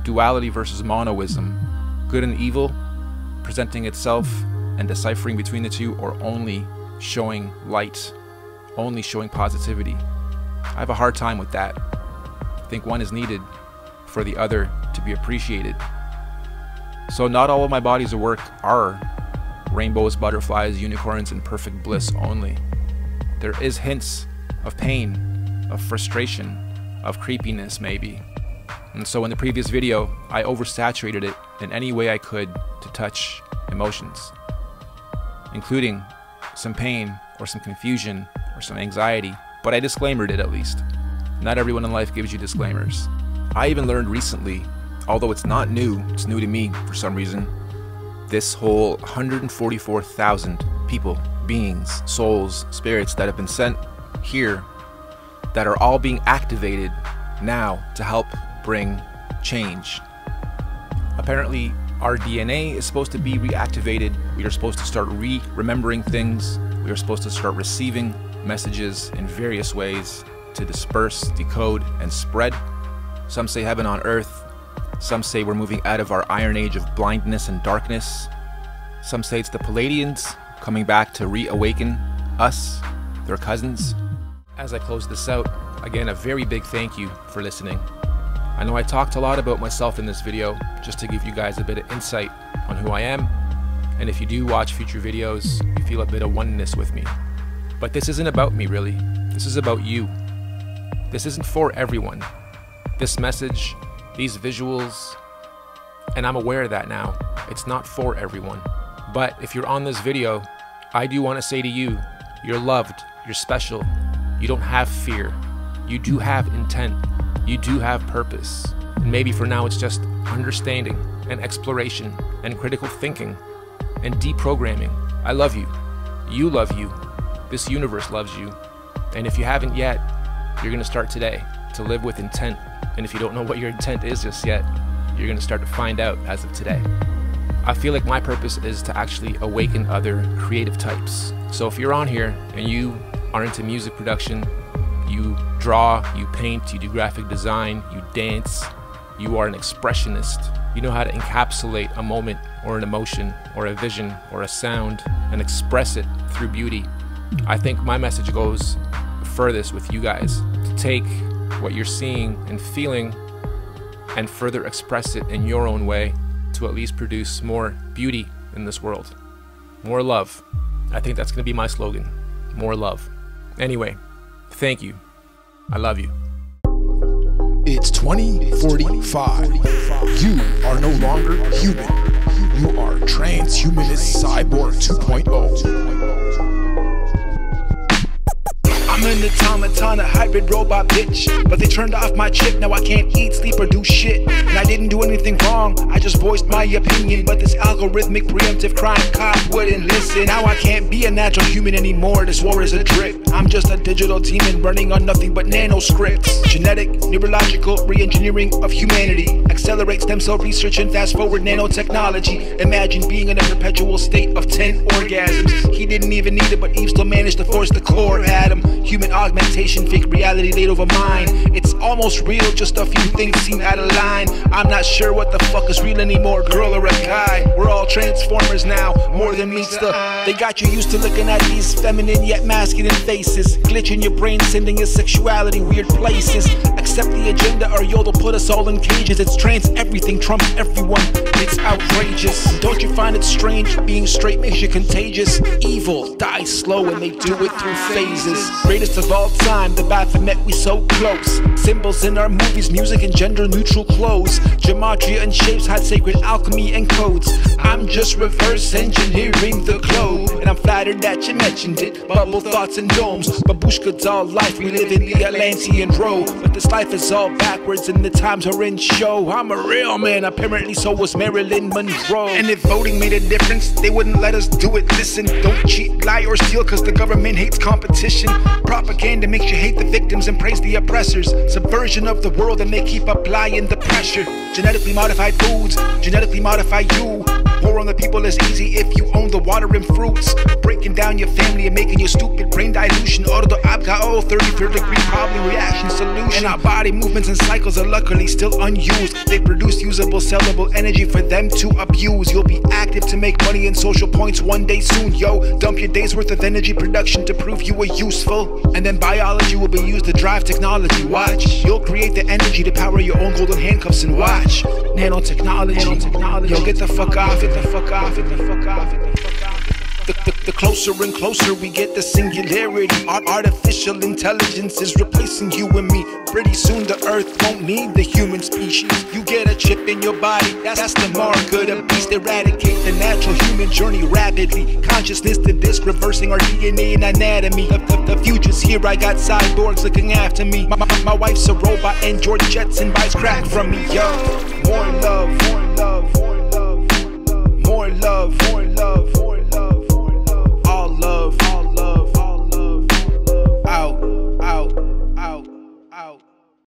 duality versus monoism, good and evil, presenting itself and deciphering between the two, or only showing light, only showing positivity, I have a hard time with that. I think one is needed for the other to be appreciated. So not all of my bodies of work are rainbows, butterflies, unicorns, and perfect bliss only. There is hints of pain, of frustration, of creepiness maybe. And so in the previous video, I oversaturated it in any way I could to touch emotions, including some pain or some confusion or some anxiety, but I disclaimered it at least. Not everyone in life gives you disclaimers. I even learned recently, although it's not new, it's new to me for some reason, this whole 144,000 people, beings, souls, spirits that have been sent here that are all being activated now to help bring change. Apparently, our DNA is supposed to be reactivated. We are supposed to start remembering things. We are supposed to start receiving messages in various ways to disperse, decode, and spread. Some say heaven on earth. Some say we're moving out of our iron age of blindness and darkness. Some say it's the Palladians coming back to reawaken us, their cousins. As I close this out, again, a very big thank you for listening. I know I talked a lot about myself in this video, just to give you guys a bit of insight on who I am. And if you do watch future videos, you feel a bit of oneness with me. But this isn't about me, really. This is about you. This isn't for everyone. This message, these visuals, and I'm aware of that now, it's not for everyone. But if you're on this video, I do want to say to you, you're loved, you're special, you don't have fear, you do have intent, you do have purpose. And maybe for now it's just understanding and exploration and critical thinking and deprogramming. I love you, you love you, this universe loves you. And if you haven't yet, you're going to start today to live with intent. And if you don't know what your intent is just yet, you're going to start to find out as of today. I feel like my purpose is to actually awaken other creative types. So if you're on here and you are into music production, you draw, you paint, you do graphic design, you dance, you are an expressionist, you know how to encapsulate a moment or an emotion or a vision or a sound and express it through beauty, I think my message goes furthest with you guys, to take what you're seeing and feeling and further express it in your own way to at least produce more beauty in this world. More love. I think that's going to be my slogan. More love. Anyway, thank you. I love you. It's 2045. You are no longer human. You are transhumanist cyborg 2.0. I'm an automaton, a hybrid robot bitch. But they turned off my chip, now I can't eat, sleep, or do shit. And I didn't do anything wrong, I just voiced my opinion. But this algorithmic preemptive crime cop wouldn't listen. Now I can't be a natural human anymore, this war is a drip. I'm just a digital demon running on nothing but nanoscripts. Genetic, neurological re-engineering of humanity. Accelerate stem cell research and fast forward nanotechnology. Imagine being in a perpetual state of 10 orgasms. He didn't even need it, but Eve still managed to force the core at him. Human augmentation, fake reality laid over mine. It's almost real, just a few things seem out of line. I'm not sure what the fuck is real anymore, girl or a guy. We're all transformers now, more than meets the. They got you used to looking at these feminine yet masculine faces. Glitch in your brain, sending your sexuality weird places. Accept the agenda or you'll put us all in cages. It's trans everything, trumps everyone. It's outrageous. Don't you find it strange? Being straight makes you contagious. Evil dies slow and they do it through phases. Greatest of all time, the Baphomet, we so close. Symbols in our movies, music and gender neutral clothes. Gematria and shapes hide sacred alchemy and codes. I'm just reverse engineering the globe. And I'm flattered that you mentioned it. Bubble thoughts and domes. Babushka doll life, we live in the Atlantean row. But this life is all backwards and the times are in show. I'm a real man, apparently so was Marilyn Monroe. And if voting made a difference, they wouldn't let us do it. Listen, don't cheat, lie or steal, cause the government hates competition. Propaganda makes you hate the victims and praise the oppressors. Subversion of the world and they keep applying the pressure. Genetically modified foods, genetically modify you. War on the people is easy if you own the water and fruits. Breaking down your family and making your stupid brain dilution. Order the ABCA 33rd degree problem reaction solution. And our body movements and cycles are luckily still unused. They produce usable sellable energy for them to abuse. You'll be active to make money and social points one day soon, yo. Dump your day's worth of energy production to prove you were useful. And then biology will be used to drive technology. Watch, you'll create the energy to power your own golden handcuffs and watch. Nanotechnology. Yo, get the fuck off, get the fuck off, get the fuck off, get the fuck off. The closer and closer we get to singularity. Artificial intelligence is replacing you and me. Pretty soon the earth won't need the human species. You get a chip in your body, that's the mark of the beast. Eradicate the natural human journey rapidly. Consciousness to disc, reversing our DNA and anatomy. The future's here, I got cyborgs looking after me. My wife's a robot and George Jetson buys crack from me, yo. More